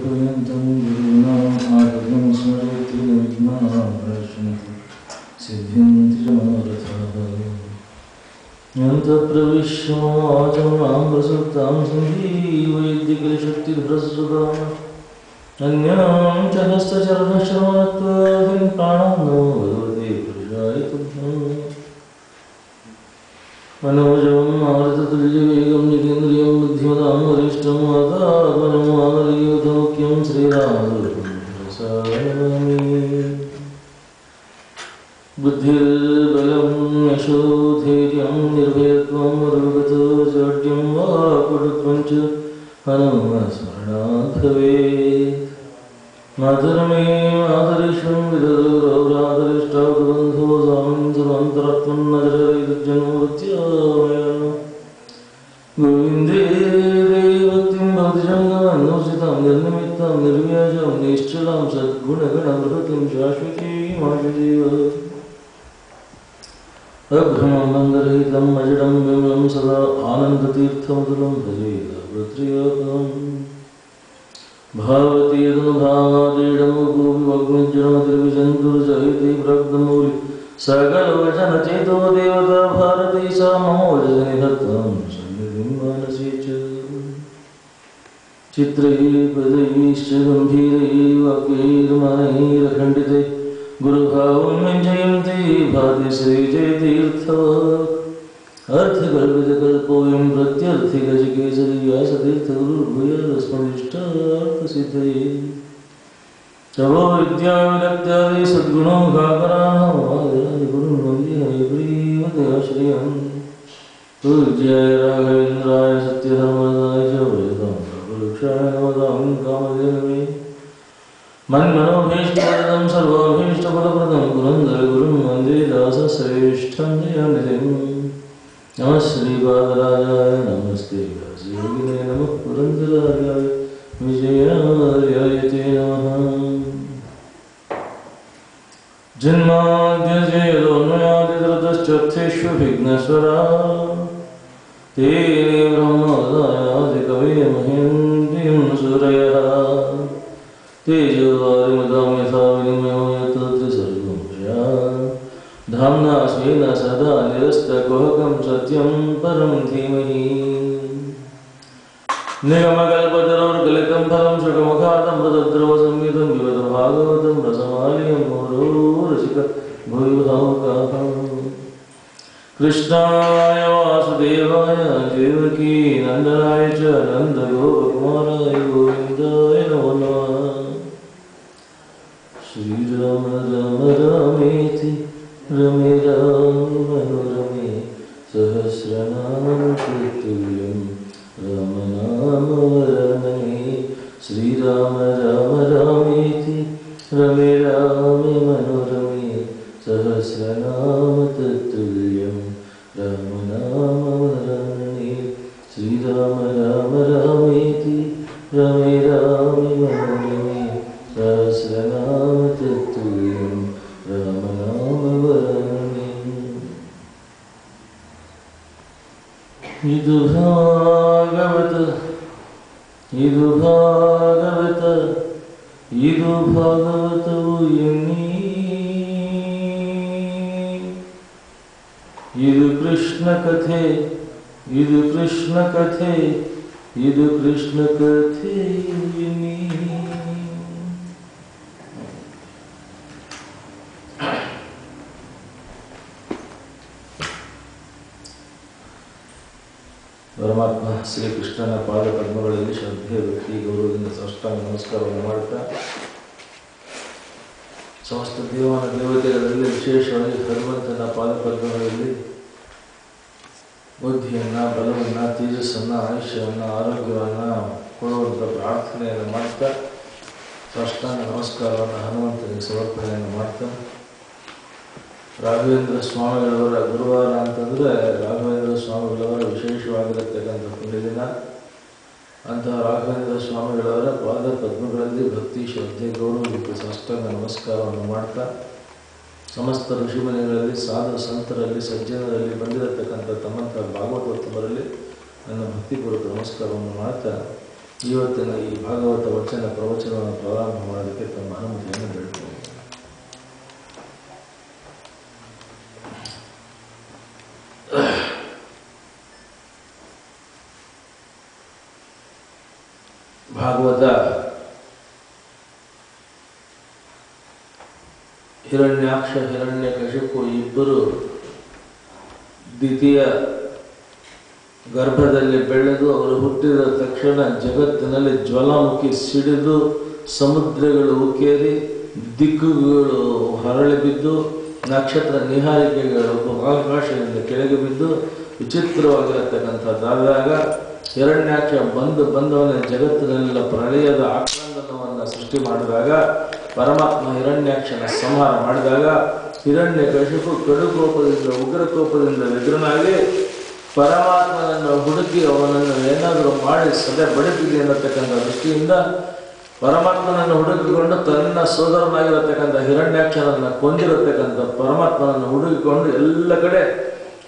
आपादपर्यन्तं गुरूणाम् आगमनं स्मरेत् विघ्नाः सिद्ध्यन्ति च मनोरथाः। यन्तप्रविश्य वाचं रामप्रसक्तां सञ्जीवयद्यखिलशक्तिभ्रसुताम् अन्यां च हस्तचरणश्रवणत्वादिं प्राणान् नमो भगवते पुरुषाय तुभ्यम्। मनोजवं मारुततुल्यवेगं जितेन्द्रियं बुद्धिमतां वरिष्ठं वातात्मनं मानवीयूथमुख्यं श्रीरामदूतं प्रसादयामि। बुद्धिर्बलं यशोधैर्यं निर्भयत्वं मरुगतो जाड्यं वा पटुत्वं च हनुमस्मरणात् भवेत्। मातर्मे मातरिष्वं विदधो गौरादरिष्टावबन्धो स्वामिन् सर्वान्तरात्मं नजरैर्जन्मवत्यामयान् गोविन्दे देवक्तिं भक्तिजङ्गमनोचितां निर्निमित्तां निर्व्याजां निश्चलां सद्गुणगणप्रभृतिं शाश्वतीमाशुदेव। अभ्रमं बन्धरहितं अजडं बिम्बं सदा आनन्दतीर्थमतुलं भजे भद्रयापदम्। भावती यदनुभावादीडमुखोऽभिवग्निजनमतिर्विजन्तुर्जयति प्रब्धमूलि सकलवचनचेतो देवता भारती सा मम वचनिधत्तां सन्निधिं मानसे च। चित्रैः पदैश्च गम्भीरैः वाक्यैर्मानैरखण्डिते गुरुभावं व्यञ्जयन्ति भाति श्रीजयतीर्थवाक्। अर्थकल्पितकल्पोऽयं प्रत्यर्थिगजकेसरी व्यासतीर्थगुरुर्भूयादस्मदिष्टार्थसिद्धये। तवो विद्याविरक्त्यादि सद्गुणोघाकराणमादरादि गुरुं वन्दे हयग्रीवदयाश्रयम्। पूज्याय राघवेन्द्राय सत्यधर्मरताय च वेदान्तप्रवृक्षाय नमतां कामधेनवे। मन्मनोभीष्टवरदं सर्वाभीष्टफलप्रदं पुरन्दरगुरुं वन्दे दासश्रेष्ठं दयानिधिम्। नमः श्रीपादराजाय नमस्ते व्यासयोगिने नमः पुरन्दरार्याय विजयार्याय ते नमः। जन्माद्यजेतोन्मयादितरतश्चर्थेष्वभिघ्नस्वराः तेने ब्रह्मोदयादिकवये महेन्द्रियं सूरयः। तेजोवारिमृतां यथा विनिमयो यत्र त्रिसर्गं स्यात् धाम्ना स्वेन सदा निरस्तकुहकं सत्यं परं धीमहि। निगमकल्पतरोर्गलितं फलं शुकमुखादमृतद्रवसंयुतं पिबत भागवतं रसमालयं मुहुरो रसिकः भुवि भावुकाः। कृष्णाय वासुदेवाय देवकी नन्दनाय च नन्दगोपकुमाराय गोविन्दाय नमो नमः। श्रीराम राम रामेति रमे राम मनोरमे सहस्रनाम तत्तुल्यं राम नाम वरानने। श्रीराम राम रामेति रमे राम मनोरमे सहस्रनाम तत्तुल्यं राम नाम वरानने। श्रीराम राम रामेति रमे राम मनोरमे सहस्रनाम तत्तुल्यं राम नाम वरानने। इदु भागवतವು ಎನ್ನಿ ಇದು ಕೃಷ್ಣ ಕಥೆ ಎನ್ನಿ। ಪರಮಾತ್ಮ ಶ್ರೀಕೃಷ್ಣನ ಪಾದ ಪದ್ಮಗಳಲ್ಲಿ ಶ್ರದ್ಧೆ ಭಕ್ತಿ ಗೌರವದಿಂದ ಸಾಷ್ಟಾಂಗ ನಮಸ್ಕಾರವನ್ನು ಮಾಡುತ್ತಾ ಸಮಸ್ತ ದೇವಾನ ದೇವತೆಗಳಲ್ಲಿ ವಿಶೇಷವಾಗಿ ಹನುಮಂತನ ಪಾದ ಪದ್ಮಗಳಲ್ಲಿ ಬುದ್ಧಿಯನ್ನು ಬಲವನ್ನು ತೇಜಸ್ಸನ್ನು ಆಯುಷ್ಯವನ್ನು ಆರೋಗ್ಯವನ್ನು ಕೊಡುವಂಥ ಪ್ರಾರ್ಥನೆಯನ್ನು ಮಾಡ್ತಾ ಸಾಷ್ಟಾಂಗ ನಮಸ್ಕಾರವನ್ನು ಹನುಮಂತನಿಗೆ ಸಮರ್ಪಣೆಯನ್ನು ಮಾಡ್ತಾ ರಾಘವೇಂದ್ರ ಸ್ವಾಮಿಗಳವರ ಗುರುವಾರ ಅಂತಂದರೆ ರಾಘವೇಂದ್ರ ಸ್ವಾಮಿಗಳವರ ವಿಶೇಷವಾಗಿರತಕ್ಕಂಥ ಪುಣ್ಯದಿನ. ಅಂತಹ ರಾಘವೇಂದ್ರ ಸ್ವಾಮಿಗಳವರ ಪಾದ ಪದ್ಮಗಳಲ್ಲಿ ಭಕ್ತಿ ಶ್ರದ್ಧೆ ಗೌರವಕ್ಕೆ ಸಾಷ್ಟಾಂಗ ನಮಸ್ಕಾರವನ್ನು ಮಾಡ್ತಾ ಸಮಸ್ತ ಋಷಿಮನೆಗಳಲ್ಲಿ ಸಾಧು ಸಂತರಲ್ಲಿ ಸಜ್ಜನರಲ್ಲಿ ಬಂದಿರತಕ್ಕಂಥ ತಮ್ಮಂಥ ಭಾಗವತೋತ್ತಮರಲ್ಲಿ ನನ್ನ ಭಕ್ತಿಪೂರ್ವಕ ನಮಸ್ಕಾರವನ್ನು ಮಾಡ್ತಾ ಇವತ್ತಿನ ಈ ಭಾಗವತ ವಚನ ಪ್ರವಚನವನ್ನು ಪ್ರಾರಂಭ ಮಾಡೋದಕ್ಕೆ ತಮ್ಮ ಅನುಮತಿಯನ್ನು ಬೇಡ್ತೇನೆ. ಭಾಗವತ ಹಿರಣ್ಯಾಕ್ಷ ಹಿರಣ್ಯಕಶಿಪು ಇಬ್ಬರು ದ್ವಿತೀಯ ಗರ್ಭದಲ್ಲಿ ಬೆಳೆದು ಅವರು ಹುಟ್ಟಿದ ತಕ್ಷಣ ಜಗತ್ತಿನಲ್ಲಿ ಜ್ವಾಲಾಮುಖಿ ಸಿಡಿದು ಸಮುದ್ರಗಳು ಉಕ್ಕೇರಿ ದಿಕ್ಕುಗಳು ಹರಳಿ ಬಿದ್ದು ನಕ್ಷತ್ರ ನಿಹಾರಿಕೆಗಳು ಆಕಾಶದಿಂದ ಕೆಳಗೆ ಬಿದ್ದು ವಿಚಿತ್ರವಾಗಿರತಕ್ಕಂಥದ್ದಾದಾಗ ಹಿರಣ್ಯಾಕ್ಷ ಬಂದವನ ಜಗತ್ತಿನಲ್ಲೆಲ್ಲ ಪ್ರಳಯದ ಆಕ್ರಂದನವನ್ನು ಸೃಷ್ಟಿ ಮಾಡಿದಾಗ ಪರಮಾತ್ಮ ಹಿರಣ್ಯಾಕ್ಷನ ಸಂಹಾರ ಮಾಡಿದಾಗ ಹಿರಣ್ಯಕಶಿಪು ಕಡುಕೋಪದಿಂದ ಉಗ್ರಕೋಪದಿಂದ ವ್ಯಗ್ರನಾಗಿ ಪರಮಾತ್ಮನನ್ನು ಹುಡುಕಿ ಅವನನ್ನು ಏನಾದರೂ ಮಾಡಿ ಸದೆ ಬಡಿಸಿದೆ ಅನ್ನತಕ್ಕಂಥ ದೃಷ್ಟಿಯಿಂದ ಪರಮಾತ್ಮನನ್ನು ಹುಡುಕಿಕೊಂಡು ತನ್ನ ಸೋದರನಾಗಿರತಕ್ಕಂಥ ಹಿರಣ್ಯಾಕ್ಷನನ್ನು ಕೊಂದಿರತಕ್ಕಂಥ ಪರಮಾತ್ಮನನ್ನು ಹುಡುಕಿಕೊಂಡು ಎಲ್ಲ ಕಡೆ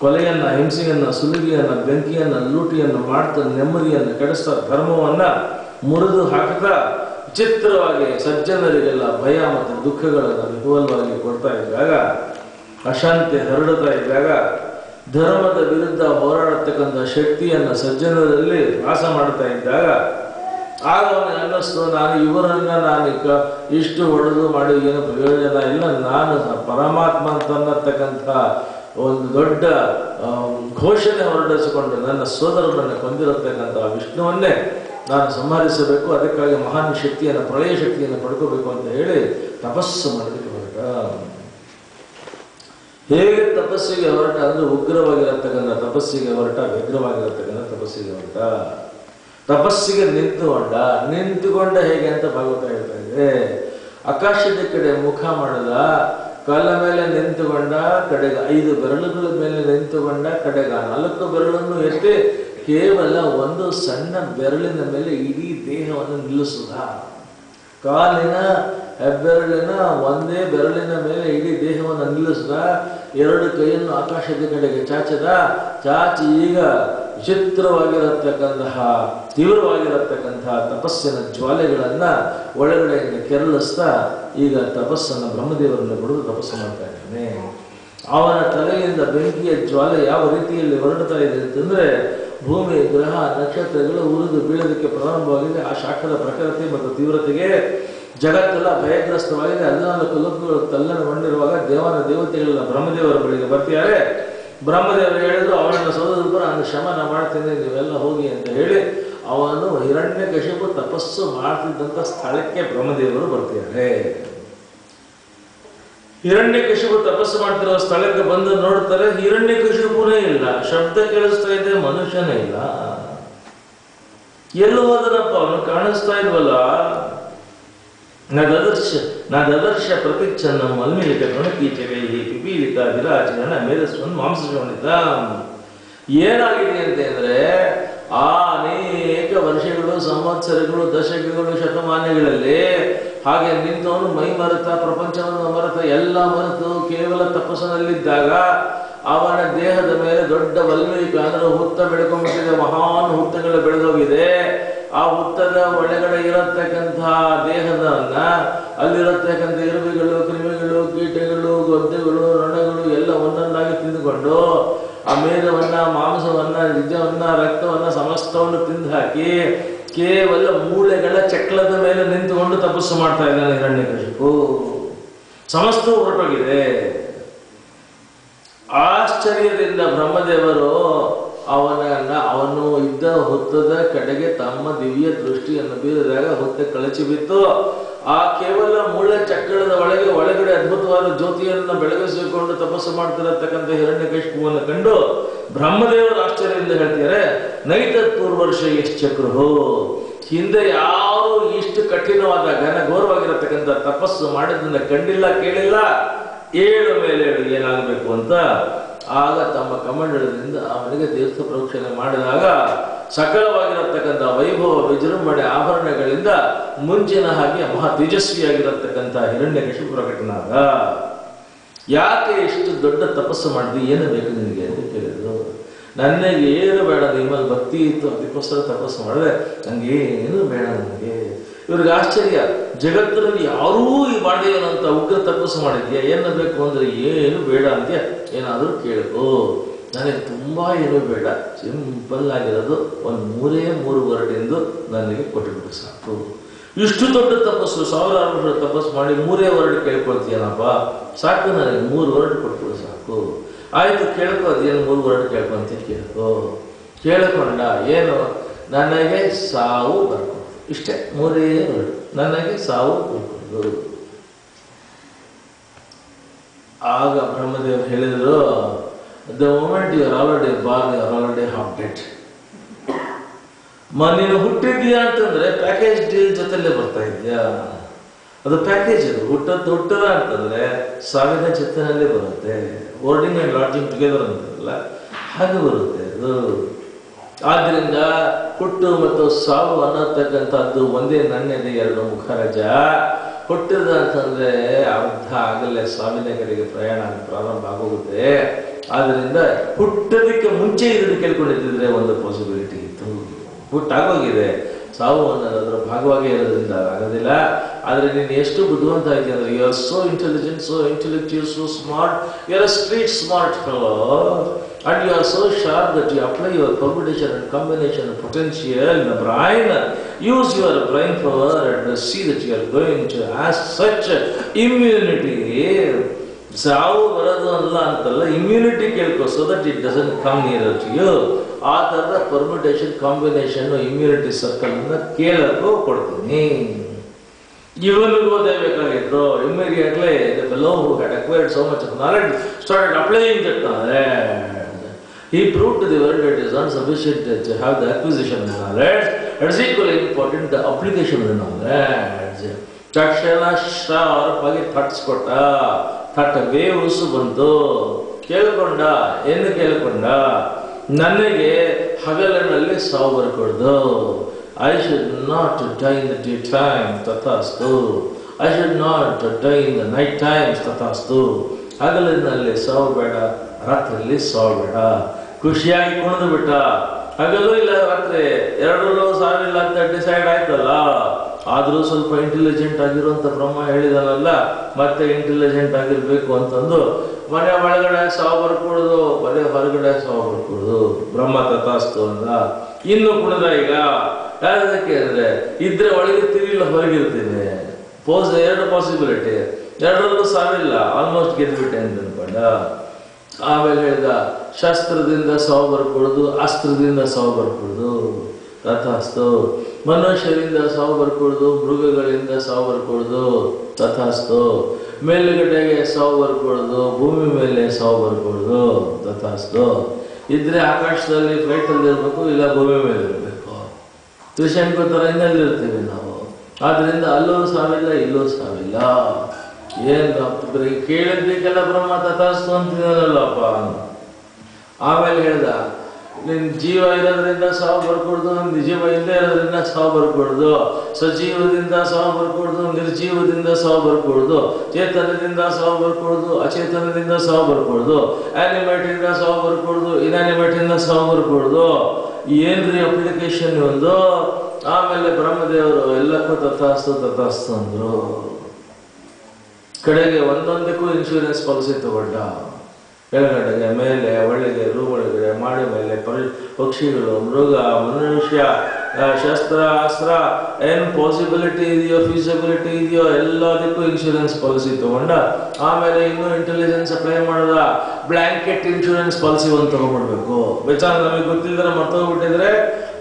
ಕೊಲೆಯನ್ನು, ಹಿಂಸೆಯನ್ನು, ಸುಲಿಗೆಯನ್ನು, ಬೆಂಕಿಯನ್ನು, ಲೂಟಿಯನ್ನು ಮಾಡ್ತಾ ನೆಮ್ಮದಿಯನ್ನು ಕೆಡಿಸ್ತಾ ಧರ್ಮವನ್ನು ಮುರಿದು ಹಾಕ್ತಾ ವಿಚಿತ್ರವಾಗಿ ಸಜ್ಜನರಿಗೆಲ್ಲ ಭಯ ಮತ್ತು ದುಃಖಗಳನ್ನು ವಿಹುವಲವಾಗಿ ಕೊಡ್ತಾ ಇದ್ದಾಗ, ಅಶಾಂತಿ ಹರಡುತ್ತಾ ಇದ್ದಾಗ, ಧರ್ಮದ ವಿರುದ್ಧ ಹೋರಾಡತಕ್ಕಂಥ ಶಕ್ತಿಯನ್ನು ಸಜ್ಜನರಲ್ಲಿ ವಾಸ ಮಾಡ್ತಾ ಇದ್ದಾಗ ಆಗ ಅವನಿಗೆ ಅನ್ನಿಸ್ತು, ನಾನು ಇವರನ್ನು ಇಷ್ಟು ಹೊಡೆದು ಮಾಡಿ ಏನು ಪ್ರಯೋಜನ ಇಲ್ಲ, ನಾನು ಪರಮಾತ್ಮ ಅಂತನ್ನತಕ್ಕಂಥ ಒಂದು ದೊಡ್ಡ ಘೋಷಣೆ ಹೊರಡಿಸಿಕೊಂಡು ನನ್ನ ಸೋದರನನ್ನು ಕೊಂದಿರತಕ್ಕಂಥ ವಿಷ್ಣುವನ್ನೇ ನಾನು ಸಂಹರಿಸಬೇಕು, ಅದಕ್ಕಾಗಿ ಮಹಾನ್ ಶಕ್ತಿಯನ್ನು, ಪ್ರಳಯ ಶಕ್ತಿಯನ್ನು ಪಡ್ಕೋಬೇಕು ಅಂತ ಹೇಳಿ ತಪಸ್ಸು ಮಾಡೋದಕ್ಕೆ ಹೊರಟ. ಹೇಗೆ ತಪಸ್ಸಿಗೆ ಹೊರಟ ಅಂದ್ರೆ ಉಗ್ರವಾಗಿರತಕ್ಕಂಥ ತಪಸ್ಸಿಗೆ ಹೊರಟ, ವ್ಯಗ್ರವಾಗಿರತಕ್ಕಂಥ ತಪಸ್ಸಿಗೆ ಹೊರಟ. ತಪಸ್ಸಿಗೆ ನಿಂತುಕೊಂಡ ಹೇಗೆ ಅಂತ ಭಾಗವತ ಹೇಳ್ತಾ ಇದೆ. ಆಕಾಶದ ಕಡೆ ಮುಖ ಮಾಡದ, ಕಾಲ ಮೇಲೆ ನಿಂತುಕೊಂಡ, ಕಡೆಗೆ 5 ಬೆರಳುಗಳ ಮೇಲೆ ನಿಂತುಕೊಂಡ, ಕಡೆಗೆ 4 ಬೆರಳನ್ನು ಎತ್ತಿ ಕೇವಲ ಒಂದು ಸಣ್ಣ ಬೆರಳಿನ ಮೇಲೆ ಇಡೀ ದೇಹವನ್ನು ನಿಲ್ಲಿಸುದ. ಕಾಲಿನ ಹೆಬ್ಬೆರಳಿನ ಒಂದೇ ಬೆರಳಿನ ಮೇಲೆ ಇಡೀ ದೇಹವನ್ನು ನಿಲ್ಲಿಸಿದ, 2 ಕೈಯನ್ನು ಆಕಾಶದ ಕಡೆಗೆ ಚಾಚಿ ಈಗ ವಿಚಿತ್ರವಾಗಿರತಕ್ಕಂತಹ ತೀವ್ರವಾಗಿರತಕ್ಕಂತಹ ತಪಸ್ಸಿನ ಜ್ವಾಲೆಗಳನ್ನು ಒಳಗಡೆಯಿಂದ ಕೆರಳಿಸ್ತಾ ಈಗ ತಪಸ್ಸನ್ನು ಬ್ರಹ್ಮದೇವರನ್ನು ಬಿಡುದು ತಪಸ್ಸು ಮಾಡ್ತಾ ಇದ್ದಾನೆ. ಅವನ ತಲೆಯಿಂದ ಬೆಂಕಿಯ ಜ್ವಾಲೆ ಯಾವ ರೀತಿಯಲ್ಲಿ ಹೊರಡ್ತಾ ಇದೆ ಅಂತಂದ್ರೆ, ಭೂಮಿ, ಗ್ರಹ, ನಕ್ಷತ್ರಗಳು ಉರಿದು ಬೀಳೋದಕ್ಕೆ ಪ್ರಾರಂಭವಾಗಿದೆ. ಆ ಶಾಖದ ಪ್ರಖರತೆ ಮತ್ತು ತೀವ್ರತೆಗೆ ಜಗತ್ತೆಲ್ಲ ಭಯಗ್ರಸ್ತವಾಗಿದೆ. 14 ಲೋಕಗಳು ತಲ್ಲಣಗೊಂಡಿರುವಾಗ ದೇವತೆಗಳೆಲ್ಲ ಬ್ರಹ್ಮದೇವರ ಬಳಿಗೆ ಬರ್ತಿದ್ದಾರೆ. ಬ್ರಹ್ಮದೇವರು ಹೇಳಿದ್ರು, ಅವನನ್ನು ಸೋದರ ನಾನು ಶಮನ ಮಾಡ್ತೇನೆ, ನೀವೆಲ್ಲ ಹೋಗಿ ಅಂತ ಹೇಳಿ ಅವನು ಹಿರಣ್ಯಕಶಿಪು ತಪಸ್ಸು ಮಾಡ್ತಿದ್ದಂಥ ಸ್ಥಳಕ್ಕೆ ಬ್ರಹ್ಮದೇವರು ಬರ್ತಿದ್ದಾರೆ. ಹಿರಣ್ಯಕಶಿಪು ತಪಸ್ಸು ಮಾಡ್ತಿರೋ ಸ್ಥಳಕ್ಕೆ ಬಂದು ನೋಡ್ತಾರೆ, ಹಿರಣ್ಯಕಶಿಪುನೇ ಇಲ್ಲ, ಶಬ್ದ ಕೇಳಿಸ್ತಾ ಇದೆ, ಮನುಷ್ಯನೇ ಇಲ್ಲ. ಎಲ್ಲೂ ಹೋದನಪ್ಪ, ಅವನು ಕಾಣಿಸ್ತಾ ಇಲ್ವಲ್ಲ. ನದರ್ಶ ಪ್ರತಿಚ್ಛನ್ನ ಮಲ್ಮಿಲಿಕ ಗಣಕೀಚಕೈ ಪಿಪೀಲಿಕ ವಿರಾಜನ ಮೇಧಸ್ವನ್ ಮಾಂಸಶೋಣಿತ. ಏನಾಗಿದೆ ಅಂತಂದ್ರೆ, ಅನೇಕ ವರ್ಷಗಳು, ಸಂವತ್ಸರಗಳು, ದಶಕಗಳು, ಶತಮಾನಗಳಲ್ಲಿ ಹಾಗೆ ನಿಂತವನು ಮೈ ಮರೆತ, ಪ್ರಪಂಚವನ್ನು ಮರೆತ, ಎಲ್ಲ ಮರೆತು ಕೇವಲ ತಪಸ್ಸಿನಲ್ಲಿದ್ದಾಗ ಅವನ ದೇಹದ ಮೇಲೆ ದೊಡ್ಡ ವಲ್ಮೀಕ ಅಂದ್ರೆ ಹುತ್ತ ಬೆಳ್ಕೊಂಡ್ಬಿಟ್ಟಿದೆ. ಮಹಾನ್ ಹುತ್ತಗಳು ಬೆಳೆದೋಗಿದೆ. ಆ ಹುತ್ತದ ಒಳಗಡೆ ಇರತಕ್ಕಂತಹ ದೇಹದನ್ನ ಅಲ್ಲಿರತಕ್ಕಂಥ ಇರುವೆಗಳು, ಕ್ರಿಮಿಗಳು, ಕೀಟಗಳು, ಗೊದ್ದೆಗಳು, ನೊಣಗಳು ಎಲ್ಲ ಒಂದೊಂದಾಗಿ ತಿಂದುಕೊಂಡು ಆ ಮೇಧವನ್ನ, ಮಾಂಸವನ್ನ, ನಿಜವನ್ನ, ರಕ್ತವನ್ನ ಸಮಸ್ತವನ್ನು ತಿಂದು ಹಾಕಿ ಕೇವಲ ಮೂಳೆಗಳ ಚಕ್ಲದ ಮೇಲೆ ನಿಂತುಕೊಂಡು ತಪಸ್ಸು ಮಾಡ್ತಾ ಇದ್ದಾನೆ ಹಿರಣ್ಯಕಶಿಪು. ಸಮಸ್ತವೂ ಹೊರಟೋಗಿದೆ. ಆಶ್ಚರ್ಯದಿಂದ ಬ್ರಹ್ಮದೇವರು ಅವನು ಇದ್ದ ಹುತ್ತದ ಕಡೆಗೆ ತಮ್ಮ ದಿವ್ಯ ದೃಷ್ಟಿಯನ್ನು ಬೀರಿದಾಗ ಹುತ್ತ ಕಳಚಿ ಬಿತ್ತು. ಆ ಕೇವಲ ಮೂಳೆ ಚಕ್ರದ ಒಳಗಡೆ ಅದ್ಭುತವಾದ ಜ್ಯೋತಿಯನ್ನು ಬೆಳಗಿಸಿಕೊಂಡು ತಪಸ್ಸು ಮಾಡ್ತಿರತಕ್ಕಂಥ ಹಿರಣ್ಯಕಶಿಪುವನ್ನು ಕಂಡು ಬ್ರಹ್ಮದೇವರು ಆಶ್ಚರ್ಯದಿಂದ ಹೇಳ್ತಾರೆ, ನೈತತ್ ಪೂರ್ವರ್ಷ ಯಶ್ಚಕ್ರು. ಹಿಂದೆ ಯಾರು ಇಷ್ಟು ಕಠಿಣವಾದ ಘನಘೋರವಾಗಿರತಕ್ಕಂಥ ತಪಸ್ಸು ಮಾಡಿದ್ದನ್ನ ಕಂಡಿಲ್ಲ, ಕೇಳಿಲ್ಲ. 7 ಮೇಲೆ 7 ಏನಾಗಬೇಕು ಅಂತ ಆಗ ತಮ್ಮ ಕಮಂಡಲದಿಂದ ಅವನಿಗೆ ತೀರ್ಥ ಪ್ರೋಕ್ಷಣೆ ಮಾಡಿದಾಗ ಸಕಲವಾಗಿರತಕ್ಕಂಥ ವೈಭವ, ವಿಜೃಂಭಣೆ, ಆಭರಣಗಳಿಂದ ಮುಂಚಿನ ಹಾಗೆ ಮಹಾ ತೇಜಸ್ವಿಯಾಗಿರತಕ್ಕಂಥ ಹಿರಣ್ಯಕಶಿಪು ಪ್ರಕಟನಾದ. ಯಾಕೆ ಇಷ್ಟು ದೊಡ್ಡ ತಪಸ್ಸು ಮಾಡಿದ್ವಿ, ಏನು ಬೇಕು ನಿನಗೆ ಅಂತ ಕೇಳಿದ್ರು. ನನಗೆ ಏನು ಬೇಡ, ನಿಮ್ಮಲ್ಲಿ ಭಕ್ತಿ ಇತ್ತು ಅದಕ್ಕೋಸ್ಕರ ತಪಸ್ಸು ಮಾಡಿದೆ, ನನಗೆ ಏನು ಬೇಡ ನನಗೆ. ಇವ್ರಿಗೆ ಆಶ್ಚರ್ಯ, ಜಗತ್ತಿನಲ್ಲಿ ಯಾರೂ ಈ ಬಾಂಧವ್ಯನಂತ ಉಗ್ರ ತಪಸ್ಸು ಮಾಡಿದ್ಯಾ, ಏನು ಬೇಕು ಅಂದರೆ ಏನು ಬೇಡ ಅಂತ್ಯ, ಏನಾದರೂ ಕೇಳು, ನನಗೆ ತುಂಬ ಏನೂ ಬೇಡ, ಸಿಂಪಲ್ ಆಗಿರೋದು ಒಂದು 3 ವರ್ಡಿಂದು ನನಗೆ ಕೊಟ್ಟುಬಿಟ್ಟು ಸಾಕು. ಇಷ್ಟು ದೊಡ್ಡ ತಪಸ್ಸು, 1000 ವರ್ಷ ತಪಸ್ಸು ಮಾಡಿ 3 ವರ್ಡ್ ಕೇಳ್ಕೊಳ್ತೀಯನಪ್ಪ, ಸಾಕು ನನಗೆ 3 ವರ್ಡ್ ಕೊಟ್ಬಿಡು ಸಾಕು. ಆಯಿತು ಕೇಳ್ಕೊ, ಅದೇನು 3 ವರ್ಡ್ ಕೇಳ್ಕೊಂತ ಕೇಳ್ಕೊಂಡ ಏನು, ನನಗೆ ಸಾವು ಬರ್ಕೊಡು, ಇಷ್ಟೇ 3 ವರ್ಡ್, ನನಗೆ ಸಾವು ಬರ್ಕೊಡು. ಆಗ ಬ್ರಹ್ಮದೇವರು ಹೇಳಿದರು, the moment you are already born, you are already half dead. ನೀನು ಹುಟ್ಟಿದ್ಯಾ ಅಂತಂದ್ರೆ ಪ್ಯಾಕೇಜ್ ಡೀಲ್ ಜೊತೆಲೇ ಬರ್ತಾ ಇದೆಯಾ, ಅದು ಪ್ಯಾಕೇಜ್. ಅದು ಹುಟ್ಟದ ಅಂತಂದ್ರೆ ಸಾವಿನ ಜೊತೆನಲ್ಲೇ ಬರುತ್ತೆ, ಬೋರ್ಡಿಂಗ್ ಆ್ಯಂಡ್ ಲಾಡ್ಜಿಂಗ್ ಟುಗೆದರ್ ಅಂತಾರಲ್ಲ ಹಾಗೆ ಬರುತ್ತೆ ಅದು. ಆದ್ದರಿಂದ ಹುಟ್ಟು ಮತ್ತು ಸಾವು ಅನ್ನತಕ್ಕಂಥದ್ದು ಒಂದೇ ನನ್ನೆದೆ 2 ಮುಖ ರಜ. ಹುಟ್ಟಿದ ಅಂತಂದ್ರೆ ಅರ್ಧ ಆಗಲೇ ಸಾವಿನ ಕಡೆಗೆ ಪ್ರಯಾಣ ಪ್ರಾರಂಭ ಆಗೋಗುತ್ತೆ. ಆದ್ದರಿಂದ ಹುಟ್ಟೋದಕ್ಕೆ ಮುಂಚೆ ಇದನ್ನು ಕೇಳ್ಕೊಂಡಿದ್ದಿದ್ರೆ ಒಂದು ಪಾಸಿಬಿಲಿಟಿ ಇತ್ತು. ಹುಟ್ಟಾಗೋಗಿದೆ, ಸಾವು ಅನ್ನೋದ್ರ ಭಾಗವಾಗಿ ಇರೋದ್ರಿಂದ ಆಗೋದಿಲ್ಲ. ಆದರೆ ನೀನು ಎಷ್ಟು ಬುದ್ಧಿವಂತ ಆಯ್ತು ಅಂದರೆ, you are so intelligent, so intellectual, so smart, you are a street smart fellow, and you are so sharp that you apply your permutation and combination potential in the brain. Use your brain power and see that you are going to have such immunity. ಸಾವು ಬರೋದು ಅಲ್ಲ ಅಂತಲ್ಲ, immunity ಕೇಳ್ಕೊ, so that it doesn't come near to you. ಆ ಥರದ permutation combination immunity circle ಅನ್ನ ಕೇಳಕ್ಕೂ ಕೊಡ್ತೀನಿ. ಇವನಿಗೂ ಅದೇ ಬೇಕಾಗಿತ್ತು. Immediately the fellow who had acquired so much of knowledge started applying that knowledge. He proved to the world that it is not sufficient to have the acquisition of knowledge, it is equally important the application of the knowledge. ತಕ್ಷಣ ಶಾರ್ಪಾಗಿ ತಟ್ಸ್ಕೊಟ್ಟ, ತಟ್ಟ ಬೇವುಸು ಬಂತು. ಕೇಳ್ಕೊಂಡ, ಏನು ಕೇಳ್ಕೊಂಡ, ನನಗೆ ಹಗಲಿನಲ್ಲಿ ಸಾವು ಬರ್ಕೊಡ್ದು. I should not die in the daytime, tathastu. I should not die in the night times, tathastu. ಹಗಲಿನಲ್ಲಿ ಸಾವು ಬೇಡ, ರಾತ್ರಿಯಲ್ಲಿ ಸಾವು ಬೇಡ. ಖುಷಿಯಾಗಿ ಕುಣಿದು ಬಿಟ್ಟ. ಹಗಲು ಇಲ್ಲ ರಾತ್ರಿ ಎರಡರಲ್ಲೂ ಸಾವಿಲ್ಲ ಅಂತ ಡಿಸೈಡ್ ಆಯ್ತಲ್ಲ. ಆದರೂ ಸ್ವಲ್ಪ ಇಂಟೆಲಿಜೆಂಟ್ ಆಗಿರುವಂಥ ಬ್ರಹ್ಮ ಹೇಳಿದಾನಲ್ಲ, ಮತ್ತೆ ಇಂಟೆಲಿಜೆಂಟ್ ಆಗಿರ್ಬೇಕು ಅಂತಂದು ಮನೆ ಒಳಗಡೆ ಸಾವು ಬರ್ಕೊಡುದು, ಮನೆ ಹೊರಗಡೆ ಸಾವು ಬರ್ಕೊಡುದು. ಬ್ರಹ್ಮ ತಥಾಸ್ತು ಅಂದ. ಇನ್ನು ಕುಣಿದ ಈಗ ಯಾಕೆ ಅಂದರೆ, ಇದ್ರೆ ಒಳಗಿರ್ತೀನಿ, ಇಲ್ಲ ಹೊರಗಿರ್ತೀನಿ. ಎರಡು ಪಾಸಿಬಿಲಿಟಿ, ಎರಡರಲ್ಲೂ ಸಾವಿಲ್ಲ, ಆಲ್ಮೋಸ್ಟ್ ಗೆದ್ಬಿಟ್ಟೆ ಅಂತ ಅನ್ಕೊಂಡ. ಆಮೇಲೆ ಹೇಳಿದ, ಶಸ್ತ್ರದಿಂದ ಸಾವು ಬರ್ಕೊಡುದು, ಅಸ್ತ್ರದಿಂದ ಸಾವು ಬರ್ಕೊಡುದು. ತಥಾಸ್ತು. ಮನುಷ್ಯರಿಂದ ಸಾವು ಬರ್ಕೊಡುದು, ಮೃಗಗಳಿಂದ ಸಾವು ಬರ್ಕೊಡುದು. ತಥಾಸ್ತು. ಮೇಲುಗಡೆಗೆ ಸಾವು ಬರ್ಕೊಡುದು, ಭೂಮಿ ಮೇಲೆ ಸಾವು ಬರ್ಕೊಡುದು. ತಥಾಸ್ತು. ಇದ್ರೆ ಆಕಾಶದಲ್ಲಿ ಫ್ಲೈಟಲ್ಲಿ ಇರಬೇಕು, ಇಲ್ಲ ಭೂಮಿ ಮೇಲೆ ಇರಬೇಕು. ತ್ರಿಶಂಕು ಥರ ಇನ್ನಲ್ಲಿರ್ತೀವಿ ನಾವು. ಆದ್ದರಿಂದ ಅಲ್ಲೂ ಸಾವಿಲ್ಲ, ಇಲ್ಲೂ ಸಾವಿಲ್ಲ. ಏನು ಕೇಳಿದ್ದಕ್ಕೆಲ್ಲ ಬ್ರಹ್ಮ ತಥಾಸ್ತು ಅಂತಿದ್ದಾನಲ್ಲಪ್ಪ. ಆಮೇಲೆ ಹೇಳ್ದ, ನಿನ್ನ ಜೀವ ಇರೋದ್ರಿಂದ ಸಾವು ಬರ್ಕೊಡ್ದು, ನಿಜೀವ ಇಲ್ಲದೆ ಇರೋದ್ರಿಂದ ಸಾವು ಬರ್ಕೊಡ್ದು, ಸಜೀವದಿಂದ ಸಾವು ಬರ್ಕೊಡ್ದು, ನಿರ್ಜೀವದಿಂದ ಸಾವು ಬರ್ಕೊಡ್ದು, ಚೇತನದಿಂದ ಸಾವು ಬರ್ಕೊಡ್ದು, ಅಚೇತನದಿಂದ ಸಾವು ಬರ್ಕೊಡ್ದು, ಆನಿಮೇಟಿಂದ ಸಾವು ಬರ್ಕೊಡ್ದು, ಇನ್ಯಾನಿಮೇಟಿಂದ ಸಾವು ಬರ್ಕೊಡ್ದು. ಏನ್ರಿ ಅಪ್ಲಿಕೇಶನ್ ಒಂದು. ಆಮೇಲೆ ಬ್ರಹ್ಮದೇವರು ಎಲ್ಲಕ್ಕೂ ತಥಾಸ್ತು ತಥಾಸ್ತು ಅಂದ್ರು. ಕಡೆಗೆ ಒಂದೊಂದಕ್ಕೂ ಇನ್ಶೂರೆನ್ಸ್ ಪಾಲಿಸಿ ತಗೊಂಡ. ಕೆಳಗಡೆಗೆ, ಮೇಲೆ, ಒಳಗೆ, ರೂಮ್ ಒಳಗಡೆ, ಮಾಡಿ ಮೇಲೆ, ಪಕ್ಷಿಗಳು, ಮೃಗ, ಮನುಷ್ಯ, ಶಸ್ತ್ರ, ಅಸ್ತ್ರ, ಏನು ಪಾಸಿಬಿಲಿಟಿ ಇದೆಯೋ, ಫೀಸಿಬಿಲಿಟಿ ಇದೆಯೋ ಎಲ್ಲದಕ್ಕೂ ಇನ್ಶೂರೆನ್ಸ್ ಪಾಲಿಸಿ ತಗೊಂಡ. ಆಮೇಲೆ ಇನ್ನೂ ಇಂಟೆಲಿಜೆನ್ಸ್ ಅಪ್ಲೈ ಮಾಡಿದ. ಬ್ಲ್ಯಾಂಕೆಟ್ ಇನ್ಶೂರೆನ್ಸ್ ಪಾಲಿಸಿ ಒಂದು ತಗೊಂಡ್ಬಿಡ್ಬೇಕು. ಬೇಚಾರ ನಮಗೆ ಗೊತ್ತಿದ್ರೆ ಮರ್ತೋಗ್ಬಿಟ್ಟಿದ್ರೆ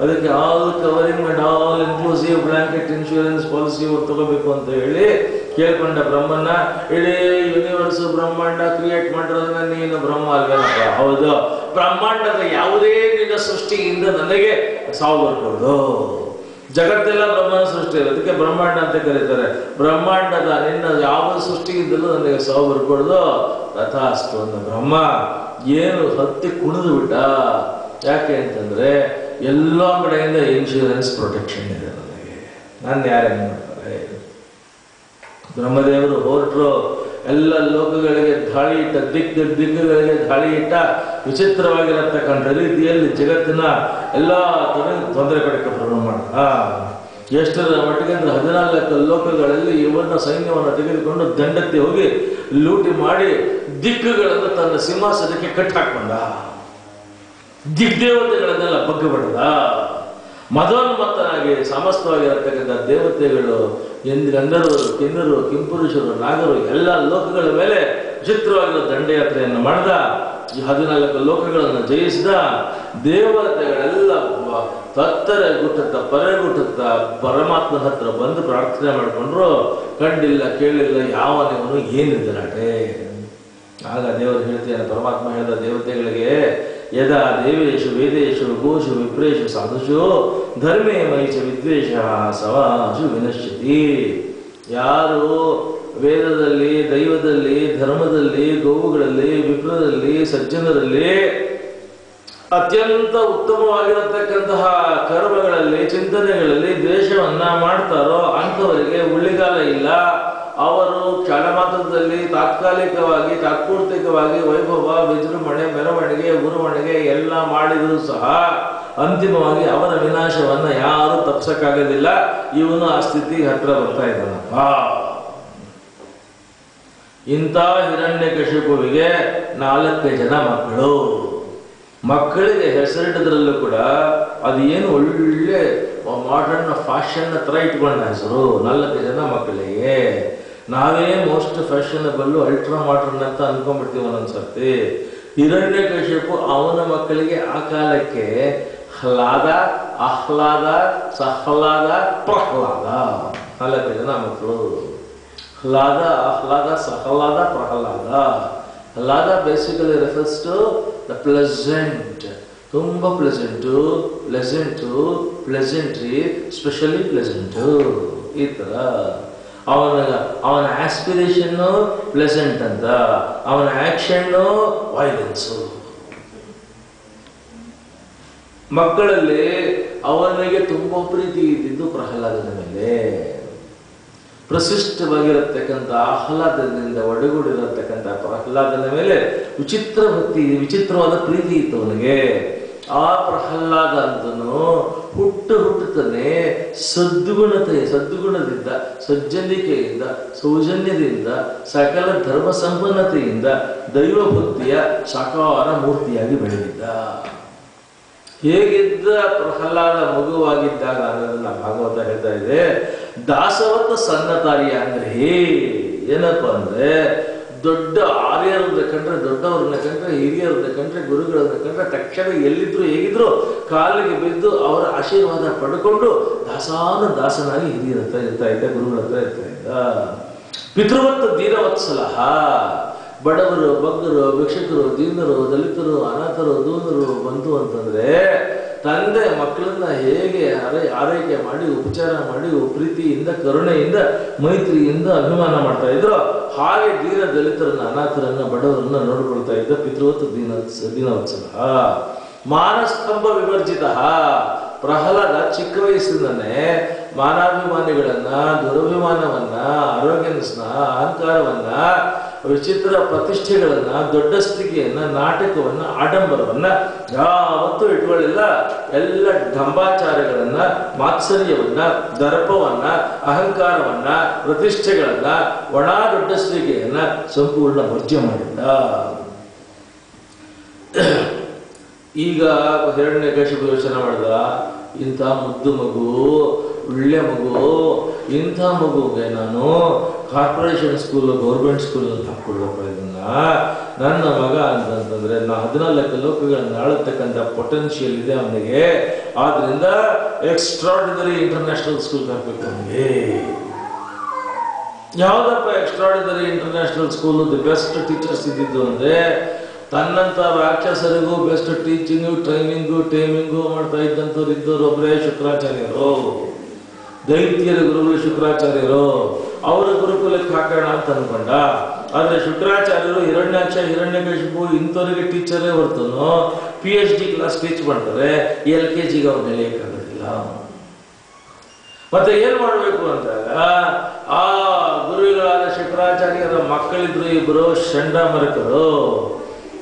ಅದಕ್ಕೆ all covering and all inclusive blanket insurance policy ತಗೋಬೇಕು ಅಂತ ಹೇಳಿ ಕೇಳ್ಕೊಂಡ ಬ್ರಹ್ಮನ್ನ. ಇಡೀ ಯೂನಿವರ್ಸ್ ಬ್ರಹ್ಮಾಂಡ ಕ್ರಿಯೇಟ್ ಮಾಡಿರೋದನ್ನ ನೀನು ಬ್ರಹ್ಮ ಅಲ್ವೇನಪ್ಪ? ಹೌದು. ಬ್ರಹ್ಮಾಂಡದ ಯಾವುದೇ ನಿನ್ನ ಸೃಷ್ಟಿಯಿಂದ ನನಗೆ ಸಾವು ಬರ್ಕೊಡ್ದು. ಜಗತ್ತೆಲ್ಲ ಬ್ರಹ್ಮನ ಸೃಷ್ಟಿ, ಅದಕ್ಕೆ ಬ್ರಹ್ಮಾಂಡ ಅಂತ ಕರೀತಾರೆ. ಬ್ರಹ್ಮಾಂಡದ ನಿನ್ನ ಯಾವ ಸೃಷ್ಟಿಯಿಂದಲೂ ನನಗೆ ಸಾವು ಬರ್ಕೊಡ್ದು. ತಥಾಸ್ತು ಅಂದ ಬ್ರಹ್ಮ. ಏನು ಹತ್ತಿ ಕುಣಿದು ಬಿಟ್ಟ. ಯಾಕೆ ಅಂತಂದ್ರೆ ಎಲ್ಲ ಕಡೆಯಿಂದ ಇನ್ಶೂರೆನ್ಸ್ ಪ್ರೊಟೆಕ್ಷನ್ ಇದೆ ನನಗೆ. ನಾನು ಯಾರೇನು ಮಾಡ್ತಾರೆ? ಬ್ರಹ್ಮದೇವರು ಹೊರಟರು. ಎಲ್ಲ ಲೋಕಗಳಿಗೆ ದಾಳಿ ಇಟ್ಟ, ದಿಕ್ಕುಗಳಿಗೆ ದಾಳಿ ಇಟ್ಟ. ವಿಚಿತ್ರವಾಗಿರತಕ್ಕಂಥ ರೀತಿಯಲ್ಲಿ ಜಗತ್ತಿನ ಎಲ್ಲ ತೊಂದರೆ ಕೊಡಕ್ಕೆ ಪ್ರಾರಂಭ ಮಾಡಿದ. ಎಷ್ಟರ ಮಟ್ಟಿಗೆ ಅಂದ್ರೆ 14 ಲೋಕಗಳಲ್ಲಿ ಇವನ್ನ ಸೈನ್ಯವನ್ನು ತೆಗೆದುಕೊಂಡು ದಂಡೆತ್ತಿ ಹೋಗಿ ಲೂಟಿ ಮಾಡಿ ದಿಕ್ಕುಗಳನ್ನು ತನ್ನ ಸಿಂಹಾಸನಕ್ಕೆ ಕಟ್ಟಾಕೊಂಡ. ದಿಗ್ದೇವತೆಗಳನ್ನೆಲ್ಲ ಬಗ್ಗಬಡ್ದ. ಮದೋನ್ಮತ್ತನಾಗಿ ಸಮಸ್ತವಾಗಿರತಕ್ಕಂಥ ದೇವತೆಗಳು ಗಂಧರ್ವರು, ಕಿನ್ನರು, ಕಿಂಪುರುಷರು, ನಾಗರು ಎಲ್ಲ ಲೋಕಗಳ ಮೇಲೆ ವಿಚಿತ್ರವಾಗಿರೋ ದಂಡಯಾತ್ರೆಯನ್ನು ಮಾಡಿದ. ಈ 14 ಲೋಕಗಳನ್ನು ಜಯಿಸಿದ. ದೇವತೆಗಳೆಲ್ಲ ತತ್ತರೆ ಗುಟ್ಟತ್ತ ಪರೆಗುಟ್ಟತ್ತ ಪರಮಾತ್ಮನ ಹತ್ರ ಬಂದು ಪ್ರಾರ್ಥನೆ ಮಾಡಿಕೊಂಡ್ರು. ಕಂಡಿಲ್ಲ ಕೇಳಿಲ್ಲ ಯಾವನಿವನು ಏನಿದ್ದರಾಟೆ. ಆಗ ದೇವರು ಹೇಳ್ತೇನೆ, ಪರಮಾತ್ಮ ಹೇಳಿದ ದೇವತೆಗಳಿಗೆ, ಯದಾ ದೇವೇಶು ವೇದೇಶು ಗೋಷು ವಿಪ್ರೇಶು ಸಾಧುಷು ಧರ್ಮೇ ಮೈಚ ವಿದ್ವೇಷ ಸವಾಶು ವಿನಶ್ಯತಿ. ಯಾರು ವೇದದಲ್ಲಿ, ದೈವದಲ್ಲಿ, ಧರ್ಮದಲ್ಲಿ, ಗೋವುಗಳಲ್ಲಿ, ವಿಪ್ರದಲ್ಲಿ, ಸಜ್ಜನರಲ್ಲಿ ಅತ್ಯಂತ ಉತ್ತಮವಾಗಿರತಕ್ಕಂತಹ ಕರ್ಮಗಳಲ್ಲಿ, ಚಿಂತನೆಗಳಲ್ಲಿ ದ್ವೇಷವನ್ನ ಮಾಡ್ತಾರೋ ಅಂಥವರಿಗೆ ಉಳ್ಳಿಗಾಲ ಇಲ್ಲ. ಅವರು ಕ್ಷಣ ಮಾತ್ರದಲ್ಲಿ ತಾತ್ಕಾಲಿಕವಾಗಿ ತಾತ್ಪೂರ್ತಿಕವಾಗಿ ವೈಭವ, ವಿಜೃಂಭಣೆ, ಮೆರವಣಿಗೆ, ಉರುವಣಿಗೆ ಎಲ್ಲ ಮಾಡಿದರೂ ಸಹ ಅಂತಿಮವಾಗಿ ಅವರ ವಿನಾಶವನ್ನ ಯಾರು ತಪ್ಪಿಸಕ್ಕಾಗೋದಿಲ್ಲ. ಇವನು ಆ ಸ್ಥಿತಿಗೆ ಹತ್ರ ಬರ್ತಾ ಇದ್ದಾನಪ್ಪ. ಇಂಥ ಹಿರಣ್ಯಕಶಿಪುವಿಗೆ 4 ಜನ ಮಕ್ಕಳು. ಮಕ್ಕಳಿಗೆ ಹೆಸರಿಟ್ಟದ್ರಲ್ಲೂ ಕೂಡ ಅದು ಏನು ಒಳ್ಳೆ ಮಾಡರ್ನ್ ಫ್ಯಾಷನ್ ಹತ್ರ ಇಟ್ಕೊಂಡ ಹೆಸರು. 4 ಜನ ಮಕ್ಕಳಿಗೆ. ನಾವೇ ಮೋಸ್ಟ್ ಫ್ಯಾಷನಬಲ್ ಅಲ್ಟ್ರಾ ಮಾಡರ್ನ್ ಅಂತ ಅನ್ಕೊಂಡ್ಬಿಡ್ತೀವಿ ಒಂದೊಂದ್ಸರ್ತಿ. ಹಿರಣ್ಯಕಶಿಪು ಅವನ ಮಕ್ಕಳಿಗೆ ಆ ಕಾಲಕ್ಕೆ ಹ್ಲಾದ, ಆಹ್ಲಾದ, ಸಹ್ಲಾದ, ಪ್ರಹ್ಲಾದ 4 ಜನ ಮಕ್ಕಳು. ಹ್ಲಾದ, ಆಹ್ಲಾದ, ಸಹ್ಲಾದ, ಪ್ರಹ್ಲಾದ. ಹ್ಲಾದ basically refers to the pleasant. ತುಂಬ ಪ್ಲೆಸೆಂಟು, ಪ್ಲೆಸೆಂಟು, ಪ್ಲೆಸೆಂಟ್ರಿ, ಸ್ಪೆಷಲಿ ಪ್ಲೆಸೆಂಟು. ಈ ಥರ ಅವನ ಆಸ್ಪಿರೇಷನ್ನು ಪ್ಲೆಸೆಂಟ್ ಅಂತ, ಅವನ ಆಕ್ಷನ್ನು ವೈಲೆನ್ಸು. ಮಕ್ಕಳಲ್ಲಿ ಅವನಿಗೆ ತುಂಬ ಪ್ರೀತಿ ಇದ್ದಿದ್ದು ಪ್ರಹ್ಲಾದನ ಮೇಲೆ. ಪ್ರಶಿಷ್ಟವಾಗಿರತಕ್ಕಂಥ ಆಹ್ಲಾದದಿಂದ ಒಡಗೂಡಿರತಕ್ಕಂಥ ಪ್ರಹ್ಲಾದನ ಮೇಲೆ ವಿಚಿತ್ರ ಭಕ್ತಿ, ವಿಚಿತ್ರವಾದ ಪ್ರೀತಿ ಇತ್ತು ಅವನಿಗೆ. ಆ ಪ್ರಹ್ಲಾದ ಅಂತನು ಹುಟ್ಟುತ್ತಾನೆ ಸದ್ಗುಣದಿಂದ, ಸಜ್ಜನಿಕೆಯಿಂದ, ಸೌಜನ್ಯದಿಂದ, ಸಕಲ ಧರ್ಮ ಸಂಪನ್ನತೆಯಿಂದ ದೈವಭಕ್ತಿಯ ಸಾಕಾರ ಮೂರ್ತಿಯಾಗಿ ಬೆಳೆದಿದ್ದ. ಹೇಗಿದ್ದ ಪ್ರಹ್ಲಾದ ಮಗುವಾಗಿದ್ದಾಗ ಅನ್ನೋದನ್ನ ಭಾಗವತ ಹೇಳ್ತಾ ಇದೆ. ದಾಸವತ್ತ ಸನ್ನತಾರಿಯ ಅಂದ್ರೆ ಏನಪ್ಪ ಅಂದ್ರೆ, ದೊಡ್ಡ ಆರ್ಯರನ್ನ ಕಂಡ್ರೆ, ದೊಡ್ಡವ್ರನ್ನ ಕಂಡ್ರೆ, ಹಿರಿಯರನ್ನ ಕಂಡ್ರೆ, ಗುರುಗಳನ್ನ ಕಂಡ್ರೆ ತಕ್ಷಣ ಎಲ್ಲಿದ್ರು ಹೇಗಿದ್ರು ಕಾಲಿಗೆ ಬಿದ್ದು ಅವರ ಆಶೀರ್ವಾದ ಪಡ್ಕೊಂಡು ದಾಸನಾಗಿ ಹಿರಿಯರ ಹತ್ರ ಇರ್ತಾ ಇದ್ದ, ಗುರುಗಳ ಹತ್ರ ಇರ್ತಾ ಇದ್ದ. ಪಿತೃವತ್ತ ದೀನವತ್ಸಲ. ಬಡವರು, ಬಗ್ಗರು, ಭಿಕ್ಷುಕರು, ದೀನರು, ದಲಿತರು, ಅನಾಥರು, ದೂನರು ಬಂತು ಅಂತಂದ್ರೆ ತಂದೆ ಮಕ್ಕಳನ್ನ ಹೇಗೆ ಆರೈಕೆ ಮಾಡಿ, ಉಪಚಾರ ಮಾಡಿ, ಪ್ರೀತಿಯಿಂದ, ಕರುಣೆಯಿಂದ, ಮೈತ್ರಿಯಿಂದ ಅಭಿಮಾನ ಮಾಡ್ತಾ ಇದ್ರು, ಹಾಗೆ ದೀನ ದಲಿತರನ್ನ, ಅನಾಥರನ್ನ, ಬಡವರನ್ನ ನೋಡ್ಕೊಳ್ತಾ ಇದ್ದ ಪಿತೃವತ್ತು ದೀನವತ್ಸಲ. ಮಾನಸ್ತಂಭ ವಿವರ್ಜಿತ. ಪ್ರಹ್ಲಾದ ಚಿಕ್ಕ ವಯಸ್ಸಿನಲ್ಲೇ ಮಾನಾಭಿಮಾನಿಗಳನ್ನ, ದುರಭಿಮಾನವನ್ನ, ಅರೋಗ್ಯನ್ಸ್ನ, ಅಹಂಕಾರವನ್ನ, ವಿಚಿತ್ರ ಪ್ರತಿಷ್ಠೆಗಳನ್ನ, ದೊಡ್ಡ ಸ್ಥಿತಿಯನ್ನ, ನಾಟಕವನ್ನ, ಆಡಂಬರವನ್ನ ಯಾವತ್ತೂ ಇಟ್ಕೊಳ್ಳಿಲ್ಲ. ಎಲ್ಲ ಢಂಬಾಚಾರಗಳನ್ನ, ಮಾತ್ಸರ್ಯವನ್ನ, ದರ್ಪವನ್ನ, ಅಹಂಕಾರವನ್ನ, ಪ್ರತಿಷ್ಠೆಗಳನ್ನ, ಒಣ ದೊಡ್ಡ ಸ್ಥಿತಿಯನ್ನ ಸಂಪೂರ್ಣ ವರ್ಜ್ಯ ಮಾಡಿದ್ದ. ಈಗ ಹಿರಣ್ಯಕಶಿಪು ಯೋಚನೆ ಮಾಡಿದ, ಇಂಥ ಮುದ್ದು ಮಗು, ಒಳ್ಳೆ ಮಗು, ಇಂಥ ಮಗುಗೆ ನಾನು ಕಾರ್ಪೊರೇಷನ್ ಸ್ಕೂಲ್, ಗೌರ್ಮೆಂಟ್ ಸ್ಕೂಲ್ ಅಂತ ಹಾಕ್ಕೊಡ್ಬೇಕು. ಇದನ್ನ ನನ್ನ ಮಗ ಅಂತಂತಂದ್ರೆ 14 ಲೋಕಗಳನ್ನು ಆಳತಕ್ಕಂಥ ಪೊಟೆನ್ಷಿಯಲ್ ಇದೆ ಅವನಿಗೆ. ಆದ್ರಿಂದ ಎಕ್ಸ್ಟ್ರಾರ್ಡಿನರಿ ಇಂಟರ್ನ್ಯಾಷನಲ್ ಸ್ಕೂಲ್ ಹಾಕ್ಬೇಕು ಅವನಿಗೆ. ಯಾವುದಪ್ಪ extraordinary international school? The best teachers ಇದ್ದಿದ್ದು ಅಂದ್ರೆ ತನ್ನಂತ ರಾಕ್ಷಸರಿಗೂ ಬೆಸ್ಟ್ ಟೀಚಿಂಗು, ಟ್ರೈನಿಂಗು, ಟೇಮಿಂಗು ಮಾಡ್ತಾ ಇದ್ದಂಥವ್ರು ಇದ್ದವರು ಒಬ್ಬರೇ ಶುಕ್ರಾಚಾರ್ಯರು. ದೈತ್ಯರ ಗುರುಗಳು ಶುಕ್ರಾಚಾರ್ಯರು. ಅವರ ಗುರುಕುಲಕ್ಕೆ ಹಾಕೋಣ ಅಂತ ಅನ್ಕೊಂಡ. ಆದ್ರೆ ಶುಕ್ರಾಚಾರ್ಯರು ಹಿರಣ್ಯಾಕ್ಷ, ಹಿರಣ್ಯಕಶಿಪು ಇಂಥವರಿಗೆ ಟೀಚರೇ ಹೊರ್ತನು PhD ಕ್ಲಾಸ್ ಟೀಚ್ ಮಾಡ್ತಾರೆ. LKGಗೆ ಅವ್ರು ನೆಲೆಯಕ್ಕಾಗೋದಿಲ್ಲ. ಮತ್ತೆ ಏನ್ ಮಾಡ್ಬೇಕು ಅಂದಾಗ ಆ ಗುರುಗಳಾದ ಶುಕ್ರಾಚಾರ್ಯರ ಮಕ್ಕಳಿದ್ರು ಇಬ್ರು ಷಂಡಾಮರಕರು.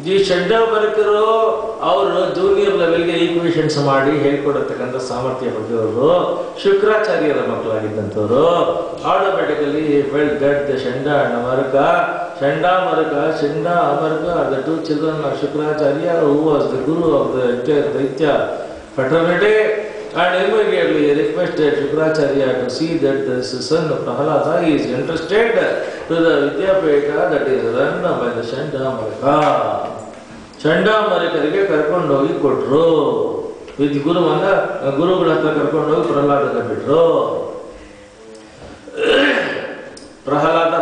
ಜಿ ಷಡ್ಡವರ್ಕರು ಅವರು ಜೂನಿಯರ್ ಲೆವೆಲ್ಗೆ ಈಕ್ವೇಷನ್ಸ್ ಮಾಡಿ ಹೇಳ್ಕೊಡತಕ್ಕಂಥ ಸಾಮರ್ಥ್ಯ ಹೊಂದಿರೋರು, ಶುಕ್ರಾಚಾರ್ಯರ ಮಕ್ಕಳಾಗಿದ್ದಂಥವ್ರು. Automatically felt that the Shanda and Amarka, Shanda Amarka are the two children of Shukracharya who was the guru of the entire daitya fraternity, and immediately he requested Shukracharya to see that his son Prahalada is interested to the Vidyapeta that is run by the Chandamarika. ಚಂಡಾಮರಿಕರಿಗೆ ಕರ್ಕೊಂಡು ಹೋಗಿ ಕೊಟ್ರು. ಗುರುಗಳ ಹತ್ರ ಕರ್ಕೊಂಡು ಹೋಗಿ ಪ್ರಹ್ಲಾದನ ಬಿಟ್ರು. ಪ್ರಹ್ಲಾದ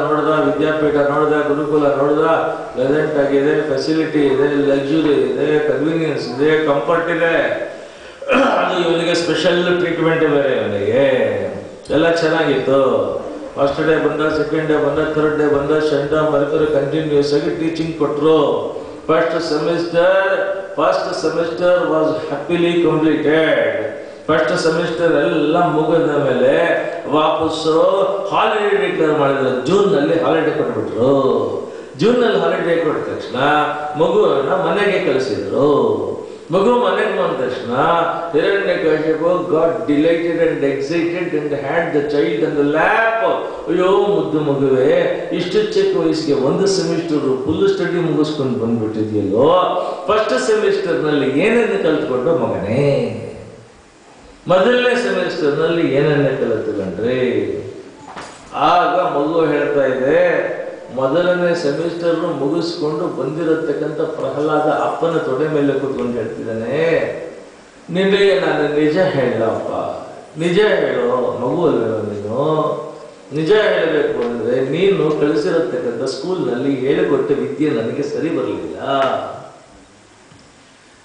ನೋಡ್ದ, ವಿದ್ಯಾಪೀಠ ನೋಡ್ದ, ಗುರುಕುಲ ನೋಡ್ದ, ಪ್ಲೆಸೆಂಟ್ ಆಗಿದೆ, ಫೆಸಿಲಿಟಿ ಇದೆ, ಲಕ್ಸುರಿ ಇದೆ, ಕನ್ವೀನಿಯನ್ಸ್ ಇದೆ, ಕಂಫರ್ಟ್ ಇದೆ. ಅದು ಇವನಿಗೆ ಸ್ಪೆಷಲ್ ಟ್ರೀಟ್ಮೆಂಟ್ ಬೇರೆ, ಇವನಿಗೆ ಎಲ್ಲ ಚೆನ್ನಾಗಿತ್ತು. ಫಸ್ಟ್ ಡೇ ಬಂದ, ಸೆಕೆಂಡ್ ಡೇ ಬಂದ, ಥರ್ಡ್ ಡೇ ಬಂದ, ಷಂಡಾಮರಿಕರು ಕಂಟಿನ್ಯೂಸ್ ಆಗಿ ಟೀಚಿಂಗ್ ಕೊಟ್ಟರು. First semester was happily completed. First semester ಎಲ್ಲ ಮುಗಿದ ಮೇಲೆ ವಾಪಸ್ಸು ಹಾಲಿಡೇ ಡಿಕ್ಲೇರ್ ಮಾಡಿದ್ರು. ಜೂನ್ನಲ್ಲಿ ಹಾಲಿಡೇ ಕೊಟ್ಬಿಟ್ರು. ಜೂನ್ನಲ್ಲಿ ಹಾಲಿಡೇ ಕೊಟ್ಟ ತಕ್ಷಣ ಮಗುವನ್ನ ಮನೆಗೆ ಕಳಿಸಿದ್ರು. ಮಗು ಮನೆಗೆ ಬಂದ ತಕ್ಷಣ Hiranyakashipu got delighted and excited and had the child and lap. ಅಯ್ಯೋ ಮುದ್ದು ಮಗುವೆ, ಇಷ್ಟು ಚಿಕ್ಕ ವಯಸ್ಸಿಗೆ ಒಂದು ಸೆಮಿಸ್ಟರ್ ಫುಲ್ ಸ್ಟಡಿ ಮುಗಿಸ್ಕೊಂಡು ಬಂದ್ಬಿಟ್ಟಿದ್ಯಲ್ಲೋ, ಫಸ್ಟ್ ಸೆಮಿಸ್ಟರ್ನಲ್ಲಿ ಏನೇನು ಕಲ್ತ್ಕೊಂಡು ಮಗನೇ, ಮೊದಲನೇ ಸೆಮಿಸ್ಟರ್ನಲ್ಲಿ ಏನನ್ನ ಕಲಿತುಕೊಂಡ್ರಿ? ಆಗ ಮಗು ಹೇಳ್ತಾ ಇದೆ, ಮೊದಲನೇ ಸೆಮಿಸ್ಟರ್ ಮುಗಿಸ್ಕೊಂಡು ಬಂದಿರತಕ್ಕಂಥ ಪ್ರಹ್ಲಾದ ಅಪ್ಪನ ತೊಡೆ ಮೇಲೆ ಕೂತ್ಕೊಂಡು ಹೇಳ್ತಿದ್ದಾನೆ, ನಿನಗೆ ನಾನು ನಿಜ ಹೇಳಪ್ಪ, ನಿಜ ಹೇಳೋ, ಮಗು ಅಲ್ವೇನೋ ನೀನು, ನಿಜ ಹೇಳಬೇಕು ಅಂದ್ರೆ ನೀನು ಕಳಿಸಿರತಕ್ಕಂಥ ಸ್ಕೂಲ್ನಲ್ಲಿ ಹೇಳಿಕೊಟ್ಟ ವಿದ್ಯೆ ನನಗೆ ಸರಿ ಬರಲಿಲ್ಲ.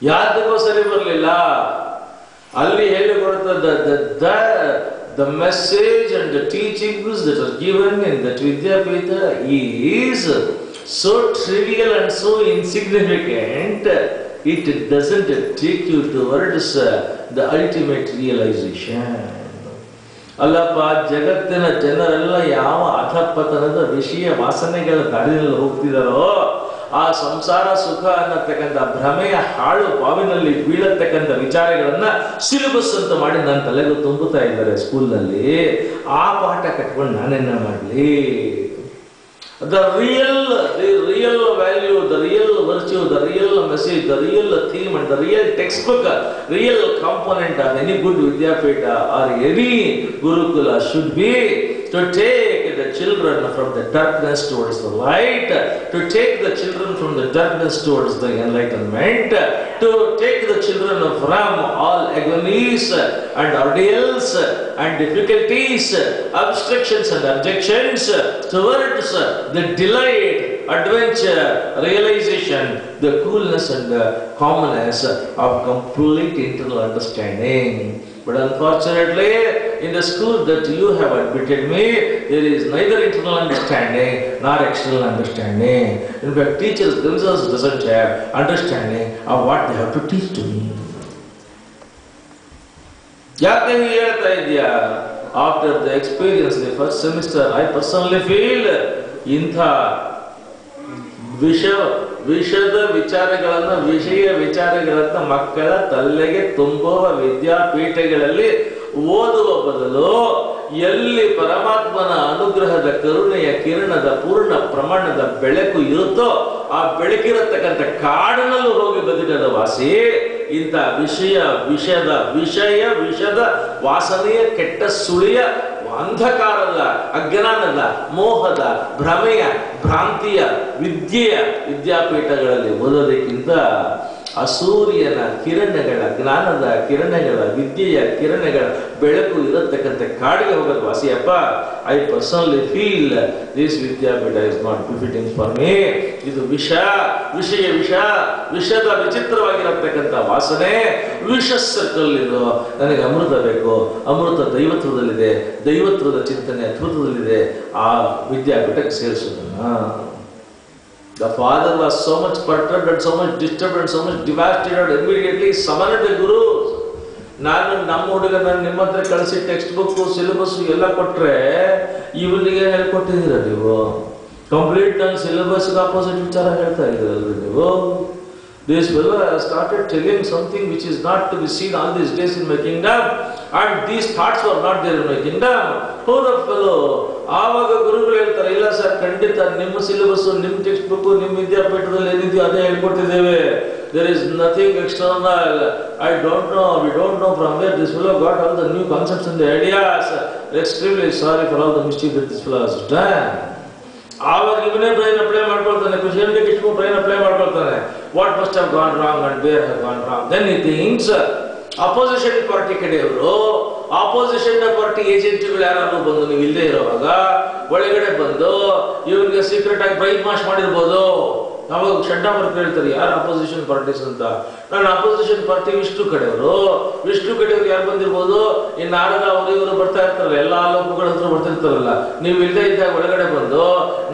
ಯಾತಕ್ಕೂ ಸರಿ ಬರಲಿಲ್ಲ. ಅಲ್ಲಿ ಹೇಳಿಕೊಡ್ತದ the message and the teachings that are given in that Vidyapita is so trivial and so insignificant, it doesn't take you towards the ultimate realization. ಅಲ್ಲಪ್ಪ, ಜಗತ್ತಿನ ಜನರೆಲ್ಲ ಯಾವ ಅಧಪತನದ ವಿಷಯ ವಾಸನೆಗಳ ದಾರಿಯಲ್ಲಿ ಹೋಗ್ತಿದಾರೋ, ಆ ಸಂಸಾರ ಸುಖ ಅನ್ನತಕ್ಕಂಥ ಭ್ರಮೆಯ ಹಾಳು ಬಾವಿನಲ್ಲಿ ಬೀಳತಕ್ಕಂಥ ವಿಚಾರಗಳನ್ನ ಸಿಲೆಬಸ್ ಅಂತ ಮಾಡಿ ನನ್ನ ತಲೆಗೂ ತುಂಬುತ್ತಾ ಇದ್ದಾರೆ ಸ್ಕೂಲ್ನಲ್ಲಿ. ಆ ಪಾಠ ಕಟ್ಕೊಂಡು ನಾನೇನ ಮಾಡಲಿ? The real value, the real virtue, the real message, the real theme and the real textbook, real component of any good Vidyapita or any Gurukula should be to take the children from the darkness towards the light, to take the children from the darkness towards the enlightenment, to take the children from all agonies and ordeals and difficulties, obstructions and objections, towards the delight, adventure, realization, the coolness and the calmness of complete internal understanding. But unfortunately, in the school that you have admitted me, there is neither internal understanding nor external understanding. In fact, teachers themselves doesn't have understanding of what they have to teach to me. ಯಾಕೆ ಹೇಳ್ತಾ ಇದೆಯಾ? After the experience, the first semester, I personally feel ಇಂಥ ವಿಷಯ ವಿಚಾರಗಳನ್ನ ಮಕ್ಕಳ ತಲೆಗೆ ತುಂಬುವ ವಿದ್ಯಾಪೀಠಗಳಲ್ಲಿ ಓದುವ ಬದಲು ಎಲ್ಲಿ ಪರಮಾತ್ಮನ ಅನುಗ್ರಹದ ಕರುಣೆಯ ಕಿರಣದ ಪೂರ್ಣ ಪ್ರಮಾಣದ ಬೆಳಕು ಇರುತ್ತೋ ಆ ಬೆಳಕಿರತಕ್ಕಂಥ ಕಾಡಿನಲ್ಲೂ ಹೋಗಿ ಬದುಕದ ವಾಸಿ ಇಂಥ ವಿಷದ ವಾಸನೆಯ ಕೆಟ್ಟ ಸುಳಿಯ ಅಂಧಕಾರದ ಅಜ್ಞಾನದ ಮೋಹದ ಭ್ರಮೆಯ ಭ್ರಾಂತಿಯ ವಿದ್ಯಾಪೀಠಗಳಲ್ಲಿ ಓದೋದಕ್ಕಿಂತ ಅಸೂರ್ಯನ ಕಿರಣಗಳ ಜ್ಞಾನದ ಕಿರಣಗಳ ವಿದ್ಯೆಯ ಕಿರಣಗಳ ಬೆಳಕು ಇರತಕ್ಕಂಥ ಕಾಡಿಗೆ ಹೋಗೋದು ವಾಸಿಯಪ್ಪ. I personally feel this vidyapeetha is not befitting for me. ಇದು ವಿಷದ ವಿಚಿತ್ರವಾಗಿರತಕ್ಕಂಥ ವಾಸನೆ, ವಿಷ ಸರ್ಕಲ್ ಇದು. ನನಗೆ ಅಮೃತ ಬೇಕು, ಅಮೃತ ದೈವತ್ವದಲ್ಲಿದೆ, ದೈವತ್ವದ ಚಿಂತನೆ ಅದ್ಭುತದಲ್ಲಿದೆ. ಆ ವಿದ್ಯಾಪೀಠಕ್ಕೆ ಸೇರಿಸೋದನ್ನ. The father was so much perturbed and so much disturbed and so much devastated. Immediately summoned the gurus. ನಾನು ನಮ್ಮ ಹುಡುಗನ ನಿಮ್ಮ ಹತ್ರ ಕಳಿಸಿ ಟೆಕ್ಸ್ಟ್ ಬುಕ್ ಸಿಲೆಬಸ್ ಎಲ್ಲ ಕೊಟ್ರೆ ಇವನಿಗೆ ಹೇಳ್ಕೊಟ್ಟಿದ್ದೀರ ನೀವು? ಕಂಪ್ಲೀಟ್ ನನ್ನ ಸಿಲೆಬಸ್ಗೆ ಆಪೋಸಿಟ್ ವಿಚಾರ ಹೇಳ್ತಾ ಇದ್ದೀರಲ್ರಿ ನೀವು. This fellow has started telling something which is not to be seen all these days in my kingdom, and these thoughts were not there in my kingdom. Who the fellow? ಆವಾಗ ಗುರುಗಳು ಹೇಳ್ತಾರೆ, ಇಲ್ಲ sir ಖಂಡಿತ ನಿಮ್ಮ syllabus, ನಿಮ್ಮ text book, ನಿಮ್ಮ ವಿದ್ಯಾಪೀಠದಲ್ಲಿ ಏನಿದೆಯೋ ಅದೇ ಹೇಳ್ಕೊಟ್ಟಿದ್ದೇವೆ. There is nothing external. I don't know, we don't know from where this fellow got all the new concepts and the ideas. Extremely sorry for all the mischief that this fellow has done. ಆವಾಗ ಇವನೇ brain apply ಮಾಡ್ಕೊಳ್ತಾನೆ, ಕ್ವಶನ್ಗೆ ಎಷ್ಟು brain apply ಮಾಡ್ಕೊಳ್ತಾನೆ. What must have gone wrong and where have gone wrong. Then he thinks opposition party ಕಡೆಯವರು, opposition party ಏಜೆಂಟ್ಗಳು ಯಾರಾದ್ರೂ ಬಂದು ನೀವು ಇಲ್ಲದೆ ಇರುವಾಗ ಒಳಗಡೆ ಬಂದು ಇವನಿಗೆ ಸೀಕ್ರೆಟ್ ಆಗಿ ಬ್ರೈನ್ ವಾಶ್ ಮಾಡಿರ್ಬೋದು. ಅವಾಗ ಷಡ್ಡಾಮರ್ಕ ಹೇಳ್ತಾರೆ, ಯಾರು ಅಪೋಸಿಷನ್ ಪಾರ್ಟೀಸ್ ಅಂತ. ನಾನು ಅಪೋಸಿಷನ್ ಪಾರ್ಟಿ ವಿಷ್ಣು ಕಡೆಯವರು. ವಿಷ್ಣು ಕಡೆಯವರು ಯಾರು ಬಂದಿರ್ಬೋದು? ಈ ನಾರದ ಅವರು ಇವರು ಬರ್ತಾ ಇರ್ತಾರಲ್ಲ, ಎಲ್ಲಾ ಲೋಕಗಳ ಹತ್ರ ಬರ್ತಿರ್ತಾರಲ್ಲ. ನೀವು ಇಲ್ಲದೆ ಇದ್ದಾಗ ಒಳಗಡೆ ಬಂದು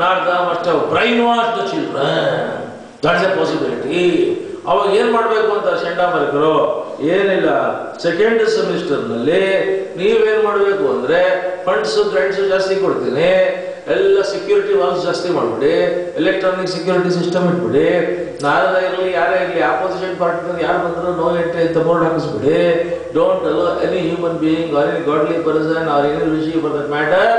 Narada must brain wash the children, that's A possibility. ಅವಾಗ ಏನ್ ಮಾಡ್ಬೇಕು ಅಂತ ಷಡ್ಡಾಮರ್ಕರು, ಏನಿಲ್ಲ, ಸೆಕೆಂಡ್ ಸೆಮಿಸ್ಟರ್ ನಲ್ಲಿ ನೀವೇನ್ ಮಾಡ್ಬೇಕು ಅಂದ್ರೆ ಫಂಡ್ಸ್ ಗ್ರಾಂಟ್ಸ್ ಜಾಸ್ತಿ ಕೊಡ್ತೀನಿ, ಎಲ್ಲ ಸೆಕ್ಯೂರಿಟಿ ವಾಲ್ಸ್ ಜಾಸ್ತಿ ಮಾಡ್ಬಿಡಿ, ಎಲೆಕ್ಟ್ರಾನಿಕ್ ಸೆಕ್ಯೂರಿಟಿ ಸಿಸ್ಟಮ್ ಇಟ್ಬಿಡಿ, ನಾರದ ಇರಲಿ ಯಾರೇ ಇರಲಿ ಆಪೋಸಿಷನ್ ಪಾರ್ಟಿ ಯಾರು ಬಂದ್ರು ನೋ ಎಂಟ್ರಿ ಅಂತ ಬೋರ್ಡ್ ಹಾಕಿಸ್ಬಿಡಿ. Don't allow any human being or any godly person or any rishi for that matter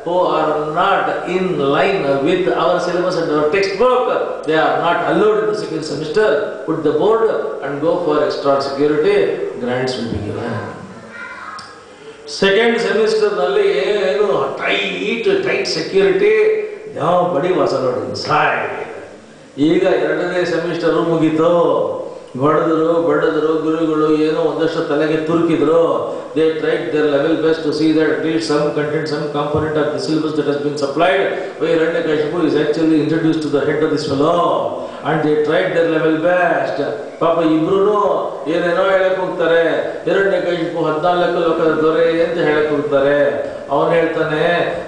who are not in line with our syllabus and our textbook, they are not allowed in the second semester. Put the board and go for extra security, grants will be given. Second semester nalli ಏನು tight security, ಯಾವ ಬಡಿ ವಾಸ ನೋಡಿ inside. ಈಗ ಎರಡನೇ semester ಮುಗೀತು, ಬಡದರು ಗುರುಗಳು ಏನೋ ಒಂದಷ್ಟು ತಲೆಗೆ ತುರುಕಿದ್ರು. They tried their level best to see that at least some content, some component of the syllabus that has been supplied by Hiranyakashipu is actually introduced to the head of this fellow, and they tried their level best. ಪಾಪ ಇಬ್ರು ಏನೇನೋ ಹೇಳಕ್ ಹೋಗ್ತಾರೆ. ಹಿರಣ್ಯಕಶಿಪು 14 ಲೋಕದ ದೊರೆ ಅಂತ ಹೇಳಕ್ ಹೋಗ್ತಾರೆ. ಅವನು ಹೇಳ್ತಾನೆ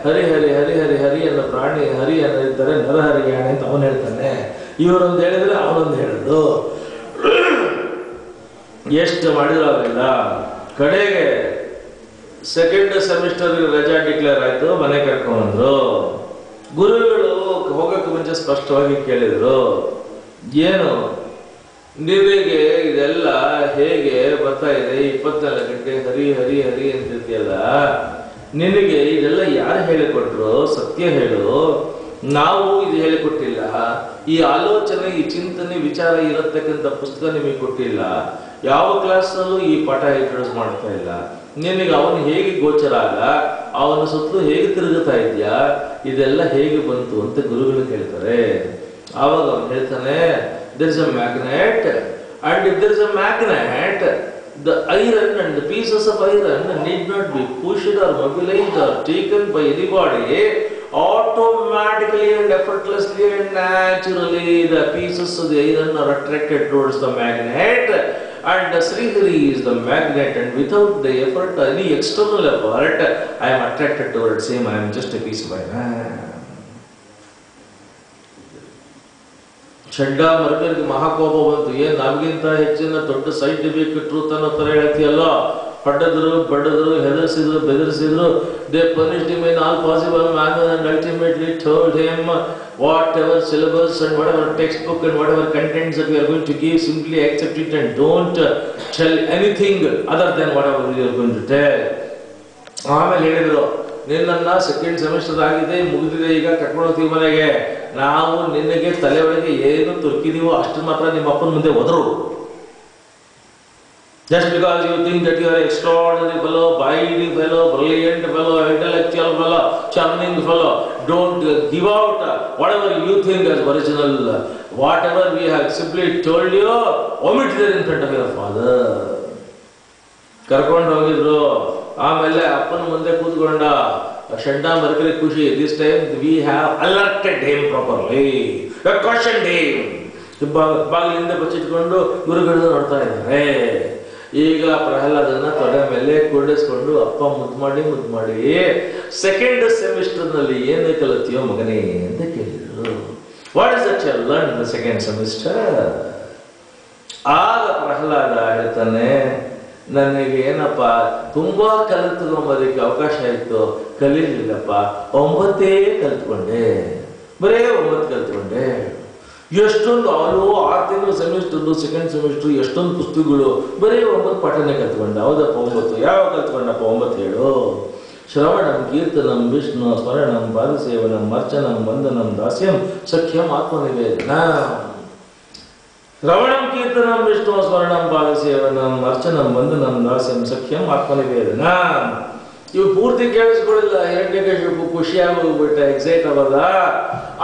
ಹರಿ ಹರಿ ಹರಿ ಹರಿ ಹರಿ ಅನ್ನೋ ಪ್ರಾಣಿ ಹರಿ ಅನ್ನಿದ್ದಾರೆ, ನರಹರಿಯಾಣೆ ಅಂತ ಅವನು ಹೇಳ್ತಾನೆ. ಇವರೊಂದು ಹೇಳಿದ್ರೆ ಅವನೊಂದು ಹೇಳುದು. ಎಷ್ಟು ಮಾಡಿದ್ರು ಅವೆಲ್ಲ. ಕಡೆಗೆ ಸೆಕೆಂಡ್ ಸೆಮಿಸ್ಟರ್ ರಜಾ ಡಿಕ್ಲೇರ್ ಆಯ್ತು, ಮನೆ ಕರ್ಕೊಂಡ್ಬಂದ್ರು. ಗುರುಗಳು ಹೋಗಕ್ಕೆ ಮುಂಚೆ ಸ್ಪಷ್ಟವಾಗಿ ಕೇಳಿದ್ರು, ಏನು ನಿನಗೆ ಇದೆಲ್ಲ ಹೇಗೆ ಬರ್ತಾ ಇದೆ? 24 ಗಂಟೆ ಹರಿ ಹರಿ ಹರಿ ಅಂತಿರ್ತೀಯಲ್ಲ, ನಿನಗೆ ಇದೆಲ್ಲ ಯಾರು ಹೇಳಿಕೊಟ್ರು? ಸತ್ಯ ಹೇಳು. ನಾವು ಇದು ಹೇಳಿಕೊಟ್ಟಿಲ್ಲ. ಈ ಆಲೋಚನೆ, ಈ ಚಿಂತನೆ, ವಿಚಾರ ಇರತಕ್ಕಂಥ ಪುಸ್ತಕ ನಿಮಗೆ ಕೊಟ್ಟಿಲ್ಲ. ಯಾವ ಕ್ಲಾಸ್ನಲ್ಲೂ ಈ ಪಾಠ ಇಂಟ್ರೊಡ್ಯೂಸ್ ಮಾಡ್ತಾ ಇಲ್ಲ. ನಿನಗೆ ಅವನು ಹೇಗೆ ಗೋಚರ ಆಗ, ಅವನ ಸುತ್ತಲೂ ಹೇಗೆ ತಿರುಗುತ್ತಾ ಇದೆಯಾ, ಇದೆಲ್ಲ ಹೇಗೆ ಬಂತು ಅಂತ ಗುರುಗಳು ಕೇಳ್ತಾರೆ. ಆವಾಗ ಅವನು ಹೇಳ್ತಾನೆ, there is a magnet, and if there is a magnet, the iron and the pieces of iron need not be pushed or mobilized or taken by anybody. Automatically and effortlessly and naturally the pieces of the iron are attracted towards the magnet, and Srihari is the magnet, and without the effort, any external effort, I am attracted towards him. I am just a piece of iron. ಷಡ್ಡಾಮರ್ಕರಿಗೆ ಮಹಾಕೋಪ ಬಂತು. ಏನ್ ನಮಗಿಂತ ಹೆಚ್ಚಿನ ದೊಡ್ಡ scientific truth ಅನ್ನೋ ತರ ಹೇಳ್ತೀಯಲ್ಲ. ಪಡ್ಡದ್ರು, ಬಡದ್ರು, ಹೆದರ್ಸಿದ್ರು, ಬೆದರಿಸಿದ್ರು. They punished him in all possible manner and ultimately told him whatever syllabus and whatever textbook and whatever contents that we are going to give, simply accept it and don't tell anything other than whatever we are going to tell. ಆಮೇಲೆ ಹೇಳಿದ್ರು, ನಿನ್ನನ್ನ second semester ಆಗಿದೆ, ಮುಗಿದಿದೆ, ಈಗ ಕರ್ಕೊಂಡು ಹೋಗ್ತೀವಿ ಮನೆಗೆ. ನಾವು ನಿನಗೆ ತಲೆ ಒಳಗೆ ಏನು ತುರ್ಕಿದೀವೋ ಅಷ್ಟು ಮಾತ್ರ ನಿಮ್ಮ ಅಪ್ಪನ ಮುಂದೆ ಒದರು. Just because you think that you are extraordinary fellow, mighty fellow, brilliant fellow, intellectual fellow, charming fellow, don't give out whatever you think as original. Whatever we have simply told you, omit there in front of your father. ಕರ್ಕೊಂಡು ಹೋಗಿದ್ರು. ಆಮೇಲೆ ಅಪ್ಪನ ಮುಂದೆ ಕೂತ್ಕೊಂಡ. ಷಡ್ಡಾಮರ್ಕರಿಗೆ ಖುಷಿ. This time we have alerted him properly, cautioned him. ಬಾಗಿಲಿಂದ ಬಚ್ಚಿಟ್ಕೊಂಡು ಗುರುಗಳು ನೋಡ್ತಾ ಇದ್ದಾರೆ. ಈಗ ಪ್ರಹ್ಲಾದನ್ನ ತೊಡೆ ಮೇಲೆ ಕೂಡಿಸ್ಕೊಂಡು ಅಪ್ಪ ಮುದ್ದು ಮಾಡಿ ಸೆಕೆಂಡ್ ಸೆಮಿಸ್ಟರ್ ನಲ್ಲಿ ಏನು ಕಲಿತೀಯೋ ಮಗನೇ ಅಂತ ಕೇಳಿದ್ರು. What is that you learn in the second semester? ಆಗ ಪ್ರಹ್ಲಾದ ಹೇಳ್ತಾನೆ, ನನಗೆ ಏನಪ್ಪ ತುಂಬಾ ಕಲಿತುಕೊಂಬದಕ್ಕೆ ಅವಕಾಶ ಇತ್ತು, ಕಲೀಲಿಲ್ಲಪ್ಪ, 9 ಕಲಿತ್ಕೊಂಡೆ. ಬರೇ 9 ಕಲ್ತ್ಕೊಂಡೆ. ಎಷ್ಟೊಂದು 6 ತಿಂಗಳು ಸೆಮಿಸ್ಟರ್, ಸೆಕೆಂಡ್ ಸೆಮಿಸ್ಟರ್, ಎಷ್ಟೊಂದು ಪುಸ್ತಕಗಳು, ಬರೀ 9 ಪಾಠನೇ ಕಲ್ತ್ಕೊಂಡ. ಹೌದಪ್ಪ 9 ಯಾವ ಕಲ್ತ್ಕೊಂಡಪ್ಪ? 9 ಹೇಳು. ಶ್ರವಣಂ ಕೀರ್ತನಂ ವಿಷ್ಣು ಸ್ಮರಣಂ ಪಾದಸೇವನಂ ಅರ್ಚನಂ ವಂದನಂ ದಾಸ್ಯಂ ಸಖ್ಯಂ ಆತ್ಮನಿವೇದನ. ಶ್ರವಣಂ ಕೀರ್ತನಂ ವಿಷ್ಣು ಸ್ಮರಣಂ ಪಾದಸೇವನಂ ಅರ್ಚನಂ ವಂದನಂ ದಾಸ್ಯಂ ಸಖ್ಯಂ ಆತ್ಮನಿವೇದನ. ಇವು ಪೂರ್ತಿ ಕೇಳಿಸ್ಕೊಳ್ಳಿಲ್ಲ. ಹಿರಣ್ಯಕಶಿಪು ಖುಷಿಯಾಗಿ ಹೋಗ್ಬಿಟ್ಟ, excite ಆಗೋದ.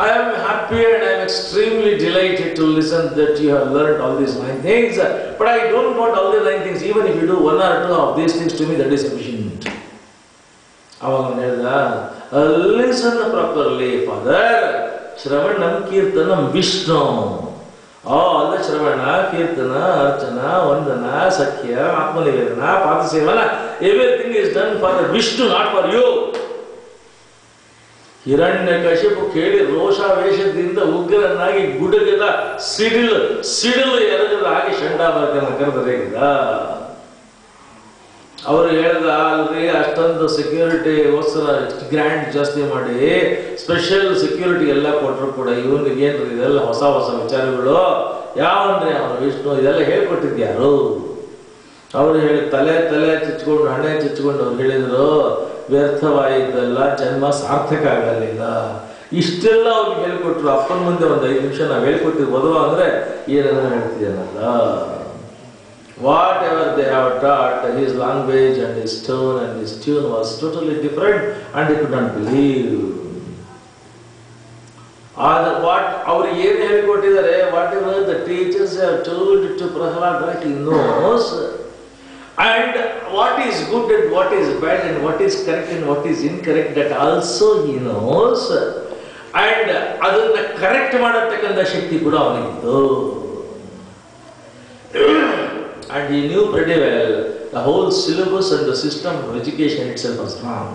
I am happy and I am extremely delighted to listen that you have learned all these 9 things. But I don't want all the 9 things. Even if you do 1 or 2 of these things to me, that is sufficient. ಅವಾಗ ಹೇಳ್ದ, listen properly, father. ಶ್ರವಣಂ ಕೀರ್ತನಂ Vishnu. ಅಲ್ಲ, ಶ್ರವಣ, ಕೀರ್ತನ, ಅರ್ಚನ, ವಂದನ, ಸಖ್ಯ, ಆತ್ಮನಿವೇದನ, ಪಾದಸೇವನ, everything is done for Vishnu, not for you. Hiranyakashipu ಕೇಳಿ ರೋಷಾವೇಶದಿಂದ ಉಗ್ರನಾಗಿ ಗುಡುಗದ ಸಿಡಿಲು ಎರಗದ ಹಾಗೆ ಷಂಡಾಮರ್ಕನ ಕರೆದರೇಗಿದ. ಅವರು ಹೇಳ್ದ, ಅಲ್ರಿ ಅಷ್ಟೊಂದು ಸೆಕ್ಯೂರಿಟಿಗೋಸ್ಕರ ಗ್ರ್ಯಾಂಡ್ ಜಾಸ್ತಿ ಮಾಡಿ ಸ್ಪೆಷಲ್ ಸೆಕ್ಯೂರಿಟಿ ಎಲ್ಲ ಕೊಟ್ಟರು ಕೂಡ ಇವನಿಗೆ ಏನ್ರಿ ಇದೆಲ್ಲ ಹೊಸ ಹೊಸ ವಿಚಾರಗಳು? ಯಾವನ್ರಿ ಅವನು ವಿಷ್ಣು? ಇದೆಲ್ಲ ಹೇಳ್ಕೊಟ್ಟಿದ್ಯಾರು? ಅವರು ಹೇಳಿ ತಲೆ ಚುಚ್ಕೊಂಡು ಹಣೆ ಚುಚ್ಕೊಂಡು ಅವ್ರು ಹೇಳಿದ್ರು, ವ್ಯರ್ಥವಾಯಿದ್ದಲ್ಲ, ಜನ್ಮ ಸಾರ್ಥಕ ಆಗಲಿಲ್ಲ. ಇಷ್ಟೆಲ್ಲ ಅವ್ರಿಗೆ ಹೇಳ್ಕೊಟ್ರು. ಅಪ್ಪನ ಮುಂದೆ ಒಂದು 5 ನಿಮಿಷ ನಾವು ಹೇಳ್ಕೊಟ್ಟಿರ್ಬೋದು ಅಂದ್ರೆ ಏನೇನೋ ಹೇಳ್ತಿದ್ದೇನಲ್ಲ. Whatever they have taught, his language and his tone and his tune was totally different and he could not believe. What ಅವ್ರಿಗೆ ಏನು ಹೇಳಿಕೊಟ್ಟಿದ್ದಾರೆ, whatever the teachers have told to Prahlada, he knows. And what is good and what is bad and what is correct and what is incorrect, that also he knows. And ಅದನ್ನ correct ಮಾಡತಕ್ಕಂಥ ಶಕ್ತಿ ಕೂಡ ಅವನಿಗಿತ್ತು. And he knew pretty well the whole syllabus and the system of education itself was wrong.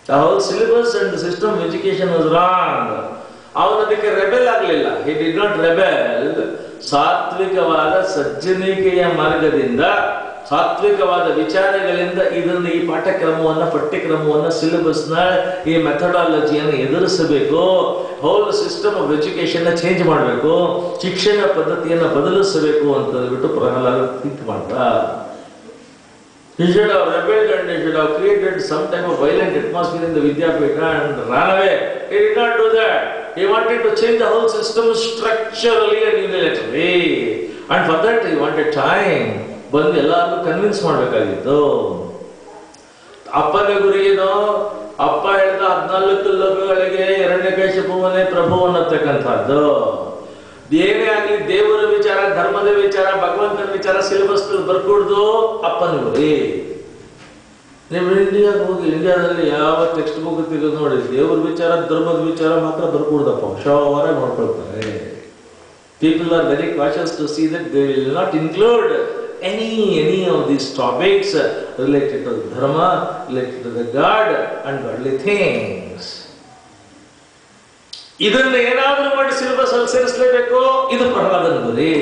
The whole syllabus and the system of education was wrong. ಅವನು ಅದಕ್ಕೆ rebel ಆಗಲಿಲ್ಲ. He did not rebel. ಸಾತ್ವಿಕವಾದ ಸಜ್ಜನಿಕೆಯ ಮಾರ್ಗದಿಂದ, ಸಾತ್ವಿಕವಾದ ವಿಚಾರಗಳಿಂದ ಇದನ್ನು, ಈ ಪಾಠಕ್ರಮವನ್ನು, ಪಠ್ಯಕ್ರಮವನ್ನು, ಸಿಲೆಬಸ್ನ, ಈ ಮೆಥಡಾಲಜಿಯನ್ನು ಎದುರಿಸಬೇಕು. Whole system of education change ಮಾಡಬೇಕು, ಶಿಕ್ಷಣ ಪದ್ಧತಿಯನ್ನು ಬದಲಿಸಬೇಕು ಅಂತ ಹೇಳ್ಬಿಟ್ಟು ಪ್ರಹ್ಲಾದ ಥಿಂಕ್ ಮಾಡ್ದ. He should have rebelled and he should have created some type of violent atmosphere in the Vidyapita and ran away. He did not do that. He wanted to change the whole system structurally and unilaterally. And for that he wanted time. ಬಂದು ಎಲ್ಲರೂ convince ಮಾಡಬೇಕಾಗಿತ್ತು. ಅಪ್ಪನ ಗುರಿ ಏನು? ಅಪ್ಪ ಹೇಳಿದ 14 ಲೋಕಗಳಿಗೆ ಹಿರಣ್ಯಕಶಿಪುವನೇ ಪ್ರಭು ಅನ್ನತಕ್ಕಂಥದ್ದು. ಏನೇ ಆಗಲಿ ದೇವರ ವಿಚಾರ, ಧರ್ಮದ ವಿಚಾರ, ಭಗವಂತನ ವಿಚಾರ ಸಿಲೆಬಸ್ ಬರ್ಕೊಡ್ದು ಅಪ್ಪನ ಗುರಿ. ನೀವು ಇಂಡಿಯಾಗೆ ಹೋಗಿ, ಇಂಡಿಯಾದಲ್ಲಿ ಯಾವ ಟೆಕ್ಸ್ಟ್ ಬುಕ್ ತೆಗೆದು ನೋಡಿ, ದೇವರ ವಿಚಾರ, ಧರ್ಮದ ವಿಚಾರ ಮಾತ್ರ ಬರ್ಕೊಡ್ದಪ್ಪ, ಹುಷಾರಾಗಿ ಮಾಡ್ಕೊಳ್ತಾರೆ. People are very cautious to see that they will not include any of these topics related to dharma, related to the God and godly things. ಇದನ್ನು ಏನಾದರೂ ಮಾಡಿ ಸಿಲೆಬಸ್ ಅಲ್ಲಿ ಸೇರಿಸಲೇಬೇಕು. ಇದು ಪ್ರಹ್ಲಾದನ ಗುರಿ.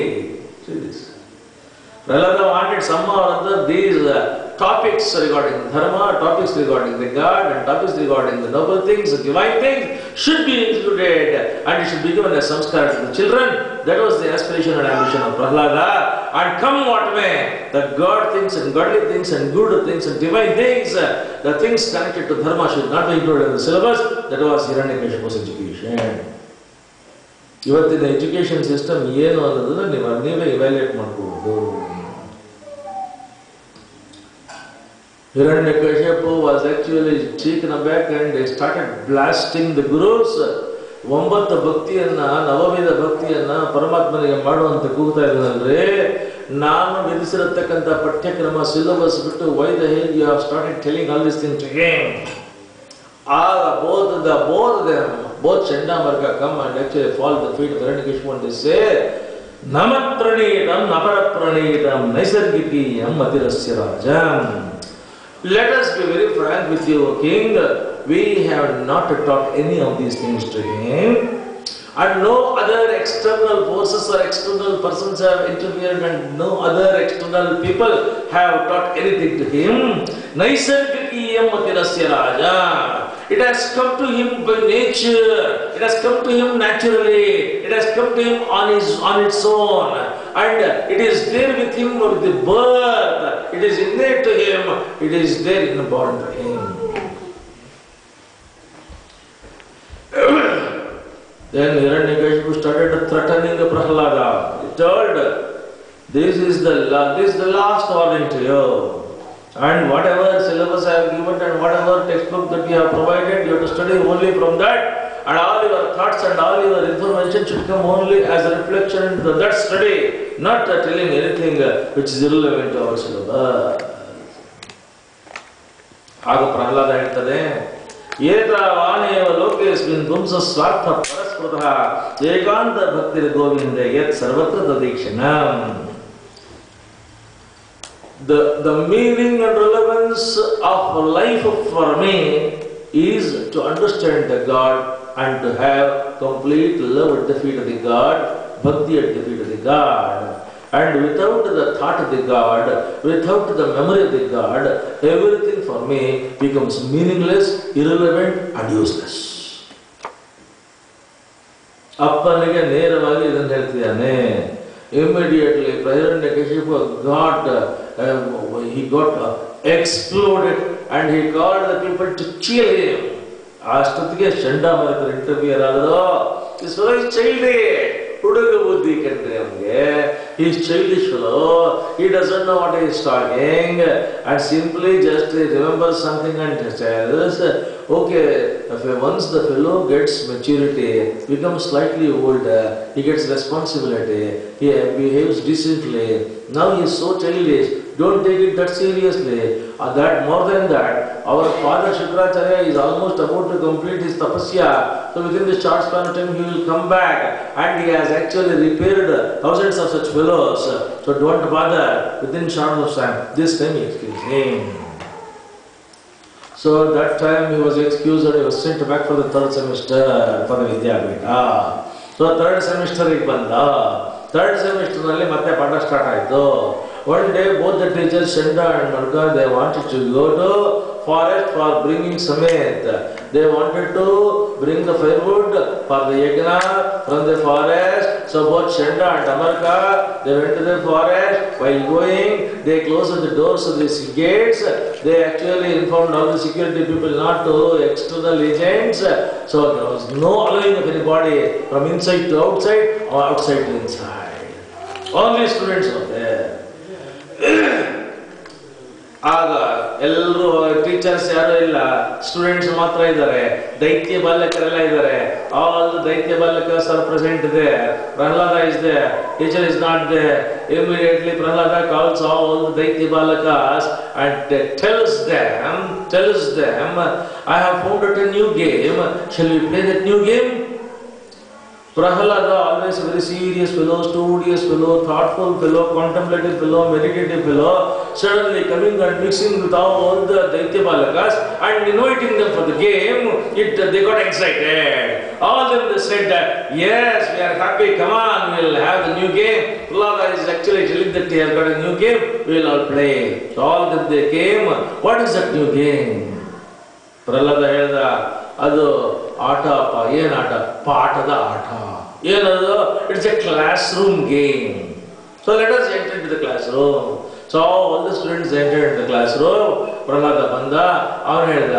Prahlada wanted some or other these topics regarding dharma, topics regarding the God, and topics regarding the noble things, the divine things should be included, and it should be given as samskar to the children. That was the aspiration and ambition of Prahlada. And come what may, the God things and godly things and good things and divine things, the things connected to dharma should not be included in the syllabus. That was Hiranyakashipu's education. ಇವತ್ತಿನ education system ಏನು ಅನ್ನೋದನ್ನ ನೀವೇ evaluate ಮಾಡ್ಕೋಬಹುದು. Hiranyakashipu was actually taken aback and they started blasting the gurus. 9 ಭಕ್ತಿಯನ್ನ, ನವವಿಧ ಭಕ್ತಿಯನ್ನ ಪರಮಾತ್ಮನಿಗೆ ಮಾಡುವಂತ ಕೂಗ್ತಾ ಇದ್ದಾನಲ್ರಿ. ನಾನು ವಿಧಿಸಿರತಕ್ಕಂಥ ಪಠ್ಯಕ್ರಮ ಸಿಲೆಬಸ್ ಬಿಟ್ಟು why the hell you have started telling all these things to him? Both Chandamarka come and actually fall at the feet of Hiranyakashipu and they say, Namatranidam Naparapranidam Naisargikiyam Matirasya Rajam. Let us be very frank with you, King. We have not taught any of these things to him, and no other external forces or external persons have interfered, and no other external people have taught anything to him. Naisargikiyam Matirasya Raja. It has come to him by nature. It has come to him naturally. It has come to him on its own. And it is there with him with the birth. It is innate to him. It is there inborn to him. Then Hiranyakashipu started threatening Prahlada. He told, this is the last warning to you. And whatever syllabus I have given and whatever textbook that you have provided, you have to study only from that. And all your thoughts and all your information should come only as a reflection to that study, not telling anything which is irrelevant to our syllabus. Haga Prahlada ಹೇಳ್ತದೆ, ಏತಾವಾನೇವ ಲೋಕೇಸ್ಮಿನ್ ಪುಂಸ ಸ್ವಾರ್ಥ ಪರಸ್ಪೃತಃ ಏಕಾಂತ ಭಕ್ತಿರ್ ಗೋವಿಂದೆ ಯತ್ ಸರ್ವತ್ರ ತದೀಕ್ಷಣಂ. The meaning and relevance of life for me is to understand the God and to have complete love at the feet of the God, bhakti at the feet of the God. And without the thought of the God, without the memory of the God, everything for me becomes meaningless, irrelevant and useless. ಅಪ್ಪನಿಗೆ ನೇರವಾಗಿ ಇದನ್ನು ಹೇಳ್ತಿದ್ದಾನೆ. Immediately, Hiranyakashipu he got exploded and he called the people to kill him. ಅಷ್ಟೊತ್ತಿಗೆ ಚಂಡಾಮರುತರ interview ಆದರೂ this fellow is childish. ಹುಡುಗ ಬುದ್ಧಿ ಕಂಡ್ರೆ ಅವನಿಗೆ. He is childish fellow. He doesn't know what he is talking and simply just remembers something and tells, okay, once the fellow gets maturity, becomes slightly older, he gets responsibility, he behaves decently. Now he is so childish. Don't take it that seriously. That more than that, our father Shukracharya is almost about to complete his tapasya. So within this short span of time he will come back and he has actually repaired thousands of such fellows. So don't bother. Within short of time, this time he excused him. So that time he was excused and he was sent back for the third semester for the Vidyapita. So third semester he banda. Third semester nalli matte paಠ start ಆಯಿತು. One day both the teachers, Shenda and Marga, they wanted to go to forest for bringing Samet. They wanted to bring the firewood for the yagna from the forest. So both Shenda and Amarka, they went to the forest. While going, they closed the doors of the gates. They actually informed all the security people not to external agents. So there was no allowing of anybody from inside to outside or outside to inside. Only students were there. ಆಗ ಎಲ್ಲರೂ teachers ಯಾರು ಇಲ್ಲ, students ಮಾತ್ರ ಇದ್ದಾರೆ. ದೈತ್ಯ ಬಾಲಕರೆಲ್ಲ ಇದ್ದಾರೆ. All the daitya ಬಾಲಕಸ್ are present there. Prahlada is there. Teacher is not there. Immediately Prahlada calls all the daitya balakas and tells them, I have found out a new game. Shall we play that new game? Prahlada, always a very serious fellow, studious fellow, thoughtful fellow, contemplative fellow, meditative fellow, suddenly coming and mixing with all the Daitya Balakas and inviting them for the game, they got excited. All of them they said that, yes, we are happy, come on, we will have the new game. Prahlada is actually telling that he has got a new game, we will all play. So all of them they came, what is that new game? Prahlada ಹೇಳ್ದ, ಅದು ಆಟ ಅಪ್ಪ. ಏನು ಆಟ? ಪಾಠದ ಆಟ. ಏನದು? It's a classroom game. So let us enter into the classroom. So all the students entered into the classroom. Prahlada ಬಂದ, ಅವನು ಹೇಳ್ದ,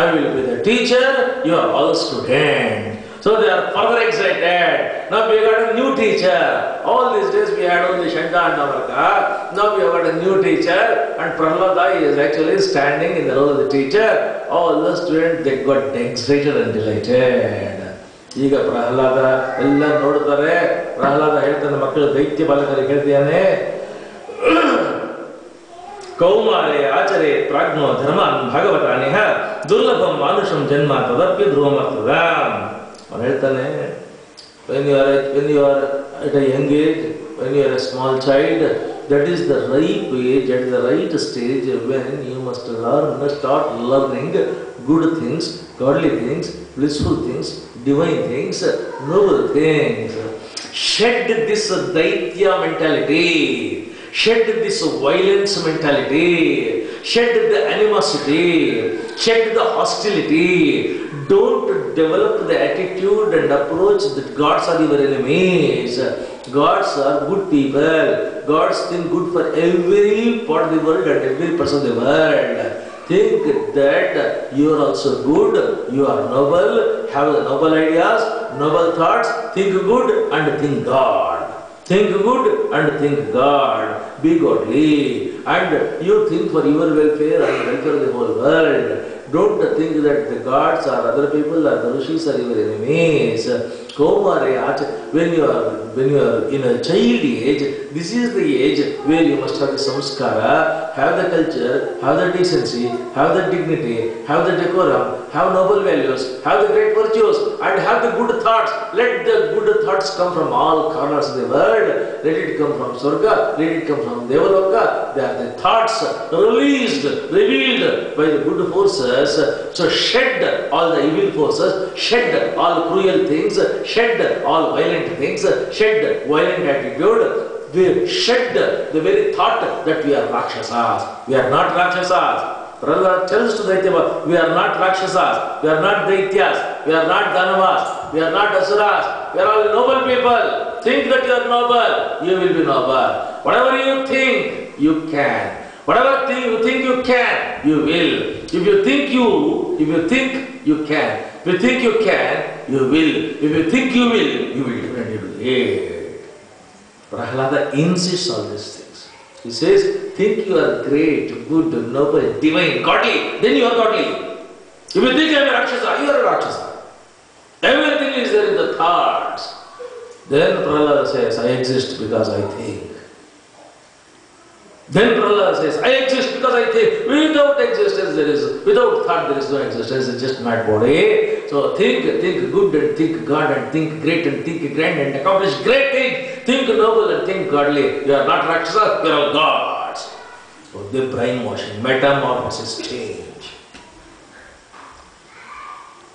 I will be the teacher, you are all students. So they are further excited. Now we got a new teacher. All these days we had only Shanda and Amarka. Now we have got a new teacher and Prahlada is actually standing in the role of the teacher. All the students, they got excited and delighted. ಈಗ ಪ್ರಹ್ಲಾದ ಎಲ್ಲ ನೋಡ್ತಾರೆ. ಪ್ರಹ್ಲಾದ ಹೇಳ್ತಾನೆ, ಮಕ್ಕಳು ದೈತ್ಯ ಬಾಲಕರಿಗೆ ಹೇಳ್ತಾನೆ, ಕೌಮಾರೇ ಆಚರೆ ಪ್ರಾಜ್ಞೋ ಧರ್ಮಾನ್ ಭಾಗವತಾನಿಹ ದುರ್ಲಭಂ ಮಾನುಷಂ ಜನ್ಮ ತದಪ್ಯ ಧ್ರುವಮರ್ಥದ. ಅವನು ಹೇಳ್ತಾನೆ, when you are at a young age, when you are a small child, that is the ripe age, at the right stage when you must start learning good things, godly things, blissful things, divine things, noble things. Shed this Daitya mentality. Shed this violence mentality. shed the animosity, shed the hostility. Don't develop the attitude and approach that gods are your enemies. Gods are good people. Gods think good for every part of the world and every person of the world. Think that you are also good, you are noble, have the noble ideas, noble thoughts, think good and think God. Think good and think God. Be godly. And you think for your welfare and welfare of the whole world. Don't think that the gods or other people or the rishis are your enemies. When you are in a child age, this is the age where you must have the samskara, have the culture, have the decency, have the dignity, have the decorum, have noble values, have the great virtues, and have the good thoughts. Let the good thoughts come from all corners of the world. Let it come from Swarga, let it come from Devaloka. They are the thoughts released, revealed by the good forces. So shed all the evil forces, shed all cruel things, shed all violent things, shed violent attitude. We shed the very thought that we are Rakshasas. We are not Rakshasas. Prahlad tells to Daityava, we are not Rakshasas, we are not Daityas, we are not Danavas, we are not Asuras, we are all noble people. Think that you are noble, you will be noble. Whatever you think, you can. Whatever thing you think you can, you will. If you think you can. If you think you can, you will. If you think you will definitely do it. Prahlada insists on these things. He says, think you are great, good, noble, divine, godly, then you are godly. If you think I am a Rakshasa, you are a Rakshasa. Everything is there in the thoughts. Then Prahlada says, I exist because I think. Then Prahlada says, I exist because I think. Without existence without thought there is no existence, it's just mad body. So think good and think God and think great and think grand and accomplish great things. Think noble and think godly. You are not Rakshasa, you are all gods. So the brainwashing, metamorphosis, change.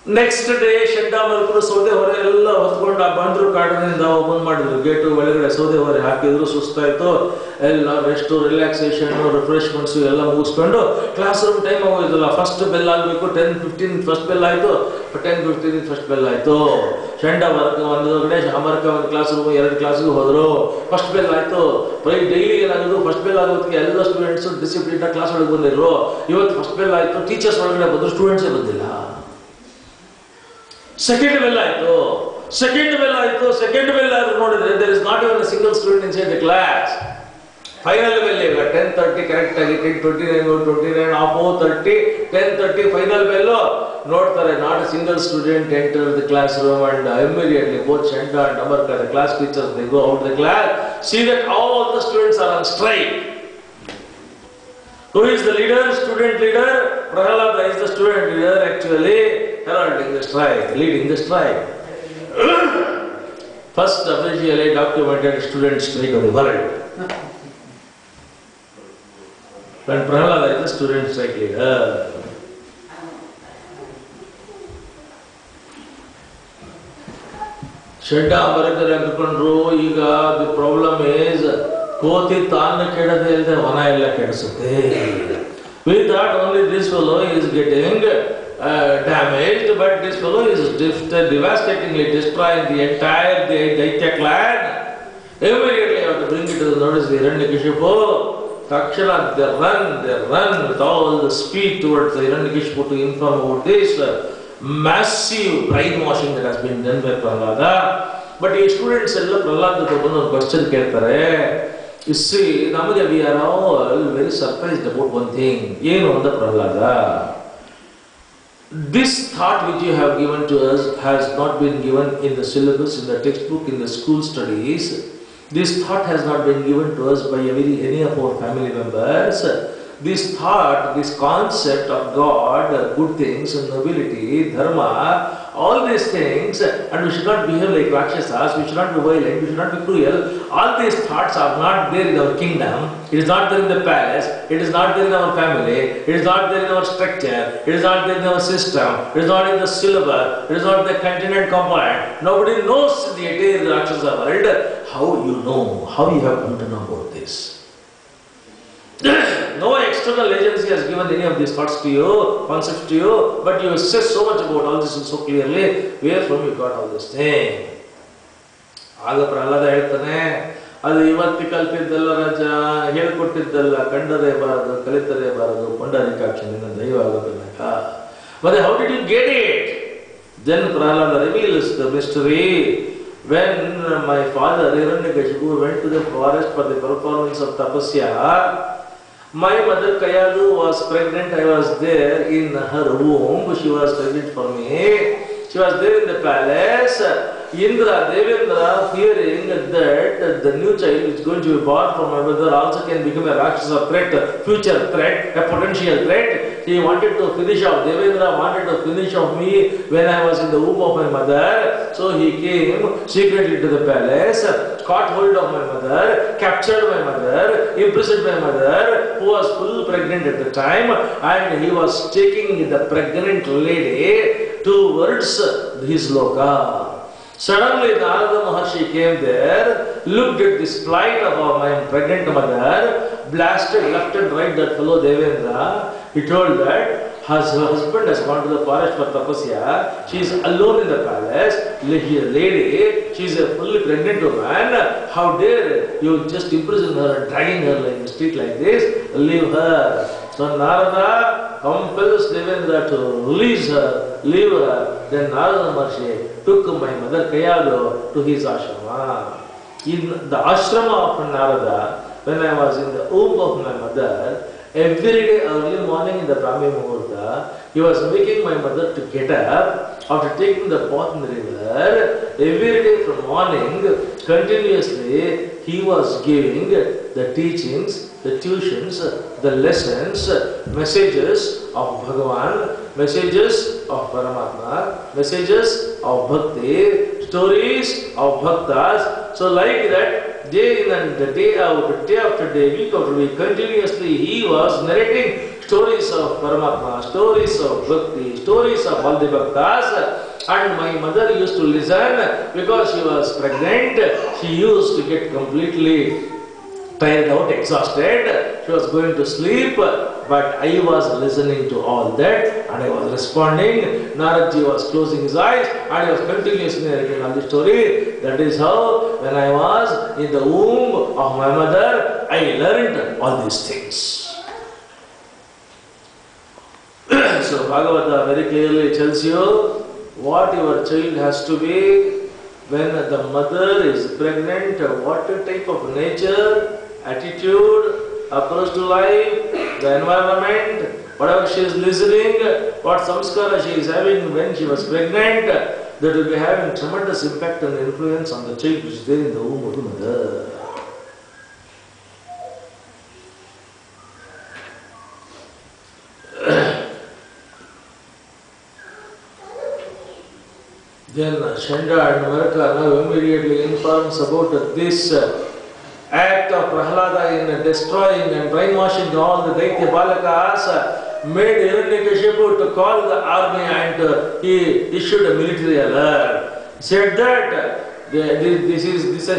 Next day, Shandamalkuru Sode Hore ಎಲ್ಲ ಹೊತ್ಕೊಂಡು ಬಂದ್ರು ಕಾಡಿನಿಂದ open ಮಾಡಿದ್ರು gate ಒಳಗಡೆ ಸೌದೆ ಹೊರೆ ಹಾಕಿದ್ರು ಸುಸ್ತಾಯ್ತು ಎಲ್ಲ ರೆಸ್ಟು ರಿಲ್ಯಾಕ್ಸೇಷನ್ ರಿಫ್ರೆಶ್ಮೆಂಟ್ಸ್ ಎಲ್ಲ ಮುಗಿಸ್ಕೊಂಡು ಕ್ಲಾಸ್ ರೂಮ್ ಟೈಮ್ ಆಗೋಯ್ತಲ್ಲ ಫಸ್ಟ್ ಬೆಲ್ ಆಗಬೇಕು 10:15 ಫಸ್ಟ್ ಬೆಲ್ ಆಯಿತು 10:15 ಫಸ್ಟ್ ಬೆಲ್ ಆಯಿತು ಶಂಡ ವರ್ಗ ಒಂದು ಕಡೆ ಅಮರ್ಕ ಒಂದು ಕ್ಲಾಸ್ ರೂಮ್ 2 ಕ್ಲಾಸ್ಗೆ ಹೋದ್ರು ಫಸ್ಟ್ ಬೆಲ್ ಆಯಿತು ಡೈಲಿ ಏನಾಗೋದು ಫಸ್ಟ್ ಬೆಲ್ ಆಗೋದಕ್ಕೆ ಎಲ್ಲ ಸ್ಟೂಡೆಂಟ್ಸ್ ಡಿಸಿಪ್ಲಿನ್ ಕ್ಲಾಸ್ ಒಳಗೆ ಬಂದಿದ್ರು ಇವತ್ತು ಫಸ್ಟ್ ಬೆಲ್ ಆಯಿತು ಟೀಚರ್ಸ್ ಒಳಗಡೆ ಬಂದರು ಸ್ಟೂಡೆಂಟ್ಸೇ ಬಂದಿಲ್ಲ Second bell ಆಯಿತು ಸೆಕೆಂಡ್ ಬೆಲ್ ಆದರೂ ನೋಡಿದ್ರೆ there is not even a single student inside the class. Final bell ಈಗ 10:30 ಕರೆಕ್ಟ್ ಆಗಿ 10:29 29 ಆಪೋ 30 10:30 ಫೈನಲ್ ಬೆಲ್ ನೋಡ್ತಾರೆ not a single student enter the classroom and immediately both Shanda and Amarka the class teachers they go out the class see that all the students are on strike. Who is the leader? Student leader. Prahlada is the student leader actually. Heralding the strike, leading the strike. First officially documented student strike of the world. And Prahlada is the student strike leader. Shanda Amarkar andukondru iga the problem is ಕೋತಿ ತಾನು ಕೆಡದೆ ಇಲ್ಲದೆ ವನ ಎಲ್ಲ ಕೆಡಿಸುತ್ತೆ. We thought only this fellow is getting damaged, but this fellow is devastatingly destroying the entire Daitya clan. Immediately you have to bring it to the notice of Hiranyakashipu. Takshana they run with all the speed towards the Hiranyakashipu to inform about this massive brainwashing that has been done by Prahlada. But the students ಎಲ್ಲ ಪ್ರಹ್ಲಾದ ಒಂದು question ಕೇಳ್ತಾರೆ. You see, ನಮಗೆ we are all very surprised about one thing. ಏನು ಅಂತ Pralhad this thought which you have given to us has not been given in the syllabus, in the textbook, in the school studies. This thought has not been given to us by any of our family members. This thought, this concept of God, good things, nobility, dharma, all these things, and we should not behave like Rakshasas, we should not be violent, we should not be cruel. All these thoughts are not there in our kingdom, it is not there in the palace, it is not there in our family, it is not there in our structure, it is not there in our system, it is not in the syllabus, it is not the continent component. Nobody knows in the entire Rakshasa world how you have come to know about this. No external agency has given any of these thoughts to you, concepts to you, but you stress so much about all this so clearly. Where from you got all this thing? ಆಗ ಪ್ರಹ್ಲಾದ ಹೇಳ್ತಾನೆ, ಅದು ಇವತ್ತು ಕಲ್ತಿದ್ದಲ್ಲ ರಾಜ, ಹೇಳ್ಕೊಟ್ಟಿದ್ದಲ್ಲ, ಕಂಡರೇ ಬಾರದು, ಕಲಿತರೇ ಬಾರದು, ಪುಂಡರೀಕಾಕ್ಷನಿಂದ ದೈವ ಆಗಬೇಕ. But how did you get it? Then Prahlada reveals the mystery. When my father Hiranyakashipu went to the forest for the performance of tapasya, my mother Kayadu was pregnant. I was there in her womb. She was pregnant for me. She was there in the palace. Indra, Devendra, fearing that the new child which is going to be born from my mother also can become a Rakshasa threat, future threat, a potential threat. He wanted to finish off, Devendra wanted to finish off me when I was in the womb of my mother. So he came secretly to the palace, caught hold of my mother, captured my mother, imprisoned my mother, who was full pregnant at the time, and he was taking the pregnant lady towards his loka. Suddenly Narada Maharshi came there, looked at this plight of my pregnant mother, blasted left and right that fellow Devendra. He told that her husband has gone to the forest for tapasya, she is alone in the palace, lady, she is a fully pregnant woman, how dare you just imprison her and dragging her in the street like this, leave her. So Narada compels Devendra to release her, leave her. Then Narada Maharshi took my mother Kayadu to his ashrama. In the ashrama of Narada, when I was in the womb of my mother, every day early morning in the Brahmi Muhurta, he was making my mother to get up after taking the bath in the river. Every day from morning, continuously, he was giving the teachings, the tuitions, the lessons, messages of Bhagavan, messages of Paramatma, messages of Bhakti, stories of Bhaktas. So like that, day in and day out, day after day, week after week, continuously he was narrating stories of Paramatma, stories of Bhakti, stories of all the Bhaktas. And my mother used to listen because she was pregnant. She used to get completely tired out, exhausted. She was going to sleep, but I was listening to all that and I was responding. Naradji was closing his eyes and he was continuously narrating all the story. That is how, when I was in the womb of my mother, I learned all these things. So Bhagavata very clearly tells you what your child has to be when the mother is pregnant, what type of nature, attitude, approach to life, the environment, whatever she is listening, what samskara she is having when she was pregnant, that will be having tremendous impact and influence on the child which is there in the womb of the mother. Then Shanda and Marka now immediately informs about this act of Prahlada in destroying and brainwashing all the Daitya Balakas, made Hiranyakashipu to call the army and he issued a military alert. He said that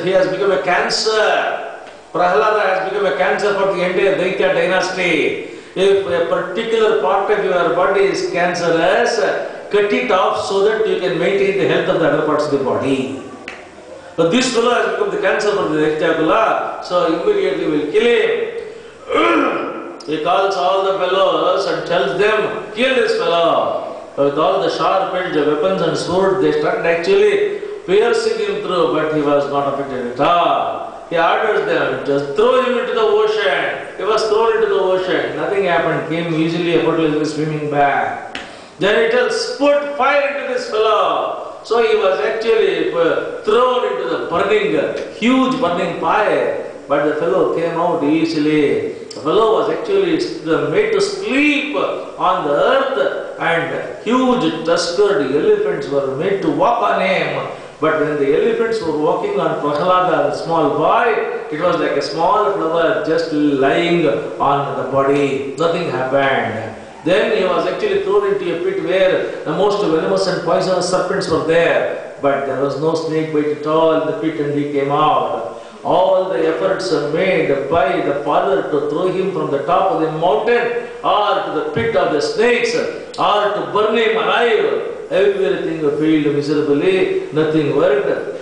he has become a cancer. Prahlada has become a cancer for the entire Daitya dynasty. If a particular part of your body is cancerous, cut it off so that you can maintain the health of the other parts of the body. But this fellow has become the cancer for the Daitya, so immediately will kill him. He calls all the fellows and tells them, kill this fellow. With all the sharp-edged weapons and swords, they started actually piercing him through, but he was not affected at all. He orders them, just throw him into the ocean. He was thrown into the ocean. Nothing happened. Came easily, effortlessly swimming back. Then he tells, put fire into this fellow. So he was actually thrown into the burning, huge burning fire. But the fellow came out easily. The fellow was actually made to sleep on the earth, and huge tuskered elephants were made to walk on him. But when the elephants were walking on Prahlada, the small boy, it was like a small flower just lying on the body. Nothing happened. Then he was actually thrown into a pit where the most venomous and poisonous serpents were there. But there was no snake bite at all in the pit and he came out. all the efforts are made by the father to throw him from the top of the mountain or to the pit of the snakes or to burn him alive. Everything failed miserably, nothing worked.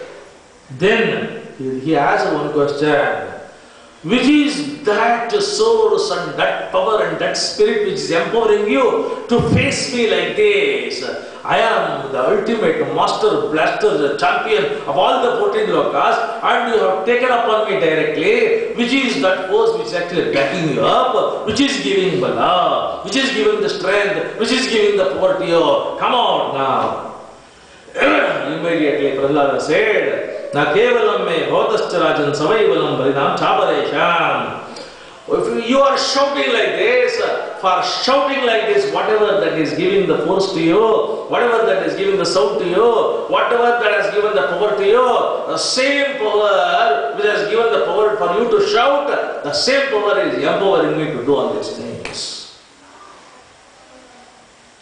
Then he asked one question. Which is that source and that power and that spirit which is empowering you to face me like this? I am the ultimate master blaster, champion of all the 14 lokas, and you have taken upon me directly. Which is that force which is actually backing you up, which is giving bala, which is giving the strength, which is giving the power to you. Come on now. Immediately Prahlada said, Na kevalam me bhotascha rajan savaivalam baridam chaparesham. If you are shouting like this, for shouting like this, whatever that is giving the force to you, whatever that is giving the sound to you, whatever that has given the power to you, the same power which has given the power for you to shout, the same power is empowering me to do all these things.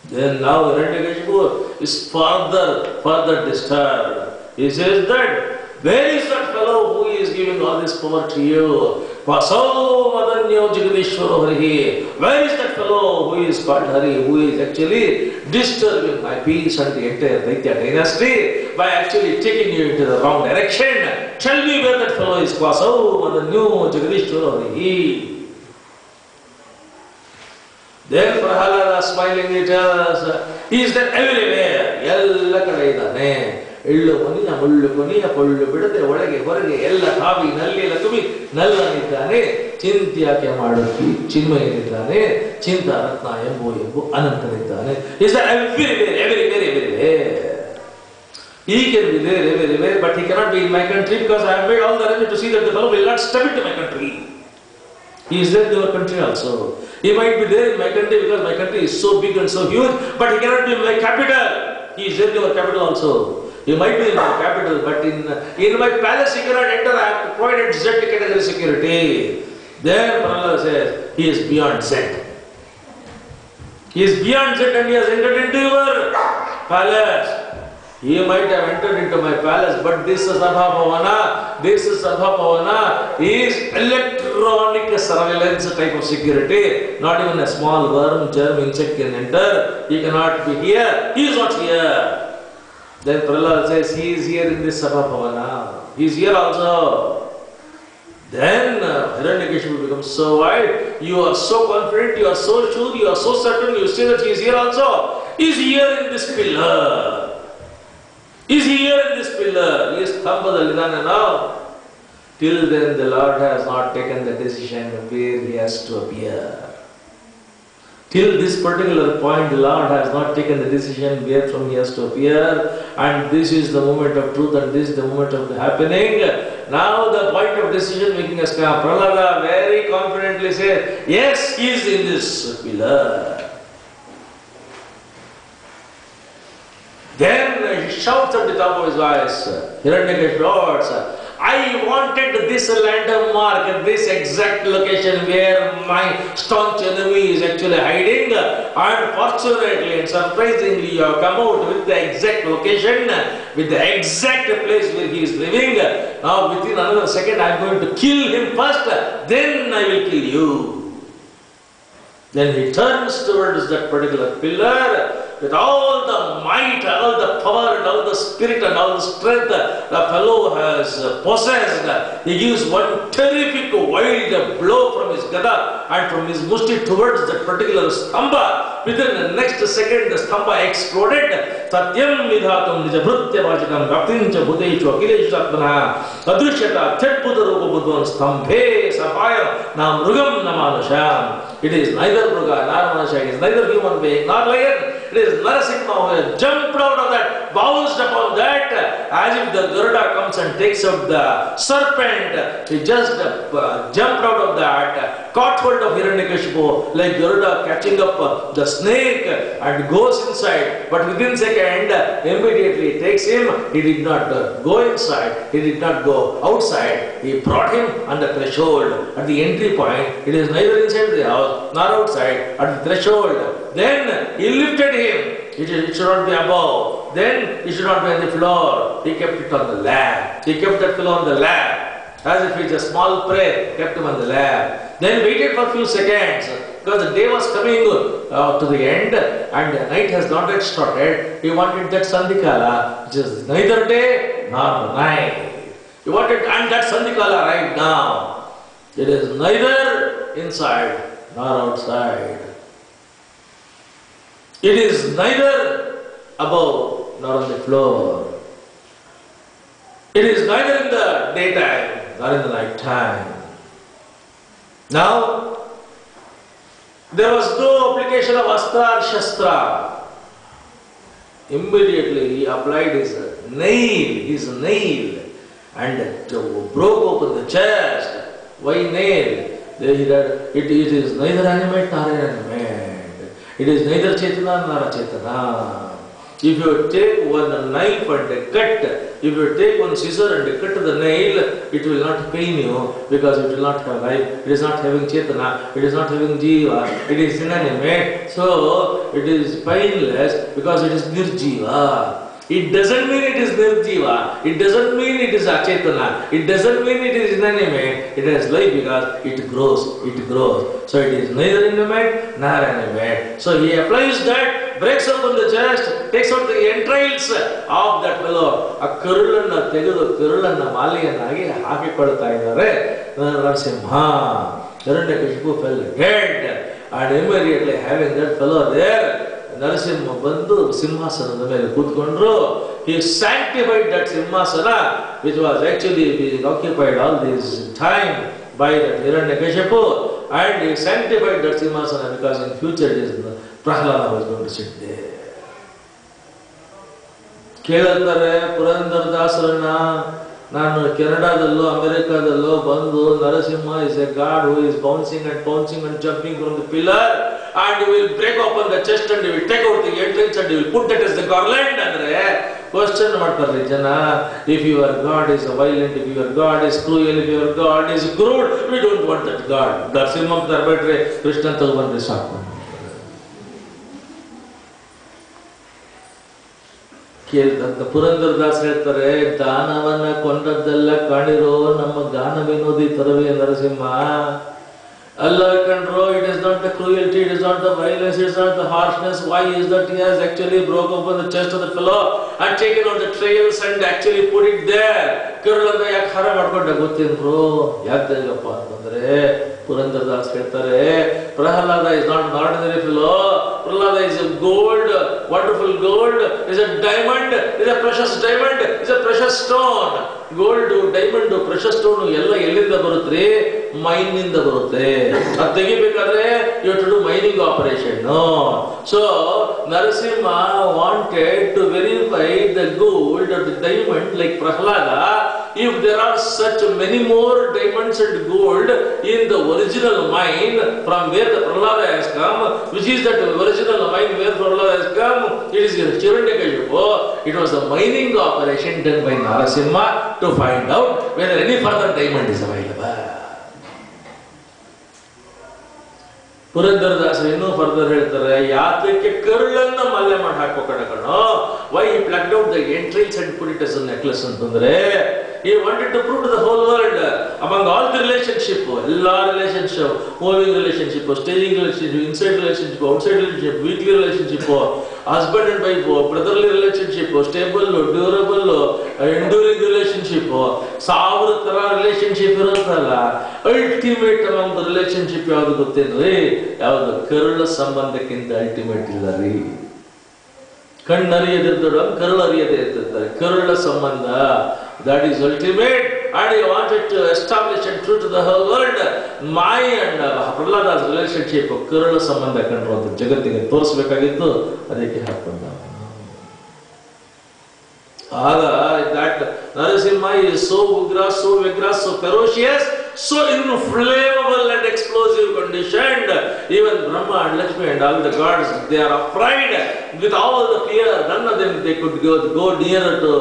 Then now Hiranyakashipu is further disturbed. He says that, where is that fellow who is giving all this power to you? Vaso Madanyo Jagadishwaro Harihi. Where is that fellow who is called Hari, who is actually disturbing my peace and the entire Daitya dynasty by actually taking you into the wrong direction? Tell me where that fellow is. Vaso Madanyo Jagadishwaro Harihi. Then Prahlada smiling tells us, he is there everywhere. Yalla kade idane. Illu koniya, mullu koniya, pollu bidade, odage, horage, ella kavi, nalli, ella tumi, nallaniddane, chintiyake maduki, chinmayaniddane, chinta ratna embu, anantaniddane. He is there everywhere. He can be there everywhere, but he cannot be in my country because I have made all the arrangements to see that the fellow will not step into my country. He is there in your country also. He might be there in my country because my country is so big and so huge, but he cannot be in my capital. He is there in your capital also. He might be in my capital, but in my palace he cannot enter. I have to provide Z category security. Then Prahlada says, he is beyond Z. He is beyond Z and he has entered into your palace. He might have entered into my palace, but this Sabha Bhavana is electronic surveillance type of security. Not even a small worm, germ, insect can enter. He cannot be here. He is not here. Then Prahlada says, he is here in this Sabha Bhavana. He is here also. Then Hiranyakashipu becomes so wide. You are so confident, you are so sure, you are so certain, you say that he is here also. He is here in this pillar. Is here in this pillar. He is Stambhadalidana now. Till then the Lord has not taken the decision where he has to appear. Till this particular point, the Lord has not taken the decision where from he has to appear. And this is the moment of truth and this is the moment of the happening. Now the point of decision making has come. Prahlada very confidently says, yes, he is in this pillar. Then he shouts at the top of his voice, Hiranyakashipu shouts, I wanted this landmark, this exact location where my staunch enemy is actually hiding, and fortunately and surprisingly you have come out with the exact location, with the exact place where he is living. Now within another second I am going to kill him first, then I will kill you. Then he turns towards that particular pillar. With all the might, all the power, and all the spirit, and all the strength the fellow has possessed, he gives one terrific wild blow from his gada and from his musti towards that particular stamba. Within the next second, the stamba exploded. Satyam vidhatam nijabhrutya vachakam bhaktincha bhutechu akileshatmana adrishyata thetpudarupa stambhe sapayam na mrugam na manasham. It is neither mruga nor manasha, it is neither human being nor lion. It is Narasimha who has jumped out of that, bounced upon that, as if the Garuda comes and takes out the serpent. He just jumped out of that, caught hold of Hiranyakashipu like Garuda catching up the snake and goes inside. But within a second, immediately takes him. He did not go inside, he did not go outside. He brought him on the threshold. At the entry point, it is neither inside the house nor outside, at the threshold. Then he lifted him. It should not be above. Then it should not be on the floor. He kept it on the lap. He kept that fellow on the lap. as if it's a small prey, kept him on the lap. Then waited for a few seconds, because the day was coming to the end and the night has not yet started. He wanted that Sandhikala, which is neither day nor night. He wanted, and that Sandhikala right now. It is neither inside nor outside. It is neither above nor on the floor. It is neither in the daytime nor in the night time. Now, there was no application of Astra or Shastra. Immediately he applied his nail, and broke open the chest. Why nail? It is neither animate nor inanimate. It is neither Chetana nor Chetana. If you take one knife and cut, if you take one scissor and cut the nail, it will not pain you because it will not have life. It is not having Chetana, it is not having Jiva, it is inanimate. So it is painless because it is Nirjiva. It doesn't mean it is Nirjiva, it doesn't mean it is Achetana, it doesn't mean it is inanimate, it has life because it grows. So it is neither inanimate nor animate. So he applies that, breaks open the chest, takes out the entrails of that fellow. A Kurulana Tegudu, Kurulana Maliyanagi, Hakikolta idare, Narasimha. Hiranyakashipu fell dead, and immediately having that fellow there, Narasimha Bandhu Simhasana mere kutkonಡ್ರು. He sanctified that Simhasana, which was actually being occupied all this time by that Hiranyakashipu, and he sanctified that Simhasana because in future Prahlada was going to sit there. ಕೇಳುತ್ತಾರೆ ಪುರಂದರದಾಸರನ್ನ, ನಾನು ಕೆನಡಾದಲ್ಲೋ ಅಮೆರಿಕಾದಲ್ಲೋ ಬಂದು Narasimha is a god who is bouncing and jumping from the pillar, and he will break open the chest and he will take out the entrails and he will put that as the garland. ಅಂದ್ರೆ question ಮಾಡ್ತಾರೆ ಜನ, if your god is violent, if your god is cruel, if your god is crude, we don't want that god. Narasimha ತರಬೇಡ್ರೆ, Krishna ತಗೊಂಡ್ರೆ ಸಾಕು. ಕೇಳಿದಂತ ಪುರಂದರದಾಸ್ ಹೇಳ್ತಾರೆ, ದಾನವನ್ನ ಕೊಂಡದ್ದೆಲ್ಲ ಕಾಣಿರೋ ನಮ್ಮ ಗಾನ ವಿನೋದಿ ತರವೇ ನರಸಿಂಹ. ಅಲ್ಲ ಕಂಡ್ರೋ, it is not the cruelty, it is not the violence, it is not the harshness. Why is that he has actually broke open the chest of the fellow and taken out the trails and actually put it there? ಕರುಳಂದ ಯಾಕೆ ಹಾರ ಮಾಡ್ಕೊಂಡ ಗೊತ್ತೇನ್ರು? ಯಾಕಪ್ಪ ಅಂತಂದ್ರೆ ಪುರಂದರದಾಸ್ ಹೇಳ್ತಾರೆ, Pralhad is not an ordinary fellow. Prahlada is a gold, wonderful gold, is a diamond, is a precious diamond, is a precious stone. Gold, diamond, precious stone ಎಲ್ಲ ಎಲ್ಲಿಂದ ಬರುತ್ತೆ? Main ನಿಂದ ಬರುತ್ತೆ. ಅದು ತೆಗಿಬೇಕಾದ್ರೆ you have to do mining operation. No. So Narasimha wanted to verify the gold or the diamond like Prahlada. If there are such many more diamonds and gold in the original mine from where the Prahlada has come, which is that original mine where Prahlada has come, it is Hiranyakashipu. It was a mining operation done by Narasimha to find out whether any further diamond is available. ಪುರಂದರದಾಸರು ಇನ್ನೂ further ಹೇಳ್ತಾರೆ, ಯಾತಕ್ಕೆ ಕರುಳನ್ನ ಮಲ್ಲೆ ಮಾಡಿ ಹಾಕೋಕಣ ಕಣೋ. Why he plucked out the entrails and put it as a necklace ಅಂತಂದ್ರೆ, he wanted to prove to the whole world, among all the relationship, ಎಲ್ಲ relationship, moving relationship, staging relationship, inside relationship, outside relationship, weekly relationship, husband and wife, brotherly relationship, stable, durable, enduring relationship, ಸಾವಿರ ತರ relationship ಇರುತ್ತಲ್ಲ, ultimate among the relationship ಯಾವುದು ಗೊತ್ತೇನ್ರಿ? ಯಾವುದು? ಕರುಳ ಸಂಬಂಧಕ್ಕಿಂತ ultimate ಇಲ್ಲ ರೀ. ಕಣ್ಣರಿಯದಿರ್ತಾರ, ಕರುಳರಿಯದೇ ಇರ್ತಿರ್ತಾರೆ. ಕರುಳ ಸಂಬಂಧ, that is ultimate, and he wanted to establish and prove to the whole world my and Prahlada's relationship, ಕರುಳ ಸಂಬಂಧ ಕಂಡ್ರು ಅಂತ ಜಗತ್ತಿಗೆ ತೋರಿಸಬೇಕಾಗಿತ್ತು. ಅದಕ್ಕೆ ಹಾಕೊಂಡ. ಆಗ that Narasimha is so ugra, so vigorous, so ferocious, so inflammable and explosive conditioned. Even Brahma and Lakshmi and all the gods, they are afraid with all the fear. None of them they could go nearer to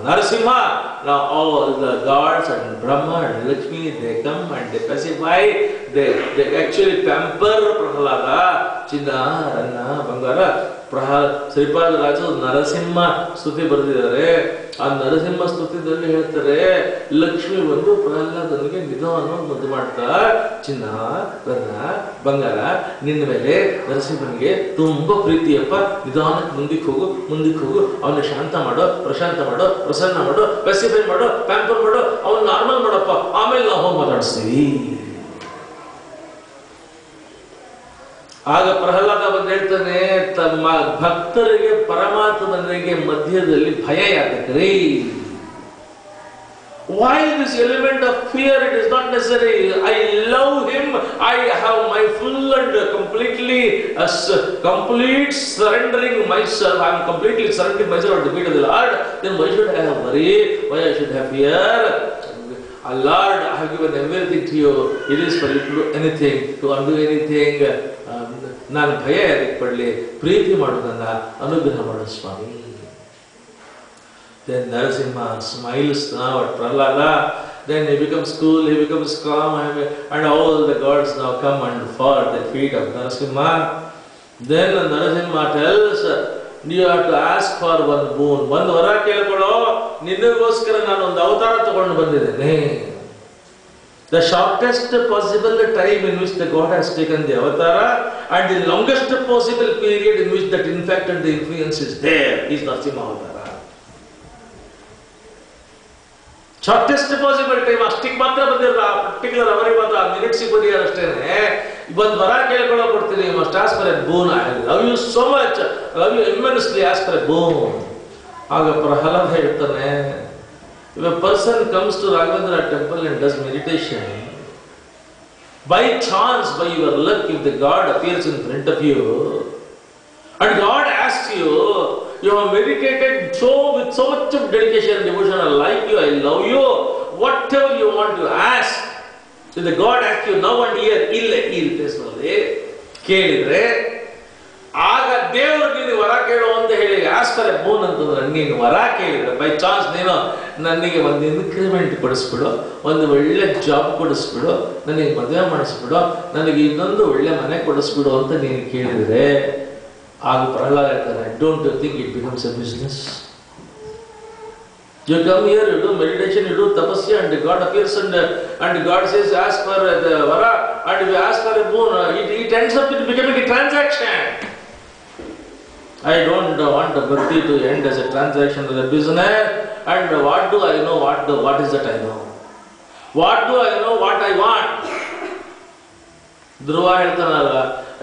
Narasimha. Now all the gods and Brahma and Lakshmi, they come and they pacify. They actually pamper Prahlada. Chinna, Ranna, Bangara. Shripada ರಾಜರು ನರಸಿಂಹ ಸ್ತುತಿ ಬರೆದಿದ್ದಾರೆ. ಆ ನರಸಿಂಹ ಸ್ತುತಿದಲ್ಲಿ ಹೇಳ್ತಾರೆ, ಲಕ್ಷ್ಮಿ ಬಂದು ಪ್ರಹ್ಲಾದನಿಗೆ ನಿಧಾನವಾಗಿ ಮುದ್ದು ಮಾಡ್ತಾ, ಚಿನ್ನ ರತ್ನ ಬಂಗಾರ ನಿನ್ನ ಮೇಲೆ ನರಸಿಂಹನಿಗೆ ತುಂಬಾ ಪ್ರೀತಿಯಪ್ಪ, ನಿಧಾನಕ್ಕೆ ಮುಂದಕ್ಕೆ ಹೋಗು, ಅವನ್ನ ಶಾಂತ ಮಾಡೋ, ಪ್ರಶಾಂತ ಮಾಡೋ, ಪ್ರಸನ್ನ ಮಾಡೋ, ಪೆಸಿಫೈ ಮಾಡೋ, ಪ್ಯಾಂಪರ್ ಮಾಡೋ, ಅವನ್ನ ನಾರ್ಮಲ್ ಮಾಡಪ್ಪ, ಆಮೇಲೆ ನಾವು ಹೋಗಿ ಮಾತಾಡಿಸ್ತೀವಿ. ಆಗ ಪ್ರಹ್ಲಾದ ಬಂದು ಹೇಳ್ತಾನೆ, ತಮ್ಮ ಭಕ್ತರಿಗೆ ಪರಮಾತ್ಮನಿಗೆ ಮಧ್ಯದಲ್ಲಿ ಭಯ ಯಾಕಂದ್ರಿ? Why this element of fear? It is not necessary. I love him. I have my full and completely complete surrendering myself. I am completely surrendering myself at the feet of the Lord. Then why should I have worry? Why I should have fear? Lord, I have given everything to you. It is for you to do anything, to undo anything. ನಾನು ಭಯ ಯಾರಿಗೆ ಪಡಲಿ? ಪ್ರೀತಿ ಮಾಡೋದನ್ನ ಅನುಗ್ರಹ ಮಾಡು ಸ್ವಾಮಿ. Then Narasimha smiles now at Prahlada. Then he becomes cool, he becomes calm, and all the gods now come and fall at the feet of Narasimha. Then Narasimha tells, you have to ask for one boon. ಒಂದು ವರ ಕೇಳ್ಕೊಳ್ಳೋ, ನಿನ್ನಗೋಸ್ಕರ ನಾನು ಒಂದು ಅವತಾರ ತಗೊಂಡು ಬಂದಿದ್ದೇನೆ. The shortest possible time in which the God has taken the avatara, and the longest possible period in which that infect and the influence is there, is Narasimha avatara. Shortest possible time, ಅಷ್ಟಿಗೆ ಮಾತ್ರ ಬಂದಿರಲ್ಲ, particular ಅವರಿಗೆ ಮಾತ್ರ ಆ ಮಿನಿಟ್ಸಿಗೆ ಬಂದಿದ್ದಾರೆ ಅಷ್ಟೇನೆ. ಒಂದು ವರ ಕೇಳ್ಕೊಳ್ಳೋ ಕೊಡ್ತೀನಿ, you must ask for a boon. I love you so much, I love you immensely, ask for a boon. ಆಗ ಪ್ರಹ್ಲಾದ ಹೇಳ್ತಾನೆ, if a person comes to Raghavendra temple and does meditation, by chance, by your luck, if the God appears in front of you, and God asks you, you have meditated with so much of dedication and devotion, I like you, I love you, whatever you want to ask, if the God asks you now and here, ಈ ಪ್ಲೇಸ್ನಲ್ಲಿ ಕೇಳಿದ್ರೆ, ಆಗ ದೇವರು ನೀನು ವರ ಕೇಳು ಅಂತ ಹೇಳಿ ask for a bone ಅಂತಂದ್ರೆ, ನೀನು ವರ ಕೇಳಿದ್ರೆ ಬೈ ಚಾನ್ಸ್ ನೀನು ನನಗೆ ಒಂದು ಇನ್ಕ್ರಿಮೆಂಟ್ ಕೊಡಿಸ್ಬಿಡು, ಒಂದು ಒಳ್ಳೆ ಜಾಬ್ ಕೊಡಿಸ್ಬಿಡು, ನನಗೆ ಮದುವೆ ಮಾಡಿಸ್ಬಿಡು, ನನಗೆ ಇನ್ನೊಂದು ಒಳ್ಳೆ ಮನೆ ಕೊಡಿಸ್ಬಿಡು ಅಂತ ನೀನು ಕೇಳಿದರೆ, ಆಗ ಪ್ರಹ್ಲಾದ ಹೇಳ್ತಾರೆ, don't you think it becomes a business? You come here, you do meditation, you do tapasya, and God appears and God says, ask for the vara, and if you ask for a boon, it ends up becoming a transaction. I don't want the bhakti to end as a transaction, as a business. And what do I know? What is that I know? What do I know? What I want? ಧ್ರುವ ಹೇಳ್ತಾನಲ್ಲ,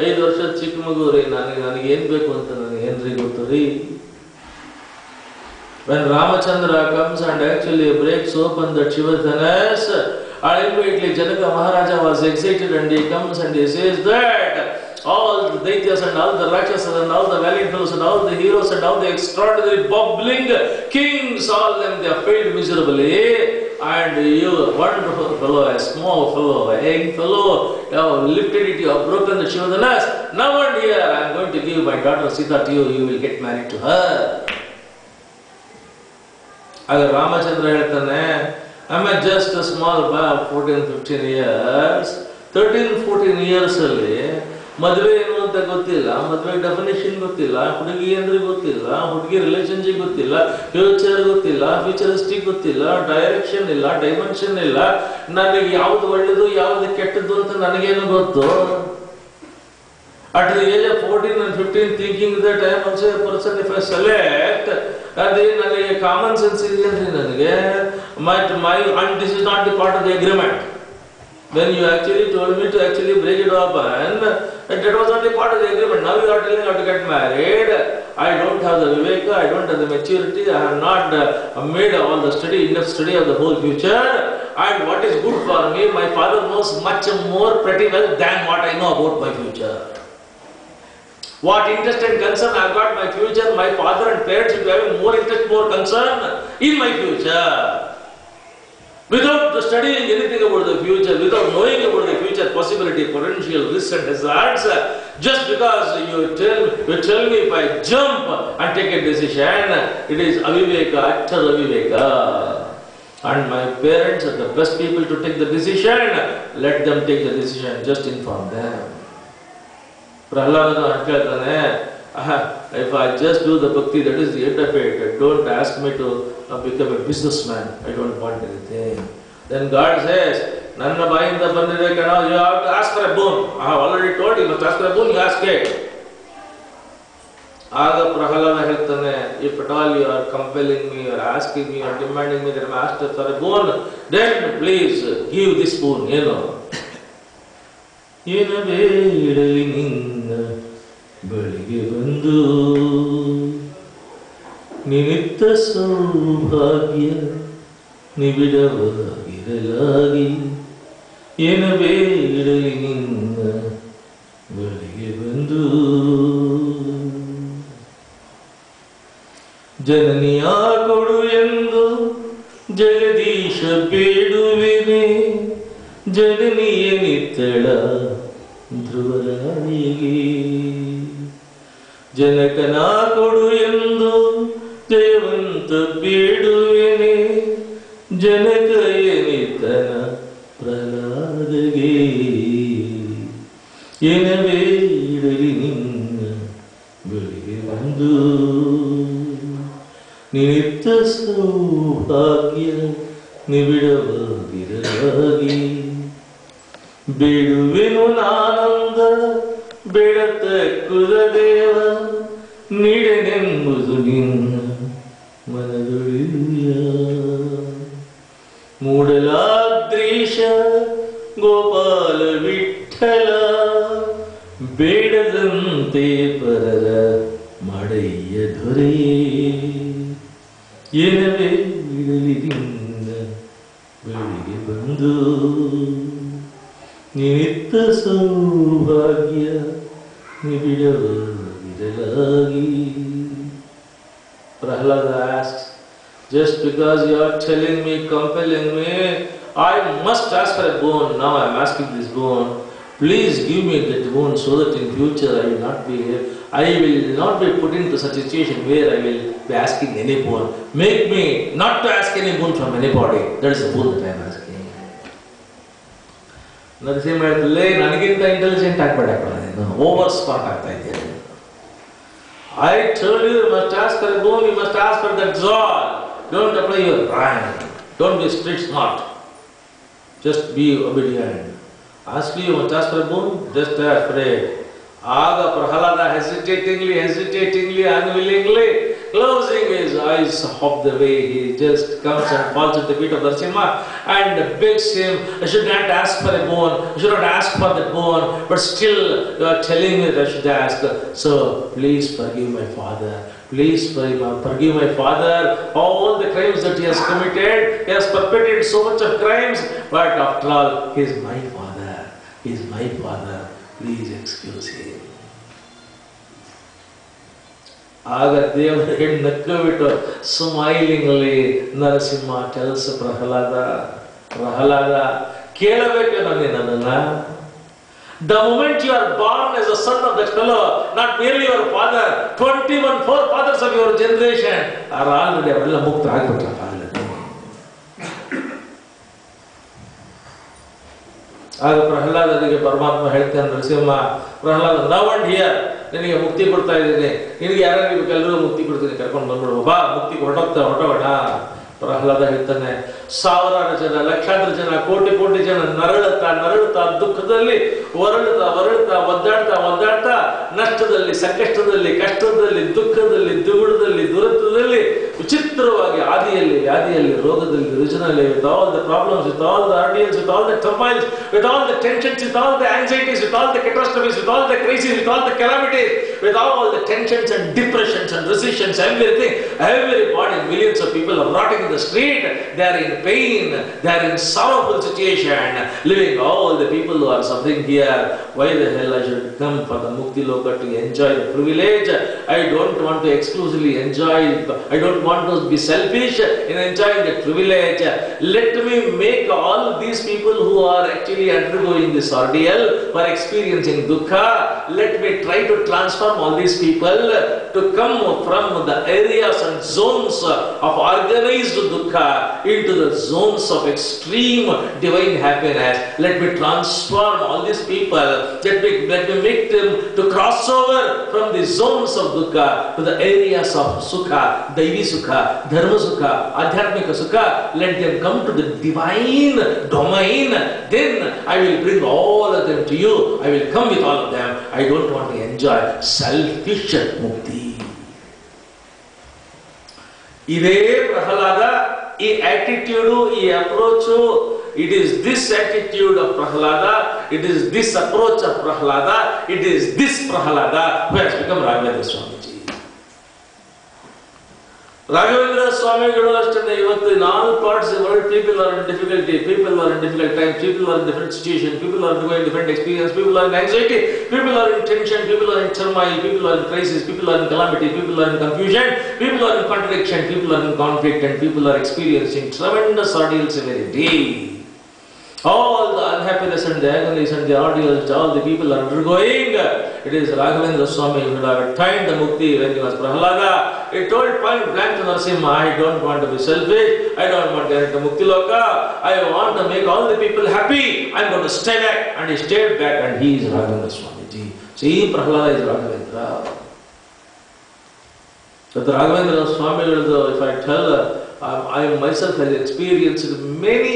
5 ವರ್ಷದ ಚಿಕ್ಕ ಮಗು ರೀ, ನನಗೆ ಏನ್ ಬೇಕು ಅಂತ ನನಗೆ ಏನ್ರಿ ಗೊತ್ತು ರೀ. When Ramachandra comes and actually breaks open the Shivadhanas, immediately Janaka Maharaja was excited and he comes and he says that all the Daityas and all the Rakshasas and all the valiant fellows and all the heroes and all the extraordinary bubbling kings, all them they have failed miserably, and you, a wonderful fellow, a small fellow, a young fellow, you have lifted it, you have broken the Shivadhanas. Now and here I am going to give my daughter Sita to you, you will get married to her. ಆಗ ರಾಮಚಂದ್ರ ಹೇಳ್ತಾನೆ, I am just a small boy of 14-15 years. 13-14 years ಅಲ್ಲಿ ಮದುವೆ ಏನು ಅಂತ ಗೊತ್ತಿಲ್ಲ, ಮದುವೆ definition ಗೊತ್ತಿಲ್ಲ, ಹುಡುಗಿ ಅಂದ್ರೆ ಗೊತ್ತಿಲ್ಲ, ಹುಡುಗಿ ರಿಲೇಶನ್ಶಿಪ್ ಗೊತ್ತಿಲ್ಲ, ಫ್ಯೂಚರ್ ಗೊತ್ತಿಲ್ಲ, ಫ್ಯೂಚರಿಸ್ಟಿಕ್ ಗೊತ್ತಿಲ್ಲ, ಡೈರೆಕ್ಷನ್ ಇಲ್ಲ, ಡೈಮೆನ್ಷನ್ ಇಲ್ಲ, ನನಗೆ ಯಾವ್ದು ಒಳ್ಳೇದು ಯಾವ್ದು ಕೆಟ್ಟದ್ದು ಅಂತ ನನಗೇನು ಗೊತ್ತು? At the age of 14 and 15, thinking that I am also a person, if I select, ನನಗೆ ಕಾಮನ್ ಸೆನ್ಸ್ ಇದೆಯಲ್ರಿ ನನಗೆ, and this is not the part of the agreement. When you actually told me to actually break it open, that was not the part of the agreement. Now you are telling me how to get married. I don't have the viveka, I don't have the maturity, I have not made all the enough study of the whole future. And what is good for me, my father knows much more pretty well than what I know about my future. What interest and concern I have got my future, my father and parents will be having more interest, more concern in my future. Without studying anything about the future, without knowing about the future possibility, potential, risks and hazards, just because you tell me if I jump and take a decision, it is aviveka, utter aviveka. And my parents are the best people to take the decision. Let them take the decision, just inform them. ಪ್ರಹ್ಲಾದನ ಹೇಳ್ತಾನೆ, If I just do the bhakti, that is the end of it. Don't ask me to become a businessman. I don't want anything. Then God says, Nanna bayinda bandide kana, you have to ask for a boon. I have already told you, you must ask for a boon, you ask it. Aga Prahalada ಹೇಳ್ತಾನೆ, if at all you are compelling me or asking me or demanding me that I must ask for a boon, then please give this boon, you know. ಏನಬೇಡಲಿ ನಿನ್ನ ಬಳಿಗೆ ಬಂದು ನಿಮಿತ್ತ ಸೌಭಾಗ್ಯ ನಿಬಿಡವಾಗಿರಲಾಗಿ ಏನಬೇಡಲಿ ನಿನ್ನ ಬಳಿಗೆ ಬಂದು ಜನನಿಯ ಕೊಡು ಎಂದು ಜಗದೀಶ ಬೇಡುವೆನೆ ಜನನಿಯ ನಿತ್ತಳ ಧ್ರುವರಾಣಿಗೆ ಜನಕನ ಕೊಡು ಎಂದು ಜಯವಂತ ಬೇಡುವೆನೆ ಜನಕಯ ನಿತ್ತನ ಪ್ರಹ್ಲಾದಗೆ ಏನಬೇಡಲಿ ನಿನ್ನ ಬಳಿಗೆ ಬಂದು ನಿಮಿತ್ತ ಸೌಭಾಗ್ಯ ನಿಬಿಡವಾಗಿರಲಾಗಿ ಬೇಡುವೆನು ನಾನಂದ ಬೇಡತ ಕುಲದೇವ ನೀಡನೆಂಬುದು ನಿನ್ನ ಮನದೊಳಿಯ ಮೂಡಲಾದ್ರೀಶ ಗೋಪಾಲ ವಿಠಲ ಬೇಡದಂತೆ ಪರರ ಮಾಡಯ್ಯ ದೊರೆ ಏನವೇ ಬಿಡಲಿ ನಿನ್ನ ಬಳಿಗೆ ಬಂದು ನಿಮಿತ್ತ ಸೌಭಾಗ್ಯ ನಿಬಿಡವಾಗಿರಲಾಗಿ. Prahlada asks, just because you are telling me, compelling me, I must ask for a boon. Now I am asking this boon. Please give me that boon so that in future I will not be put into such a situation where I will be asking any boon. Make me not to ask any boon from anybody. That is the boon that I am asking. Narasimha ಹೇಳ್ತಲೇ ನನಗಿಂತ intelligent ಆಗಬೇಡ ನೀನು, over smart ಆಗ್ತಾ ಇದ್ದೀಯ. I told you, you must ask for a boon, you must ask for that Zol. Don't apply your brain. Don't be street smart. Just be obedient. Ask you must ask for a boon, just ask for it. Aga Prahalada hesitatingly, unwillingly, closing his eyes of the way, he just comes and falls at the feet of Narasimha and begs him, I should not ask for a boon, I should not ask for that boon, but still you are telling me that I should ask. So please forgive my father. Please forgive my father all the crimes that he has committed. He has perpetrated so much of crimes, but after all, he is my father. He is my father. Please excuse him. ಆಗ ದೇವರಿಗೆ ನಕ್ಕಬಿಟ್ಟು ಸ್ಮೈಲಿಂಗ್ಲಿ Narasimha tells Pralhad ಕೇಳಬೇಕು ನನ್ನನ್ನ. The moment you are born as a son of that fellow, not merely your father, 21 forefathers of your generation are already ಅವರೆಲ್ಲ ಮುಕ್ತರಾಗ್ಬಿಟ್ರ. ಆಗ ಪ್ರಹ್ಲಾದನಿಗೆ ಪರಮಾತ್ಮ ಹೇಳ್ತಾನೆ, Narasimha Pralhad now and here ನಿನಗೆ ಮುಕ್ತಿ ಕೊಡ್ತಾ ಇದ್ದೀನಿ, ನಿನಗೆ ಯಾರು ಎಲ್ಲರೂ ಮುಕ್ತಿ ಕೊಡ್ತೀನಿ, ಕರ್ಕೊಂಡು ಬಂದ್ಬಿಡು ಬಾ, ಮುಕ್ತಿ ಹೊರಟೋಣ. ಪ್ರಹ್ಲಾದ ಹೇಳ್ತಾನೆ, ಸಾವಿರಾರು ಜನ, ಲಕ್ಷಾಂತರ ಜನ, ಕೋಟಿ ಜನ ನರಳುತ್ತಾ ದುಃಖದಲ್ಲಿ ಒರಳುತ್ತಾ ಒದ್ದಾಡ್ತಾ ನಷ್ಟದಲ್ಲಿ, ಸಂಕಷ್ಟದಲ್ಲಿ, ಕಷ್ಟದಲ್ಲಿ, ದುಃಖದಲ್ಲಿ, ದುಗುಡದಲ್ಲಿ, ದುರಂತದಲ್ಲಿ, ವಿಚಿತ್ರವಾಗಿ ಆದಿಯಲ್ಲಿ, ವ್ಯಾಧಿಯಲ್ಲಿ, ರೋಗದಲ್ಲಿ, ರುಜಿನಲ್ಲಿ, with all the problems, with all the ordeals, with all the turmoils, with all the tensions, with all the anxieties, with all the catastrophes, with all the crises, with all the calamities, with all the tensions and depressions and recessions, everything, everybody, millions of people are rotting in the street, they are in pain, they are in sorrowful situation, living all the people who are suffering here. Why the hell I should come for the Mukti Loka to enjoy the privilege? I don't want to exclusively enjoy, I don't want to be selfish in enjoying the privilege. Let me make all these people who are actually undergoing this ordeal, who are experiencing dukkha, let me try to transform all these people to come from the areas and zones of organized dukkha into the zones of extreme divine happiness. Let me transform all these people, let me make them to cross over from the zones of dukkha to the areas of sukha, daivi sukha, dharma sukha, adhyatmika sukha. Let them come to the divine domain. Then I will bring all of them to you. I will come with all of them. I don't want to enjoy selfish mukti. Iదే Prahalada, ಈ attitude, ಈ approach, it is this attitude of Prahalada, it is this approach of Prahalada, it is this Prahalada who has become Raghavendra Swamiji. Raghavendra Swamigalu ಅಷ್ಟೇ ಇವತ್ತು in all parts of the world people are in difficulty, people are in difficult times, people are in different situations, people are undergoing different experience, people are in anxiety, people are in tension, people are in turmoil, people are in crisis, people are in calamity, people are in confusion, people are in contradiction, people are in conflict, and people are experiencing tremendous ordeals every day. All the unhappiness and the agonies and the ordeals all the people are undergoing, it is Raghavendra Swami who have attained the mukti when he was Prahalada. He told point blank to Narasimha, I don't want to be selfish, I don't want to get into Mukti Loka, I want to make all the people happy, I'm going to stay back. And he stayed back, and he is Raghavendra Swamiji. See, Prahalada is Raghavendra. So the Raghavendra Swami, if I tell, I myself have experienced many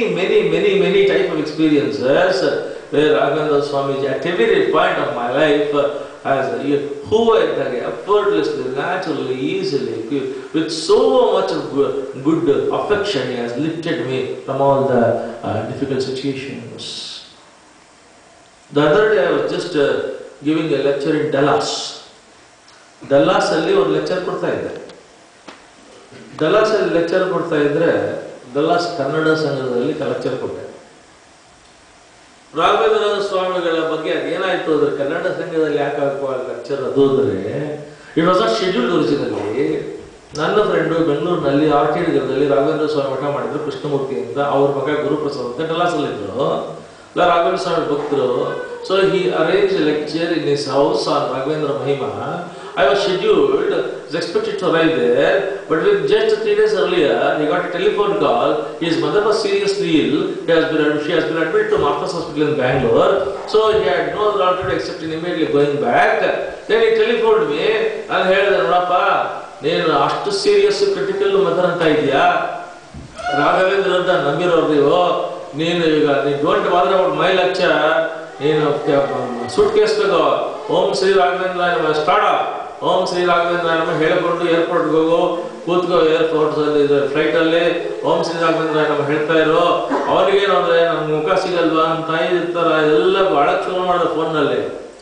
type of experiences where Raghavendra Swamiji at every point of my life has hovered effortlessly, naturally, easily, with so much of good affection. He has lifted me from all the difficult situations. The other day I was just giving a lecture in Dallas. Dallas alli one lecture ಕೊಡ್ತಾ ಇದ್ದೆ. Dallas ಅಲ್ಲಿ lecture ಕೊಡ್ತಾ ಇದ್ರೆ Dallas Kannada ಸಂಘದಲ್ಲಿ lecture ಕೊಟ್ಟೆ. ರಾಘವೇಂದ್ರ ಸ್ವಾಮಿಗಳ ಬಗ್ಗೆ ಅದೇನಾಯ್ತು ಅಂದ್ರೆ ಕನ್ನಡ ಸಂಘದಲ್ಲಿ ಯಾಕೆ ಹಾಕುವ ಲೆಕ್ಚರ್ ಅದು ಅಂದ್ರೆ it was not scheduled originally. ನನ್ನ ಫ್ರೆಂಡು ಬೆಂಗಳೂರಿನಲ್ಲಿ ಆರ್ಕಿಡ್ ಗರ್ದಲ್ಲಿ ರಾಘವೇಂದ್ರ ಸ್ವಾಮಿ ಮಠ ಮಾಡಿದ್ರು ಕೃಷ್ಣಮೂರ್ತಿ ಅಂತ, ಅವ್ರ ಮಗ ಗುರುಪ್ರಸಾದ್ ಅಂತ ಡಲ್ಲಾಸಲ್ಲಿದ್ರು. ರಾಘವೇಂದ್ರ ಸ್ವಾಮಿ ಭಕ್ತರು. So he arrange lecture in his house on Raghavendra Mahima. I was scheduled, was expected to arrive there, but with just 3 days earlier, he got a telephone call. His mother was seriously ill. She has been admitted to Martha's Hospital in Bangalore. So he had no other alternative except in immediately going back. Then he telephoned me and said, "Nodappa, neenu ashtu serious critical mother anta idya. Raghavendra anta nambiroru neevu. Neenu iga don't bother about my lecture. Neenu suitcase tago. Om Sri Raghavendra Namaha start up. ಓಂ ಶ್ರೀ ರಾಘವೇಂದ್ರ ನಮ ಹೇಳಿಕೊಂಡು ಏರ್ಪೋರ್ಟ್ಗೆ ಹೋಗು, ಕೂತ್ಕೋ airport flight ಅಲ್ಲಿ ಓಂ ಶ್ರೀ ರಾಘವೇಂದ್ರ ನಮ ಹೇಳ್ತಾ ಇರೋ. ಅವ್ರಿಗೇನು ಅಂದ್ರೆ ನಮ್ ಮುಖ ಸಿಗಲ್ವಾ, ನಮ್ಮ ತಾಯಿ ಇರ್ತಾರ, ಎಲ್ಲ ಬಹಳ ಚಲೋ ಮಾಡಿದ ಫೋನ್ನಲ್ಲಿ.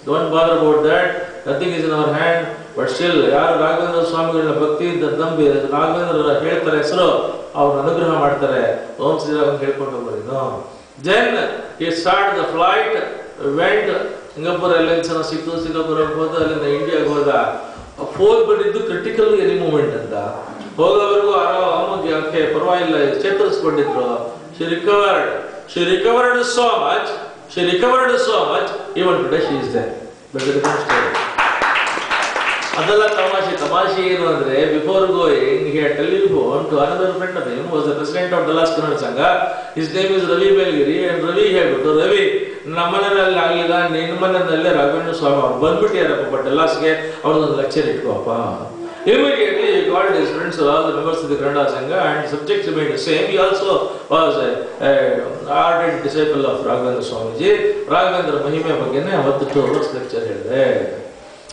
Don't bother about that, nothing is in our hand. But still ಯಾರು ರಾಘವೇಂದ್ರ ಸ್ವಾಮಿಗಳನ್ನ ಭಕ್ತಿಯಿಂದ ನಂಬಿ ರಾಘವೇಂದ್ರ ಹೇಳ್ತಾರೆ ಹೆಸರು, ಅವ್ರ ಅನುಗ್ರಹ ಮಾಡ್ತಾರೆ. ಓಂ ಶ್ರೀ ರಾಘವೇಂದ್ರ ಹೇಳ್ಕೊಂಡು ಹೋಗೋದು. Then he start the flight, went Singapore airlines ಸಿಕ್ತು, ಸಿಂಗಾಪುರ್ ಹೋದ, ಅಲ್ಲಿಂದ ಇಂಡಿಯಾಗೆ ಹೋದ. ಫೋನ್ ಬಂದಿದ್ದು ಕ್ರಿಟಿಕಲ್ ಎನಿ ಮೂಮೆಂಟ್ ಅಂತ. ಹೋಗೋವರೆಗೂ ಆರಾಮಾಗಿ ಯಾಕೆ ಪರವಾಗಿಲ್ಲ ಚೇತರಿಸ್ಕೊಂಡಿದ್ರು. She recovered so much, even today she is there. ಅದೆಲ್ಲ ತಮಾಷೆ ಏನು ಅಂದ್ರೆ, before going he had telephoned to another friend of him who was the president of Dallas Kannada Sangha. His name is Ravi Belgiri, and Ravi ಹೇಳ್ಬಿಟ್ಟು, ರವಿ ನಮ್ಮನೆಯಲ್ಲಿ ಆಗಲಿಲ್ಲ, ನಿನ್ನ ಮನೆಯಲ್ಲೇ ರಾಘವೇಂದ್ರ ಸ್ವಾಮಿ ಅವ್ರು ಬಂದ್ಬಿಟ್ಟಿಯಾರಪ್ಪ ಡಲ್ಲಾಸ್ಗೆ, ಅವ್ರದ್ದೊಂದು lecture ಇಟ್ಕೋಪ್ಪ. Immediately he called his friends, all the members of the Kannada Sangha, and the subject remained the same. He also was an ardent disciple of Raghavendra Swamiji. Raghavendra ಮಹಿಮೆ ಬಗ್ಗೆನೇ ಅವತ್ತು 2 hours ಲೆಕ್ಚರ್ ಹೇಳಿದೆ.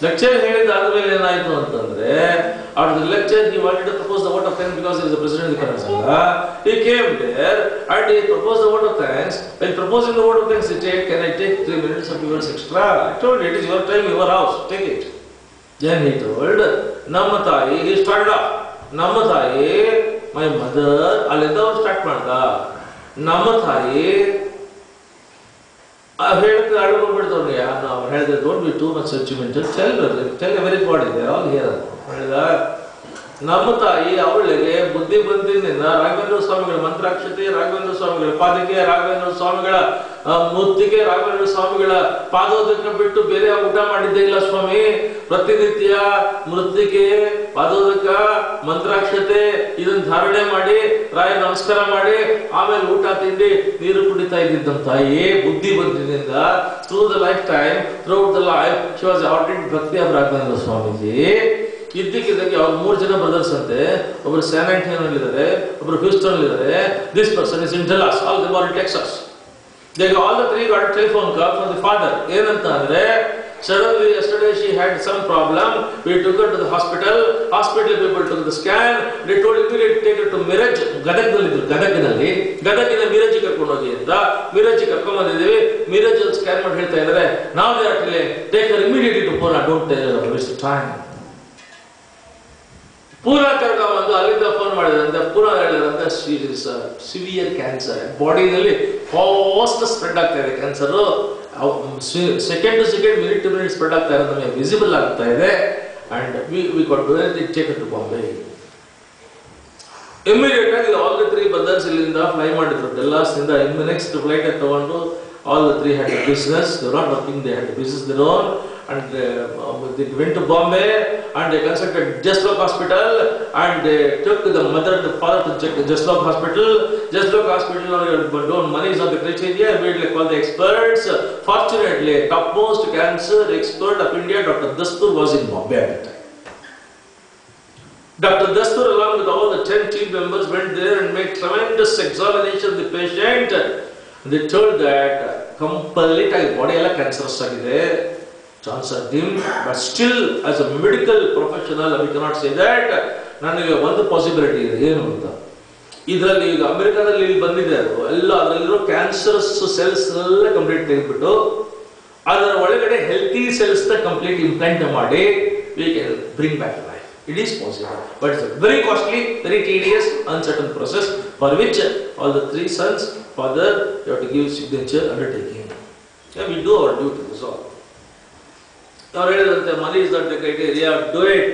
Lecture ಹೇಳಿದಾದ್ಮೇಲೆ ಏನಾಯ್ತು ಅಂತಂದ್ರೆ, after the lecture he wanted to propose the vote of thanks because he is the president of the Kannada Sangha. He came there and he proposed the vote of thanks. When proposing the vote of thanks, he said, "Can I take 3 minutes of yours extra?" I told him, "It is your time, your house, take it." Then he told, "Namma Tayi," he started off, "Namma Tayi, my mother," ಅಲ್ಲಿಂದ ಅವ್ರು start ಮಾಡ್ದ. "Namma Tayi," ಹೇಳ್ತಾರೆ, ಅಡುಗೊಂಡ್ಬಿಡ್ತವ್ರಿಗೆ. ಅವ್ರು ಹೇಳಿದ್ರೆ, "Don't be too much sentimental, tell everybody, they are all here." ಹೇಳಿದ, ನಮ್ಮ ತಾಯಿ ಅವಳಿಗೆ ಬುದ್ಧಿ ಬಂದಿನಿಂದ ರಾಘವೇಂದ್ರ ಸ್ವಾಮಿಗಳ ಮಂತ್ರಾಕ್ಷತೆ, ರಾಘವೇಂದ್ರ ಸ್ವಾಮಿಗಳ ಪಾದಕ್ಕೆ, ರಾಘವೇಂದ್ರ ಸ್ವಾಮಿಗಳ ಮುತ್ತಿಗೆ ರಾಘವೇಂದ್ರ ಸ್ವಾಮಿಗಳ ಪಾದೋದಕ ಬಿಟ್ಟು ಬೇರೆ ಊಟ ಮಾಡಿದ್ದೇ ಇಲ್ಲ ಸ್ವಾಮಿ. ಪ್ರತಿನಿತ್ಯ ಮೃತ್ತಿಗೆ, ಪಾದೋದಕ, ಮಂತ್ರಾಕ್ಷತೆ ಇದನ್ನ ಧಾರಣೆ ಮಾಡಿ ರಾಯ ನಮಸ್ಕಾರ ಮಾಡಿ ಆಮೇಲೆ ಊಟ ತಿಂಡಿ ನೀರು ಕುಡಿತಾ ಇದ್ದಿದ್ದಂತ ತಾಯಿ ಬುದ್ಧಿ ಬಂದಿನಿಂದ through the life time, throughout the life she was ordinary bhakti of Raghavendra Swamiji. ಇದ್ದಕ್ಕಿದ್ದಂಗೆ ಅವ್ರು 3 ಜನ ಬ್ರದರ್ಸ್ ಅಂತೆ. ಒಬ್ರು ಸ್ಯಾನ್ ಆಂಟೋನಿಯೋ ಇದ್ದಾರೆ, ಒಬ್ರು ಹ್ಯೂಸ್ಟನ್ ಇದ್ದಾರೆ. This person is in Dallas, all the are in Texas. They all the 3 got a telephone call from the father. ಏನಂತ ಅಂದ್ರೆ, suddenly yesterday she had some problem, we took her to the hospital people took the scan, they told immediately take her to Miraj. ಗದಗಿನಲ್ಲಿ ಮಿರಜ್ ಕರ್ಕೊಂಡು ಹೋಗಿ ಅಂತ ಮಿರಜ್ ಕರ್ಕೊಂಡು ಬಂದಿದ್ದೀವಿ. Miraj scan ಮಾಡಿ ಹೇಳ್ತಾ ಇದ್ದಾರೆ, now they are telling take her immediately to Pune, don't waste time. Poona ಕರ್ಕೊಂಡ್ಬಂದು ಅಲ್ಲಿಂದ ಫೋನ್ ಮಾಡಿದ್ರಂತೆ. ಪೂನಾ ಹೇಳಿದ್ರಂತೆ ಸಿವಿಯರ್ ಕ್ಯಾನ್ಸರ್, ಬಾಡಿನಲ್ಲಿ ಫಾಸ್ಟ್ ಸ್ಪ್ರೆಡ್ ಆಗ್ತಾ ಇದೆ cancer. Second to second, minute to minute spread ಆಗ್ತಾ ಇರೋದು ನಮಗೆ ವಿಸಿಬಲ್ ಆಗ್ತಾ ಇದೆ. And we got take to Bombay. Immediate ಆಗಿ ಆಲ್ ದಿ 3 ಬ್ರದರ್ಸ್ ಇಲ್ಲಿಂದ ಫ್ಲೈ ಮಾಡಿದ್ರು ಡೆಲ್ಲಾಸ್ ಇಂದ. ನೆಕ್ಸ್ಟ್ ಫ್ಲೈಟ್ ತಗೊಂಡು all the 3 had a business. They were not working, they had a business their own. And they went to Bombay and they consulted Jaslok Hospital and they took the mother and the father to check the Jaslok Hospital. Jaslok Hospital, don't money is not the criteria. Immediately called the experts. Fortunately, topmost cancer expert of India, Dr. Dastur, was in Bombay at the time. Dr. Dastur, along with all the 10 team members, went there and made tremendous examination of the patient. They told that complete body ಎಲ್ಲ cancerous ಆಗಿದೆ, chance are dim, but still as a medical professional we cannot say that. ನನಗೆ ಒಂದು possibility ಇದೆ. ಏನು ಅಂತ, ಇದರಲ್ಲಿ ಈಗ ಅಮೆರಿಕಾದಲ್ಲಿ ಇಲ್ಲಿ ಬಂದಿದೆ ಅದು ಎಲ್ಲ, ಅದರಲ್ಲಿರೋ ಕ್ಯಾನ್ಸರಸ್ ಸೆಲ್ಸ್ ಎಲ್ಲ ಕಂಪ್ಲೀಟ್ ತೆಗೆದ್ಬಿಟ್ಟು ಅದರ ಒಳಗಡೆ ಹೆಲ್ತಿ ಸೆಲ್ಸ್ ನ ಕಂಪ್ಲೀಟ್ ಇಂಪ್ಲಾಂಟ್ ಮಾಡಿ we can bring back life. It is possible, but it's a very costly, very tedious, uncertain process for which all the 3 sons, father, you have to give signature undertaking. Yeah, we do our duty, that's all. Money is not the criteria, do it.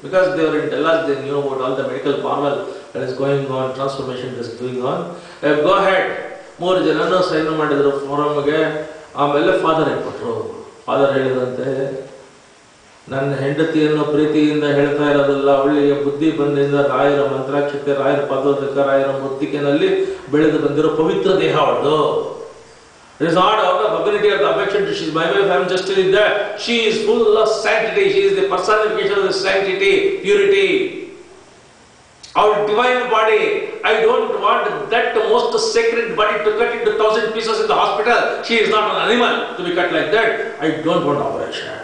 Because they were in Dallas, they knew about all the medical marvel that is going on, transformation that is going on. Go ahead. 3 ಜನನು sign ಮಾಡಿದ್ರು ಫೋರಮ್ಗೆ. ಆಮೇಲೆ father ಕೊಟ್ಟರು. Father ಹೇಳಿದಂತೆ, ನನ್ನ ಹೆಂಡತಿಯನ್ನು ಪ್ರೀತಿಯಿಂದ ಹೇಳ್ತಾ ಇರೋದಿಲ್ಲ, ಅವಳಿಗೆ ಬುದ್ಧಿ ಬಂದಿಂದ ರಾಯರ ಮಂತ್ರಾಕ್ಷತೆ, ರಾಯರ ಪಾದೋದಕ, ರಾಯರ ಮುತ್ತಿಗೆನಲ್ಲಿ ಬೆಳೆದು ಬಂದಿರೋ ಪವಿತ್ರ ದೇಹ ಅವಳದು. It is not out of ability or the affection. She is my wife, I am just telling that. She is full of sanctity. She is the personification of the sanctity, purity. Our divine body. I don't want that most sacred body to cut into 1000 pieces in the hospital. She is not an animal to be cut like that. I don't want operation.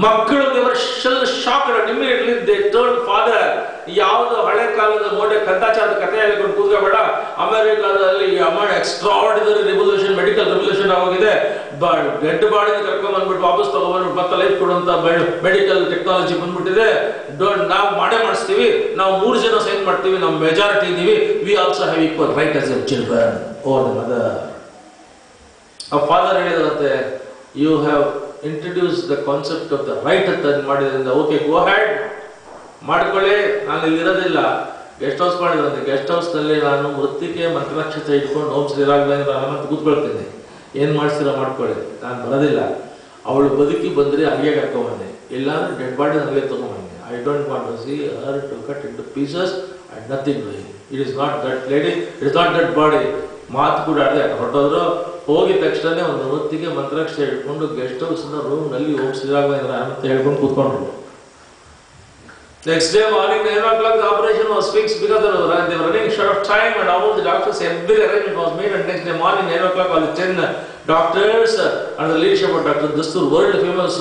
ಮಕ್ಕಳು they were shocked and immediately they told father, ಯಾವುದು ಹಳೆ ಕಾಲದ ಮೋಡೆ ಕಂದಾಚಾರದ ಕಥೆ ಹೇಳಿಕೊಂಡು ಕೂತ್ಕೋಬೇಡ, ಅಮೆರಿಕಾದಲ್ಲಿ extraordinary revolution, medical revolution ಆಗಿದೆ. Dead ಬಾಡಿನ ಕರ್ಕೊಂಡ್ ಬಂದ್ಬಿಟ್ಟು ವಾಪಸ್ ತಗೊಂಡ್ಬಂದ್ಬಿಟ್ಟು ಮತ್ತೆ ಲೈಫ್ ಕೊಡುವಂತ ಮೆಡಿಕಲ್ ಟೆಕ್ನಾಲಜಿ ಬಂದ್ಬಿಟ್ಟಿದೆ. ನಾವು ಮಾಡಿಸ್ತೀವಿ, ನಾವು 3 ಜನ ಸೈನ್ ಮಾಡ್ತೀವಿ, ನಾವು ಮೆಜಾರಿಟಿ ಇದೀವಿ. We also have equal right as a children over the mother. ಆ ಫಾದರ್ ಹೇಳಿದಂತೆ, you have introduce the concept of the right ಅಂತ ಮಾಡಿದ್ರಿಂದ ಓಕೆ ಗೋ ಹ್ಯಾಡ್ ಮಾಡ್ಕೊಳ್ಳಿ, ನಾನು ಇಲ್ಲಿರೋದಿಲ್ಲ. ಗೆಸ್ಟ್ ಹೌಸ್ ಮಾಡಿದ್ರಂತೆ. ಗೆಸ್ಟ್ ಹೌಸ್ ನಲ್ಲಿ ನಾನು ಮೃತ್ತಿಕೆ ಮಂತ್ರಾಕ್ಷತೆ ಇಟ್ಕೊಂಡು ಓಂ ಶ್ರೀ ರಾಘವೇಂದ್ರ ಅಂತ ಕೂತ್ಕೊಳ್ತೀನಿ. ಏನ್ ಮಾಡ್ತೀರಾ ಮಾಡ್ಕೊಳ್ಳಿ, ನಾನು ಬರೋದಿಲ್ಲ. ಅವಳು ಬದುಕಿ ಬಂದ್ರೆ ಹಂಗೆ ಕರ್ಕೊಂಬಂದೆ, ಇಲ್ಲಾಂದ್ರೆ ಡೆಡ್ ಬಾಡಿ ಹಂಗೆ ತಗೊಂಬಂದೆ. I don't want to see her to cut in two pieces and nothing doing. It is not that lady, it is not that body. ಮಾತು ಕೂಡ ಆಡದೆ ಹೊರಟೋದ್ರು. ಹೋಗಿದ ತಕ್ಷಣ ಒಂದು ಹೊತ್ತಿಗೆ ಮಂತ್ರಾಕ್ಷತೆ ಹಿಡ್ಕೊಂಡು ಗೆಸ್ಟ್ ಹೌಸ್ ರೂಮ್ ನಲ್ಲಿ ಓಂ ಶ್ರೀರಾಘವೇಂದ್ರ ಅಂತ ಹೇಳ್ಕೊಂಡು ಕೂತ್ಕೊಂಡ್ರು. Next day morning 9 o'clock the operation was fixed because they were running short of time and all the doctors, every arrangement was made. And next day morning 9 o'clock all the 10 doctors under the leadership of Dr. Dastur, world famous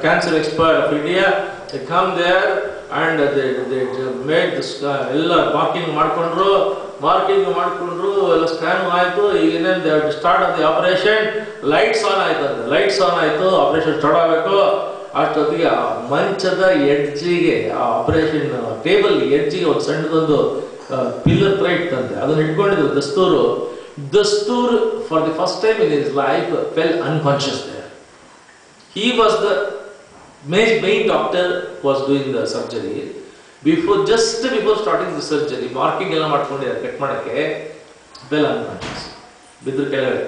cancer expert of India, they come there and they made this ಎಲ್ಲ marking ಮಾಡ್ಕೊಂಡ್ರು ಎಲ್ಲ scan ಆಯ್ತು. ಈಗ ಇನ್ನೇನು they have to start on the operation. Lights on ಆಯ್ತು, operation start ಆಗಬೇಕು. ಅಷ್ಟೊತ್ತಿಗೆ ಆ ಮಂಚದ ಎಡ್ಜಿಗೆ, ಆ ಆಪರೇಷನ್ ಟೇಬಲ್ ಎಡ್ಜಿಗೆ ಒಂದು ಸಣ್ಣದೊಂದು ಪಿಲ್ಲರ್ ಟ್ರೈಟ್ ತಂತೆ, ಅದನ್ನು ಇಟ್ಕೊಂಡಿದ್ರು Dastur for the first time in his life fell unconscious there. He was the main doctor was doing the surgery. Just before starting the surgery, marking ಎಲ್ಲ ಮಾಡ್ಕೊಂಡಿದ್ದಾರೆ ಕಟ್ ಮಾಡಕ್ಕೆ. ಫೆಲ್ ಅನ್ಕಾನ್ಶಿಯಸ್, ಬಿದ್ದ ಕೆಳಗಡೆ.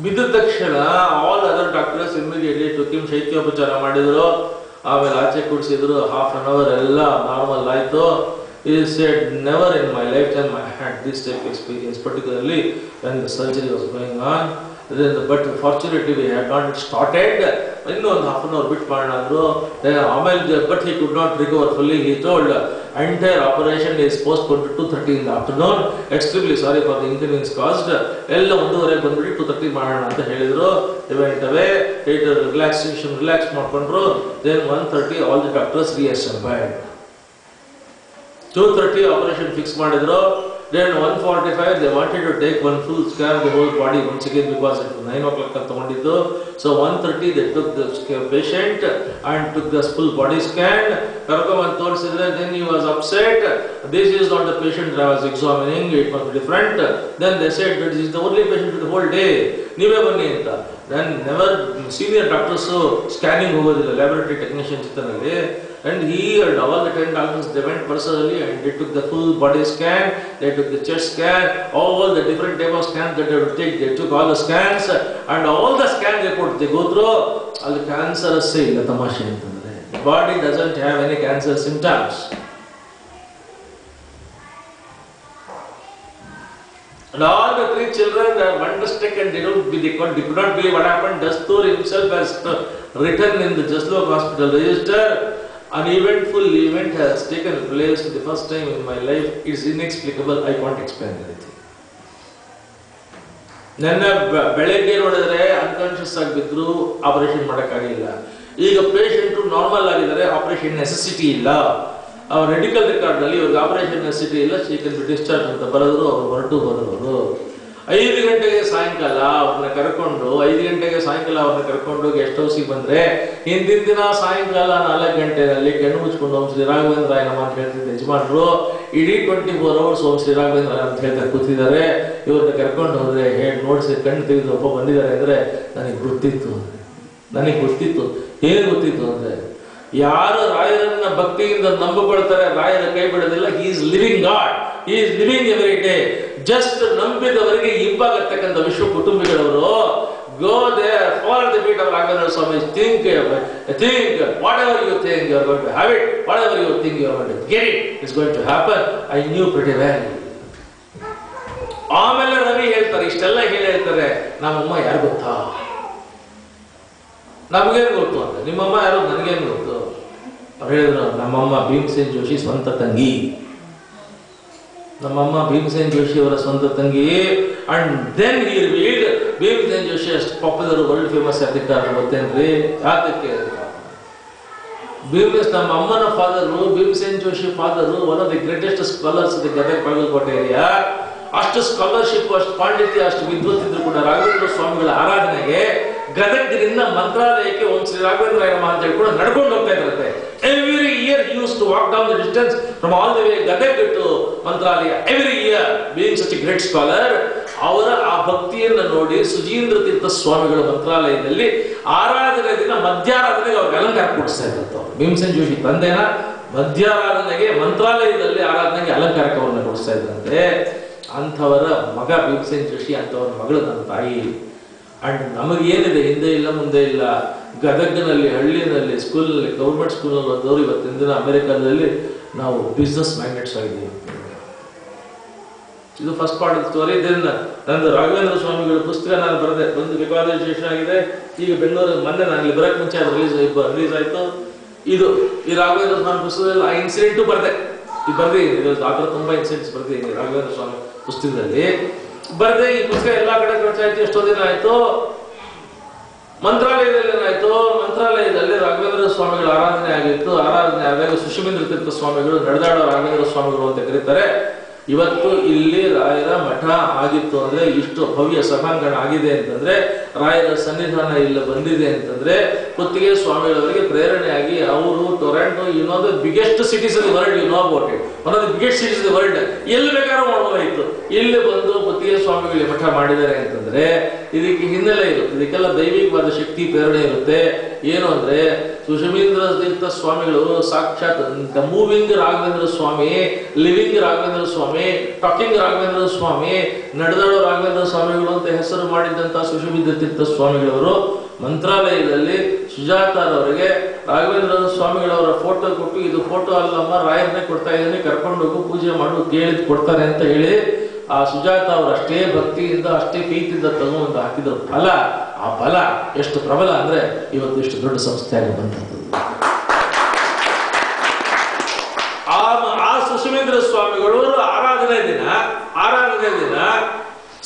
ಬಿದ್ದ ತಕ್ಷಣ all other doctors immediately took him, ಶೈತ್ಯೋಪಚಾರ ಮಾಡಿದ್ರು, ಆಮೇಲೆ ಆಚೆ ಕೂಡಿಸಿದ್ರು. ಹಾಫ್ ಅನ್ ಅವರ್ ಎಲ್ಲ ನಾರ್ಮಲ್ ಆಯಿತು. He said, never in my lifetime I had this type of experience, particularly when the surgery was going on. But fortunately we had not started. ಇನ್ನೂ ಒಂದು half an hour ಬಿಟ್ಟು ಮಾಡೋಣ ಅಂದರು. ಆಮೇಲೆ but he could not recover fully. He told entire operation is postponed to 2:30 in the afternoon. Extremely sorry for the inconvenience caused. ಎಲ್ಲ 1:30 ಬಂದ್ಬಿಟ್ಟು 2:30 ಮಾಡೋಣ ಅಂತ ಹೇಳಿದ್ರು. They went away, ರಿಲ್ಯಾಕ್ಸ್ ಮಾಡ್ಕೊಂಡ್ರು. Then 1:30 all the doctors reassembled. 2:30 operation fix ಮಾಡಿದ್ರು. Then 1:45 they wanted to take one full scan of the whole body once again because it was 9 o'clock ಅಂತ ತಗೊಂಡಿದ್ದು. So 1:30 they took the patient and took the full body scan. ಕರ್ಕೊಂಬಂದು ತೋರಿಸಿದ್ರೆ then he was upset. This is not the patient that I was examining, it was different. Then they said that this is the only patient for the whole day, ನೀವೇ ಬನ್ನಿ ಅಂತ. Then never senior doctors scanning ಹೋಗೋದಿಲ್ಲ, laboratory technicians ಇತ್ತನಲ್ಲಿ. And he and all the 10 doctors, they went personally and they took the full body scan, they took the chest scan, all the different type of scans that they would take, they took all the scans and all the scan reports they go through, all the cancerous illa tamashe antandre. The body doesn't have any cancer symptoms. And all the 3 children, they are wonderstruck and they could not believe what happened. Dastur himself has written in the Jaslok Hospital register, an eventful event has taken place for the first time in my life. It is inexplicable. I can't explain anything. ನನ್ನ ಬೆಳಗ್ಗೆ ನೋಡಿದ್ರೆ unconscious ಆಗಿದ್ರು, operation ಮಾಡೋಕ್ಕಾಗಿಲ್ಲ. ಈಗ patient normal ಆಗಿದ್ದಾರೆ, operation necessity ಇಲ್ಲ. ಅವ್ರ medical ರೆಕಾರ್ಡ್ನಲ್ಲಿ ಇವ್ರಿಗೆ ಆಪರೇಷನ್ ನೆಸೆಸಿಟಿ ಇಲ್ಲ, ಶಿ ಕ್ಯಾನ್ ಬಿ ಡಿಸ್ಚಾರ್ಜ್ ಅಂತ ಬರೆದ್ರು. ಅವರು ಹೊರಟು ಬರೋರು 5 ಗಂಟೆಗೆ ಸಾಯಂಕಾಲ ಅವ್ರನ್ನ ಕರ್ಕೊಂಡು 5 ಗಂಟೆಗೆ ಸಾಯಂಕಾಲ ಅವ್ರನ್ನ ಕರ್ಕೊಂಡು ಗೆಸ್ಟ್ ಹೌಸಿಗೆ ಬಂದರೆ, ಹಿಂದಿನ ದಿನ ಸಾಯಂಕಾಲ 4 ಗಂಟೆನಲ್ಲಿ ಕಣ್ಣು ಮುಚ್ಕೊಂಡು ಓಂ ಶ್ರೀ ರಾಘವೇಂದ್ರ ನಮ್ಮ ಅಂತ ಹೇಳ್ತಿದ್ದ ಯಜಮಾನರು ಇಡೀ 24 hours ಓಂ ಶ್ರೀ ರಾಘವೇಂದ್ರ ಅಂತ ಹೇಳ್ತಾ ಕೂತಿದ್ದಾರೆ. ಇವ್ರನ್ನ ಕರ್ಕೊಂಡು ಹೋದರೆ ಹೇಳಿ ನೋಡಿಸಿ ಕಣ್ಣು ತೆಗೆದು ಒಬ್ಬ ಬಂದಿದ್ದಾರೆ ಅಂದರೆ ನನಗೆ ಗೊತ್ತಿತ್ತು. ಏನು ಗೊತ್ತಿತ್ತು ಅಂದರೆ, ಯಾರು ರಾಯರನ್ನ ಭಕ್ತಿಯಿಂದ ನಂಬಿಕೊಳ್ತಾರೆ ರಾಯರ ಕೈ ಬಿಡೋದಿಲ್ಲ. He is living god, he is living every day. Just ನಂಬಿದವರಿಗೆ ಇಂಪಾಗತಕ್ಕಂಥ ವಿಶ್ವ ಕುಟುಂಬಿಗಳವರು go there, follow the feet of Raghavendra Swami, think whatever you think you are going to have it, whatever you think you are going to get it, is going to happen. I knew pretty well. ಆಮೇಲೆ ರವಿ ಹೇಳ್ತಾರೆ, ಇಷ್ಟೆಲ್ಲ ಹೇಳ್ತಾರೆ, ನಮ್ಮಮ್ಮ ಯಾರು ಗೊತ್ತಾ? ನಮಗೇನು ಗೊತ್ತು ಅಂತ. ನಿಮ್ಮಮ್ಮ ಯಾರು? ನನಗೇನು ಗೊತ್ತು? ಅವ್ರು ಹೇಳಿದ್ರು, ನಮ್ಮಮ್ಮ ಭೀಮಸೇನ್ ಜೋಶಿ ಸ್ವಂತ ತಂಗಿ. ನಮ್ಮಮ್ಮ ಭೀಮಸೇನ್ ಜೋಶಿ ಅವರ ಸ್ವಂತ ತಂಗಿ. And then he revealed Bhimsen Joshi ಅಷ್ಟು ಪಾಪ್ಯುಲರ್, ವರ್ಲ್ಡ್ ಫೇಮಸ್ ಯಾಕೆ ಗೊತ್ತೇನ್ರಿ? ಯಾತಕ್ಕೆ? ನಮ್ಮ ಅಮ್ಮನ father, Bhimsen Joshi father, one of the greatest scholars the Gadag Bagalkote area. ಅಷ್ಟು ಸ್ಕಾಲರ್ಶಿಪ್, ಅಷ್ಟು ಪಾಂಡಿತ್ಯ, ಅಷ್ಟು ವಿದ್ವತ್ತಿದ್ರು ಕೂಡ ರಾಘವೇಂದ್ರ ಸ್ವಾಮಿಗಳ ಆರಾಧನೆಗೆ ಗದಗದಿಂದ ಮಂತ್ರಾಲಯಕ್ಕೆ ಓಂ ಶ್ರೀ ರಾಘವೇಂದ್ರ ನಮಃ ಅಂತ ಹೇಳಿ ಕೂಡ ನಡ್ಕೊಂಡು ಹೋಗ್ತಾ ಇರುತ್ತೆ. Every year he used to walk down the distance from all the way Gadag to Mantralaya. Every year, being such a great scholar, ಅವರ ಆ ಭಕ್ತಿಯನ್ನು ನೋಡಿ ಸುಜೀಂದ್ರ ತೀರ್ಥ ಸ್ವಾಮಿಗಳು ಮಂತ್ರಾಲಯದಲ್ಲಿ ಆರಾಧನೆ ದಿನ ಮಧ್ಯಾರಾಧನೆಗೆ ಅವ್ರಿಗೆ ಅಲಂಕಾರ ಕೊಡಿಸ್ತಾ ಇದ್ರು. ಭೀಮಸೇನ್ ಜೋಶಿ ತಂದೆನ ಮಧ್ಯಾರಾಧನೆಗೆ ಮಂತ್ರಾಲಯದಲ್ಲಿ ಆರಾಧನೆಗೆ ಅಲಂಕಾರಕ್ಕೆ ಅವ್ರನ್ನ ಕೊಡಿಸ್ತಾ ಇದ್ರಂತೆ. ಅಂಥವರ ಮಗ ಭೀಮಸೇನ್ ಜೋಶಿ, ಅಂಥವರ ಮಗಳು ನನ್ನ ತಾಯಿ. ಅಂಡ್ ನಮಗೇನಿದೆ, ಹಿಂದೆ ಇಲ್ಲ ಮುಂದೆ ಇಲ್ಲ. ಗದಗ್ನಲ್ಲಿ, ಹಳ್ಳಿನಲ್ಲಿ, ಸ್ಕೂಲಲ್ಲಿ, ಗೌರ್ಮೆಂಟ್ ಸ್ಕೂಲಲ್ಲಿ ಓದೋರು ಇವತ್ತಿನ ದಿನ ಅಮೆರಿಕಾದಲ್ಲಿ ನಾವು ಬಿಸ್ನೆಸ್ ಮ್ಯಾಗ್ನೆಟ್ಸ್ ಆಗಿದ್ದೀವಿ. ಇದು first part of story. Then ನಂದು ರಾಘವೇಂದ್ರ ಸ್ವಾಮಿಗಳ ಪುಸ್ತಕ ನಾನು ಬರೆದೆ, ಒಂದು ಬೇಕಾದಷ್ಟು ಆಗಿದೆ. ಈಗ ಬೆಂಗಳೂರು ಮೊನ್ನೆ ನಾನು ಇಲ್ಲಿ ಬರೋಕ್ಕೆ ಮುಂಚೆ ಅದು ರಿಲೀಸ್ ಆಯಿತು. ಇದು ಈ ರಾಘವೇಂದ್ರ ಸ್ವಾಮಿ ಪುಸ್ತಕದಲ್ಲಿ ಆ ಇನ್ಸಿಡೆಂಟು ಬರೆದೆ. ಆ ಥರ ತುಂಬ ಇನ್ಸಿಡೆಂಟ್ಸ್ ಬರ್ತೀನಿ ರಾಘವೇಂದ್ರ ಸ್ವಾಮಿ ಪುಸ್ತಕದಲ್ಲಿ ಬರೆದೆ. ಈ ಪುಸ್ತಕ ಎಲ್ಲ ಕಡೆ ಖರ್ಚು ಆಯ್ತು. ಎಷ್ಟೋ ದಿನ ಆಯಿತು. ಮಂತ್ರಾಲಯದಲ್ಲಿ ಏನಾಯ್ತು, ಮಂತ್ರಾಲಯದಲ್ಲಿ ರಾಘವೇಂದ್ರ ಸ್ವಾಮಿಗಳ ಆರಾಧನೆ ಆಗಿತ್ತು. ಆರಾಧನೆ ಆದಾಗ ಸುಷಿಮೇಂದ್ರ ತೀರ್ಥ ಸ್ವಾಮಿಗಳು, ನಡೆದಾಡೋ ರಾಘವೇಂದ್ರ ಸ್ವಾಮಿಗಳು ಅಂತ ಕರೀತಾರೆ. ಇವತ್ತು ಇಲ್ಲಿ ರಾಯರ ಮಠ ಆಗಿತ್ತು ಅಂದ್ರೆ, ಇಷ್ಟು ಭವ್ಯ ಸಭಾಂಗಣ ಆಗಿದೆ ಅಂತಂದ್ರೆ, ರಾಯರ ಸನ್ನಿಧಾನ ಇಲ್ಲ ಬಂದಿದೆ ಅಂತಂದ್ರೆ, ಕುತ್ತಿಗೆ ಸ್ವಾಮಿಗಳವರಿಗೆ ಪ್ರೇರಣೆಯಾಗಿ ಅವರು Toronto, the biggest cities in the world, you know about it, one of the biggest cities in the world, ಎಲ್ಲಿ ಬೇಕಾದ್ರೂ ಮಾಡ್ಬೋದಾಯಿತು. ಇಲ್ಲಿ ಬಂದು ಕುತ್ತಿಗೆ ಸ್ವಾಮಿಗಳಿಗೆ ಮಠ ಮಾಡಿದ್ದಾರೆ ಅಂತಂದ್ರೆ ಹೇಳಿದ್ರೆ ಇದಕ್ಕೆ ಹಿನ್ನೆಲೆ ಇರುತ್ತೆ, ಇದಕ್ಕೆಲ್ಲ ದೈವಿಕವಾದ ಶಕ್ತಿ ಪ್ರೇರಣೆ ಇರುತ್ತೆ. ಏನು ಅಂದ್ರೆ ಸುಷಮೀಂದ್ರ ತೀರ್ಥ ಸ್ವಾಮಿಗಳು ಸಾಕ್ಷಾತ್ ಮೂವಿಂಗ್ ರಾಘವೇಂದ್ರ ಸ್ವಾಮಿ, ಲಿವಿಂಗ್ ರಾಘವೇಂದ್ರ ಸ್ವಾಮಿ, ಟಾಕಿಂಗ್ ರಾಘವೇಂದ್ರ ಸ್ವಾಮಿ, ನಡೆದಾಡೋ ರಾಘವೇಂದ್ರ ಸ್ವಾಮಿಗಳು ಅಂತ ಹೆಸರು ಮಾಡಿದ್ದಂತ ಸುಷಮೀಂದ್ರ ತೀರ್ಥ ಸ್ವಾಮಿಗಳವರು ಮಂತ್ರಾಲಯದಲ್ಲಿ ಸುಜಾತಾರವರಿಗೆ ರಾಘವೇಂದ್ರ ಸ್ವಾಮಿಗಳವರ ಫೋಟೋ ಕೊಟ್ಟು, ಇದು ಫೋಟೋ ಅಲ್ಲಮ್ಮ, ರಾಯರನ್ನೇ ಕೊಡ್ತಾ ಇದ್ದೀನಿ, ಕರ್ಕೊಂಡು ಹೋಗು, ಪೂಜೆ ಮಾಡು, ಕೇಳಿದ್ ಕೊಡ್ತಾರೆ ಅಂತ ಹೇಳಿ ಆ ಸುಜಾತ ಅವರು ಅಷ್ಟೇ ಭಕ್ತಿಯಿಂದ ಅಷ್ಟೇ ಪ್ರೀತಿಯಿಂದ ತಗೊಂಡು ಹಾಕಿದ್ರು ಫಲ. ಆ ಫಲ ಎಷ್ಟು ಪ್ರಬಲ ಅಂದ್ರೆ ಇವತ್ತು ಇಷ್ಟು ದೊಡ್ಡ ಸಂಸ್ಥೆಯಾಗಿ ಬಂದದ್ದು. ಆ ಸುಷಮೀಂದ್ರ ಸ್ವಾಮಿಗಳು ಆರಾಧನೆ ದಿನ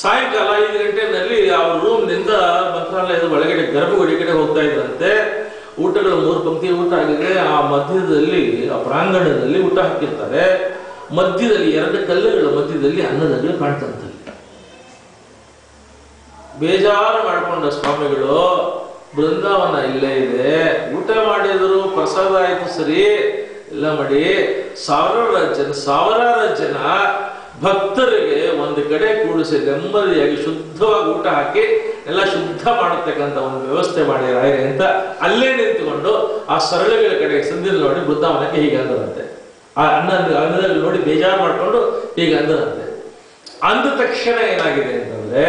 ಸಾಯಂಕಾಲ 5 ಗಂಟೆನಲ್ಲಿ ಅವ್ರ ರೂಮ್ನಿಂದ ಮಂತ್ರಾಲಯದ ಒಳಗಡೆ ಗರ್ಭಗುಡಿ ಕಡೆ ಹೋಗ್ತಾ ಇದ್ದಂತೆ. ಊಟಗಳು 3 ಪಂಕ್ತಿ ಊಟ ಆಗಿದೆ. ಆ ಮಧ್ಯದಲ್ಲಿ ಆ ಪ್ರಾಂಗಣದಲ್ಲಿ ಊಟ ಹಾಕಿರ್ತಾರೆ. ಮಧ್ಯದಲ್ಲಿ 2 ಕಲ್ಲುಗಳ ಮಧ್ಯದಲ್ಲಿ ಅನ್ನದಲ್ಲಿ ಕಾಣ್ತಂತೆ. ಬೇಜಾರು ಮಾಡ್ಕೊಂಡ ಸ್ವಾಮಿಗಳು, ಬೃಂದಾವನ ಇಲ್ಲೇ ಇದೆ, ಊಟ ಮಾಡಿದ್ರು, ಪ್ರಸಾದ ಆಯ್ತು ಸರಿ, ಎಲ್ಲ ಮಾಡಿ ಸಾವಿರಾರು ಜನ ಭಕ್ತರಿಗೆ ಒಂದು ಕಡೆ ಕೂಡಿಸಿ ನೆಮ್ಮದಿಯಾಗಿ ಶುದ್ಧವಾಗಿ ಊಟ ಹಾಕಿ ಎಲ್ಲ ಶುದ್ಧ ಮಾಡತಕ್ಕಂಥ ಒಂದು ವ್ಯವಸ್ಥೆ ಮಾಡಿ ರಾಯರೇ ಅಂತ ಅಲ್ಲೇ ನಿಂತುಕೊಂಡು ಆ ಸರಳುಗಳ ಕಡೆ ಸಂದಿಲ್ ನೋಡಿ ಬೃಂದಾವನಕ್ಕೆ ಹೀಗೆ ಅಂದರಂತೆ. ಆ ಅನ್ನದಲ್ಲಿ ನೋಡಿ ಬೇಜಾರು ಮಾಡ್ಕೊಂಡು ಹೀಗೆ ಅಂದರಂತೆ. ಅಂದ ತಕ್ಷಣ ಏನಾಗಿದೆ ಅಂತಂದ್ರೆ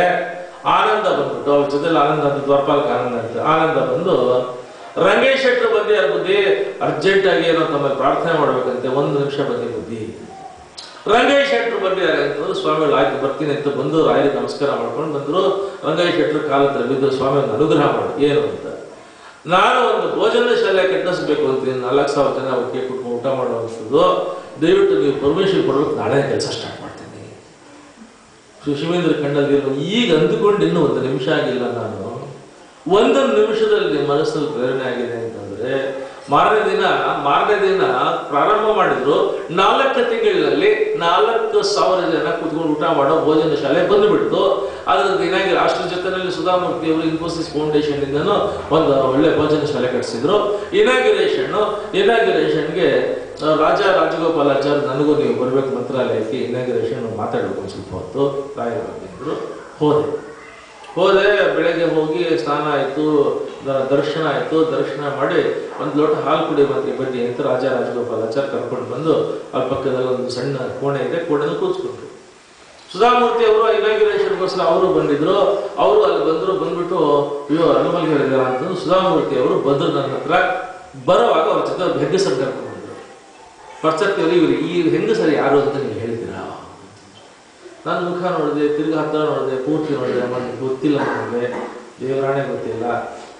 ಆನಂದ ಬಂದ್ಬಿಟ್ಟು, ಅವ್ರ ಜೊತೆಲಿ ಆನಂದ ಅಂತ ದ್ವಾರಪಾಲಕ ಆನಂದ ಅಂತ ಆನಂದ ಬಂದು, ರಂಗೇಶ್ ಶೆಟ್ರು ಬಂದು ಯಾರು ಬುದ್ಧಿ ಅರ್ಜೆಂಟ್ ಆಗಿ ಏನೋ ತಮ್ಮಲ್ಲಿ ಪ್ರಾರ್ಥನೆ ಮಾಡ್ಬೇಕಂತೆ, 1 ನಿಮಿಷ ಬಂದಿ ಬುದ್ಧಿ. ರಂಗೇಶ್ ಶೆಟ್ರು ಬಂದಿದ್ದಾರೆ ಅಂತಂದ್ರೆ ಸ್ವಾಮಿಗಳು ಆಯ್ತು ಬರ್ತೀನಿ ಅಂತ ಬಂದು ರಾಯರಿಗೆ ನಮಸ್ಕಾರ ಮಾಡ್ಕೊಂಡು ಬಂದ್ರು. ರಂಗೇಶ್ ಶೆಟ್ರು ಕಾಲ ಹತ್ರ ಬಿದ್ದು, ಸ್ವಾಮಿ ಒಂದು ಅನುಗ್ರಹ ಮಾಡಿ, ಏನು ಅಂತ, ನಾನು ಒಂದು ಭೋಜನ ಶಾಲೆ ಕಟ್ಟಿಸ್ಬೇಕು ಅಂತೀನಿ, 4,000 ಜನ ಒಟ್ಟಿಗೆ ಕುಟ್ಕೊಂಡು ಊಟ ಮಾಡುವಂಥದ್ದು, ದಯವಿಟ್ಟು ನೀವು ಪರ್ಮಿಷನ್ ಕೊಡಬೇಕು, ನಾಳೆ ಕೆಲಸ ಸ್ಟಾರ್ಟ್ ಮಾಡ್ತೀನಿ. ಸುಷಮೀಂದ್ರ ಕಣ್ಣಲ್ಲಿ ಈಗ ಅಂದುಕೊಂಡು ಇನ್ನೂ 1 ನಿಮಿಷ ಆಗಿಲ್ಲ, ನಾನು 1 ನಿಮಿಷದಲ್ಲಿ ನಿಮ್ಮ ಮನಸ್ಸಲ್ಲಿ ಪ್ರೇರಣೆ ಆಗಿದೆ ಅಂತಂದ್ರೆ ಮಾರನೇ ದಿನ ಪ್ರಾರಂಭ ಮಾಡಿದ್ರು. 4 ತಿಂಗಳಿನಲ್ಲಿ 4,000 ಜನ ಕೂತ್ಕೊಂಡು ಊಟ ಮಾಡೋ ಭೋಜನ ಶಾಲೆ ಬಂದುಬಿಡ್ತು. ಅದರ ಅಷ್ಟರ ಜೊತೆಯಲ್ಲಿ ಸುಧಾಮೂರ್ತಿ ಅವರು ಇನ್ಫೋಸಿಸ್ ಫೌಂಡೇಶನ್ ಇಂದನೂ ಒಂದು ಒಳ್ಳೆ ಭೋಜನ ಶಾಲೆ ಕಟ್ಟಿಸಿದ್ರು. ಇನಾಗ್ಯುರೇಷನ್ಗೆ ರಾಜಗೋಪಾಲಾಚಾರ್ಯ ನನಗೂ ನೀವು ಬರ್ಬೇಕು ಮಂತ್ರಾಲಯಕ್ಕೆ, ಇನಾಗ್ಯುರೇಷನ್ ಮಾತಾಡ್ಬೇಕು ಒಂದು ಸ್ವಲ್ಪ ಹೊತ್ತು ರಾಯರು ಹೋದೆ. ಬೆಳಗ್ಗೆ ಹೋಗಿ ಸ್ನಾನ ಆಯ್ತು, ದರ್ಶನ ಆಯ್ತು. ದರ್ಶನ ಮಾಡಿ 1 ಲೋಟ ಹಾಲು ಕುಡಿ ಬಂದ್ರಿ ಬನ್ನಿ ಅಂತ ರಾಜಗೋಪಾಲಾಚಾರ್ಯ ಕರ್ಕೊಂಡು ಬಂದು ಆ ಪಕ್ಕದಲ್ಲಿ ಒಂದು ಸಣ್ಣ ಕೋಣೆ ಇದೆ, ಕೋಣೆಯಲ್ಲಿ ಕೂತ್ಕೊಂಡ್ರು. ಸುಧಾಮೂರ್ತಿ ಅವರು ಇನಾಗ್ಯುರೇಷನ್ಗೋಸ್ಕರ ಅವರು ಬಂದಿದ್ರು. ಅವರು ಅಲ್ಲಿ ಬಂದ್ಬಿಟ್ಟು ಅನುಮಲ್ಗೆ ಹೇಳಿದಾರ ಅಂತಂದು ಸುಧಾಮೂರ್ತಿ ಅವರು ಬಂದ್ರು. ನನ್ನ ಹತ್ರ ಬರೋವಾಗ ಅವ್ರ ಜೊತೆ ಹೆಂಗಸರು ಕರ್ಕೊಂಡು ಬಂದ್ರು. ಪರ್ಸಕ್ತಿಯವರು ಇವರು ಈ ಹೆಂಗಸರು ಯಾರು ಅಂತ ನೀವು ಹೇಳ್ತೀರಾ? ನಾನು ಮುಖ ನೋಡಿದೆ, ತಿರ್ಗಿ ಹತ್ತಿರ ನೋಡಿದೆ, ಪೂರ್ತಿ ನೋಡಿದೆ, ನನಗೆ ಗೊತ್ತಿಲ್ಲ, ನನಗೆ ದೇವರಾಣೆ ಗೊತ್ತಿಲ್ಲ,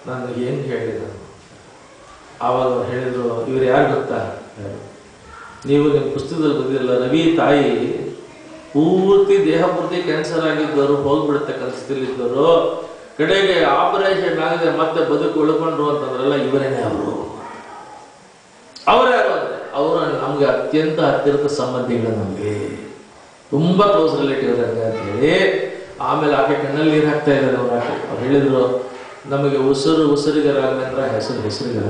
ನಾನು ಹೆಂಗೆ ಹೇಳಿ ನಾನು. ಆವಾಗ ಅವ್ರು ಹೇಳಿದ್ರು, ಇವ್ರು ಯಾರು ಗೊತ್ತಾ, ನೀವು ನಿಮ್ಮ ಪುಸ್ತಕದಲ್ಲಿ ಬಂದಿರಲ್ಲ, ರವಿ ತಾಯಿ ಪೂರ್ತಿ ದೇಹ ಪೂರ್ತಿ ಕ್ಯಾನ್ಸರ್ ಆಗಿದ್ದವರು, ಹೋಗ್ಬಿಡತಕ್ಕಂಥ ಸ್ಥಿತಿಲಿದ್ದವರು, ಕಡೆಗೆ ಆಪರೇಷನ್ ಆಗದೆ ಮತ್ತೆ ಬದುಕು ಉಳ್ಕೊಂಡ್ರು ಅಂತಂದ್ರಲ್ಲ, ಇವರೇನೆ ಅವರು. ಅವ್ರು ಯಾರು ಅಂದ್ರೆ ಅವರು ನಮ್ಗೆ ಅತ್ಯಂತ ಹತ್ತಿರದ ಸಂಬಂಧಿಗಳು, ನಮಗೆ ತುಂಬಾ ಕ್ಲೋಸ್ ರಿಲೇಟಿವ್ ಅಂತ ಹೇಳಿ. ಆಮೇಲೆ ಆಕೆ ಕಣ್ಣಲ್ಲಿ ನೀರು ಹಾಕ್ತಾ ಇದ್ದಾರೆ. ಅವ್ರು ಹೇಳಿದ್ರು, ನಮಗೆ ಉಸಿರಿಗೆ ರಾಘವೇಂದ್ರ, ಹೆಸರಿಗೆ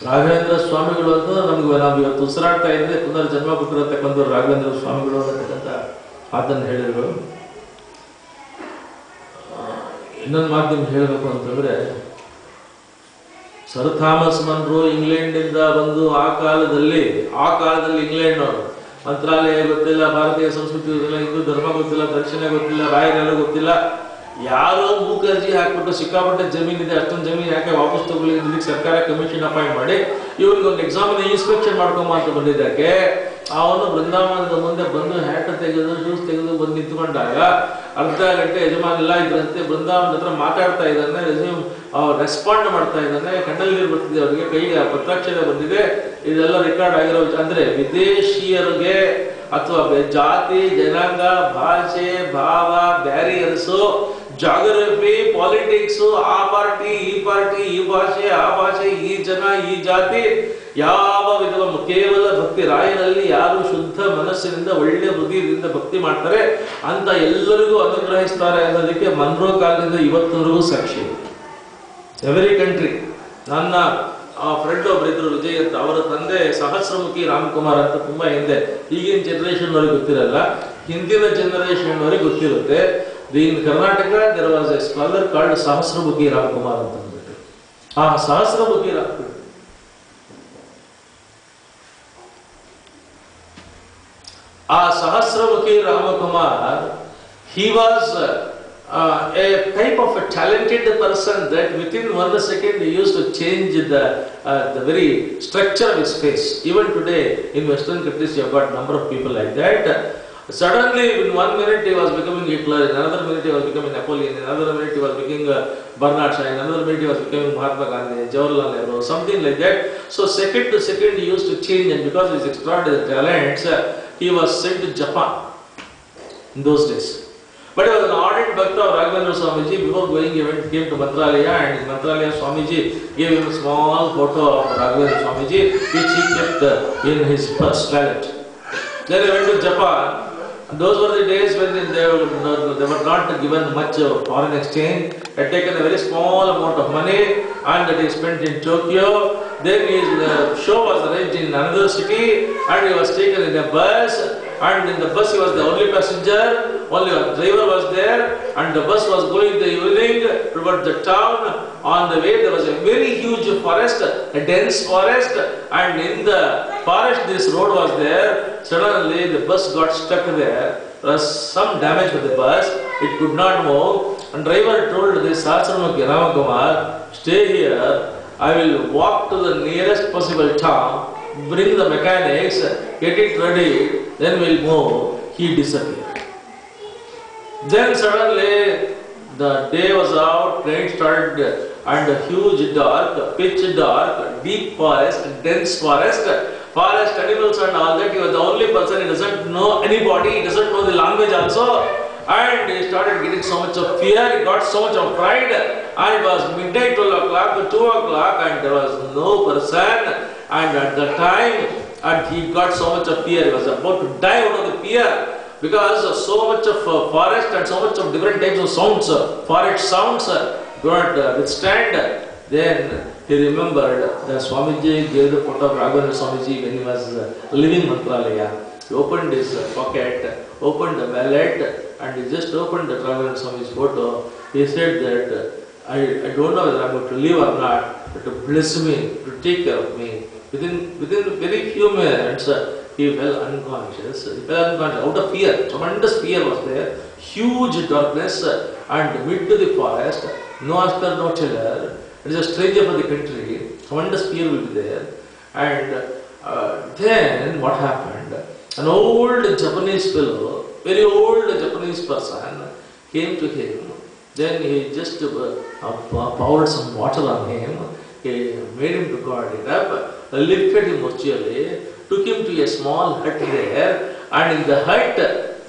ರಾಘವೇಂದ್ರ ಸ್ವಾಮಿಗಳು ಅಂತ ನಮ್ಗೆ ನಾವು ಇವತ್ತು ಉಸಿರಾಡ್ತಾ ಇದ್ರೆ ಪುನರ್ಜನ್ಮ ಕೊಟ್ಟಿರತಕ್ಕಂಥ ರಾಘವೇಂದ್ರ ಸ್ವಾಮಿಗಳು ಅನ್ನತಕ್ಕಂಥ ಮಾತನ್ನು ಹೇಳಿದ್ರು. ಇನ್ನೊಂದು ಮಾತು ನಿಮ್ಗೆ ಹೇಳಬೇಕು ಅಂತಂದ್ರೆ, ಸರ್ ಥಾಮಸ್ ಮನ್ರೋ ಇಂಗ್ಲೆಂಡಿಂದ ಬಂದು ಆ ಕಾಲದಲ್ಲಿ ಇಂಗ್ಲೆಂಡ್ ಅವರು ಮಂತ್ರಾಲಯ ಗೊತ್ತಿಲ್ಲ, ಭಾರತೀಯ ಸಂಸ್ಕೃತಿ ಗೊತ್ತಿಲ್ಲ, ಹಿಂದೂ ಧರ್ಮ ಗೊತ್ತಿಲ್ಲ, ದರ್ಶನ ಗೊತ್ತಿಲ್ಲ, ರಾಯರೆಲ್ಲ ಗೊತ್ತಿಲ್ಲ, ಯಾರೋ ಮೂಕರ್ಜಿ ಹಾಕ್ಬಿಟ್ಟು ಸಿಕ್ಕಾಪಟ್ಟೆ ಜಮೀನಿದೆ, ಅಷ್ಟೊಂದು ಜಮೀನು ಯಾಕೆ ವಾಪಸ್ ತಗೊಳ್ಳಿ, ಸರ್ಕಾರ ಕಮಿಷನ್ ಅಪಾಯಿಂಟ್ ಮಾಡಿ ಇವ್ರಿಗೆ ಒಂದು ಎಕ್ಸಾಮಿನ ಇನ್ಸ್ಪೆಕ್ಷನ್ ಮಾಡ್ಕೊಂಬ ಅಂತ ಬಂದಿದ್ದಕ್ಕೆ ಅವನು ಬೃಂದಾವನದ ಮುಂದೆ ಬಂದು ಹ್ಯಾಟ್ ತೆಗೆದು ಶೂಸ್ ತೆಗೆದು ಬಂದು ನಿಂತ್ಕೊಂಡಾಗ ಅರ್ಧ ಗಂಟೆ ಯಜಮಾನ್ ಎಲ್ಲ ಇದ್ರಂತೆ. ಬೃಂದಾವನದ ಹತ್ರ ಮಾತಾಡ್ತಾ ಇದ್ದಾನೆ, ರೆಸ್ಪಾಂಡ್ ಮಾಡ್ತಾ ಇದ್ದಾನೆ, ಕಣ್ಣಲ್ಲಿ ನೀರು ಬರ್ತಿದೆ, ಅವರಿಗೆ ಕೈಗೆ ಪತ್ರಾಕ್ಷರ ಬಂದಿದೆ. ಇದೆಲ್ಲ ರೆಕಾರ್ಡ್ ಆಗಿರೋ ಅಂದ್ರೆ ವಿದೇಶಿಯರಿಗೆ ಅಥವಾ ಜಾತಿ, ಜನಾಂಗ, ಭಾಷೆ, ಭಾವ, ಬ್ಯಾರಿಯರ್ಸು, ಜಾಗ್ರಫಿ, ಪಾಲಿಟಿಕ್ಸು, ಆ ಪಾರ್ಟಿ, ಈ ಭಾಷೆ, ಆ ಭಾಷೆ, ಈ ಜನ, ಈ ಜಾತಿ, ಯಾವ ವಿಧವ ಕೇವಲ ಭಕ್ತಿ ರಾಯರಲ್ಲಿ ಯಾರು ಶುದ್ಧ ಮನಸ್ಸಿನಿಂದ ಒಳ್ಳೆ ಹೃದಯದಿಂದ ಭಕ್ತಿ ಮಾಡ್ತಾರೆ ಅಂತ ಎಲ್ಲರಿಗೂ ಅನುಗ್ರಹಿಸ್ತಾರೆ ಅನ್ನೋದಕ್ಕೆ ಮನ್ರೋ ಕಾಲದಿಂದ ಇವತ್ತಿನವರೆಗೂ ಸಾಕ್ಷಿ. Every country. ನನ್ನ ಫ್ರೆಂಡ್ ಒಬ್ರು ಇದ್ರು, ವಿಜಯ್ ಅಂತ, ಅವರ ತಂದೆ ಸಹಸ್ರಮುಖಿ ರಾಮ್ಕುಮಾರ್ ಅಂತ ತುಂಬಾ ಹಿಂದೆ, ಈಗಿನ ಜನರೇಷನ್ ಅವ್ರಿಗೆ ಗೊತ್ತಿರಲ್ಲ, ಹಿಂದಿನ ಜನರೇಷನ್ ಅವ್ರಿಗೆ ಗೊತ್ತಿರುತ್ತೆ. In Karnataka, there was a scholar called Sahasrabukhi Ramkumar. Sahasrabukhi Ramkumar. Sahasrabukhi Ramakumar, he was a type of a talented person that within 1 second he used to change the very structure of his face. Even today in Western countries you have got a number of people like that. Suddenly in 1 minute he was becoming Hitler, in another minute he was becoming Napoleon, in another minute he was becoming Bernard Shaw, in another minute he was becoming Mahatma Gandhi, Jawaharlal Nehru, something like that. So second to second he used to change, and because of his extraordinary talents, he was sent to Japan in those days. But he was an ardent Bhakta of Raghavendra Swamiji. Before going, he came to Mantralaya, and in Mantralaya Swamiji gave him a small photo of Raghavendra Swamiji, which he kept in his purse wallet. Then he went to Japan. And those were the days when they were not given much foreign exchange. He had taken a very small amount of money and that he spent in Tokyo. Then his show was arranged in another city and he was taken in a bus. And in the bus he was the only passenger, only a driver was there, and the bus was going in the evening towards the town. On the way there was a very huge forest, a dense forest, and in the forest this road was there. Suddenly the bus got stuck there. There was some damage to the bus, it could not move, and driver told this Sahasrabukhi Ramakumar, stay here, I will walk to the nearest possible town, bring the mechanics, get it ready, then we'll move. He disappeared. Then suddenly the day was out, train started, and a huge dark, pitch dark, deep forest, dense forest, forest animals and all that. He was the only person, he doesn't know anybody, he doesn't know the language also. And he started getting so much of fear, he got so much of pride, and it was midnight, 12 o'clock, 2 o'clock, and there was no person. And at the time, and he got so much of fear, he was about to die out of the fear because of so much of forest and so much of different types of sounds, forest sounds could not withstand. Then he remembered that Swamiji gave the photo of Raghavendra Swamiji when he was living Mantralaya. He opened his pocket, opened the wallet, and he just opened the Raghavendra Swamiji's photo. He said that I don't know whether I am going to live or not, but to bless me, to take care of me. Within very few minutes, he fell unconscious. Out of fear. Tremendous fear was there. Huge darkness and mid to the forest. No asker, no teller. It is a stranger for the country. Tremendous fear will be there. And then what happened? An old Japanese fellow, very old Japanese person, came to him. Then he just poured some water on him. He made him to guard it up, lifted him virtually, took him to a small hut there, and in the hut,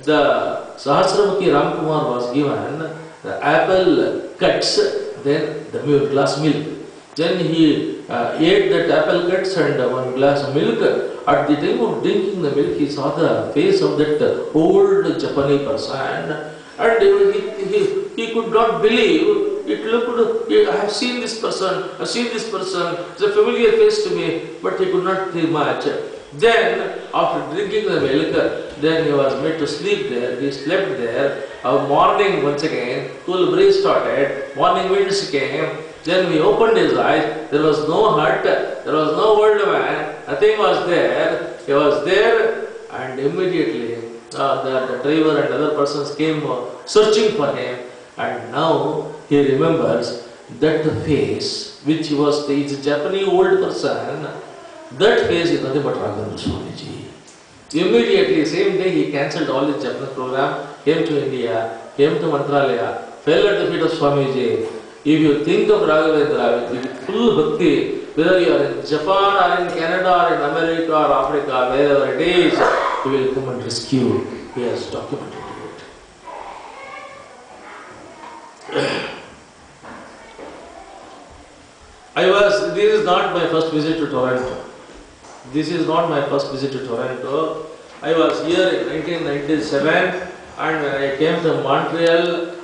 the Sahasrabukhi Ramkumar was given the apple cuts, then the milk, glass milk. Then he ate that apple cuts and one glass of milk. At the time of drinking the milk, he saw the face of that old Japanese person, and he could not believe. It looked, I have seen this person, it's a familiar face to me, but he could not think much. Then, after drinking the milk, then he was made to sleep there. He slept there. Morning once again, cool breeze started, morning winds came. Then he opened his eyes, there was no hut, there was no old man, nothing was there. He was there, and immediately the driver and other persons came searching for him. And now he remembers that the face, which was the Japanese old person, that face is nothing but Raghavendra Swamiji. Immediately, same day, he cancelled all his Japanese program, came to India, came to Mantralaya, fell at the feet of Swamiji. If you think of Raghavendra with full bhakti, whether you are in Japan or in Canada or in America or Africa, wherever it is, he will come and rescue. He has documented it. This is not my first visit to Toronto. I was here in 1997, and when I came to Montreal,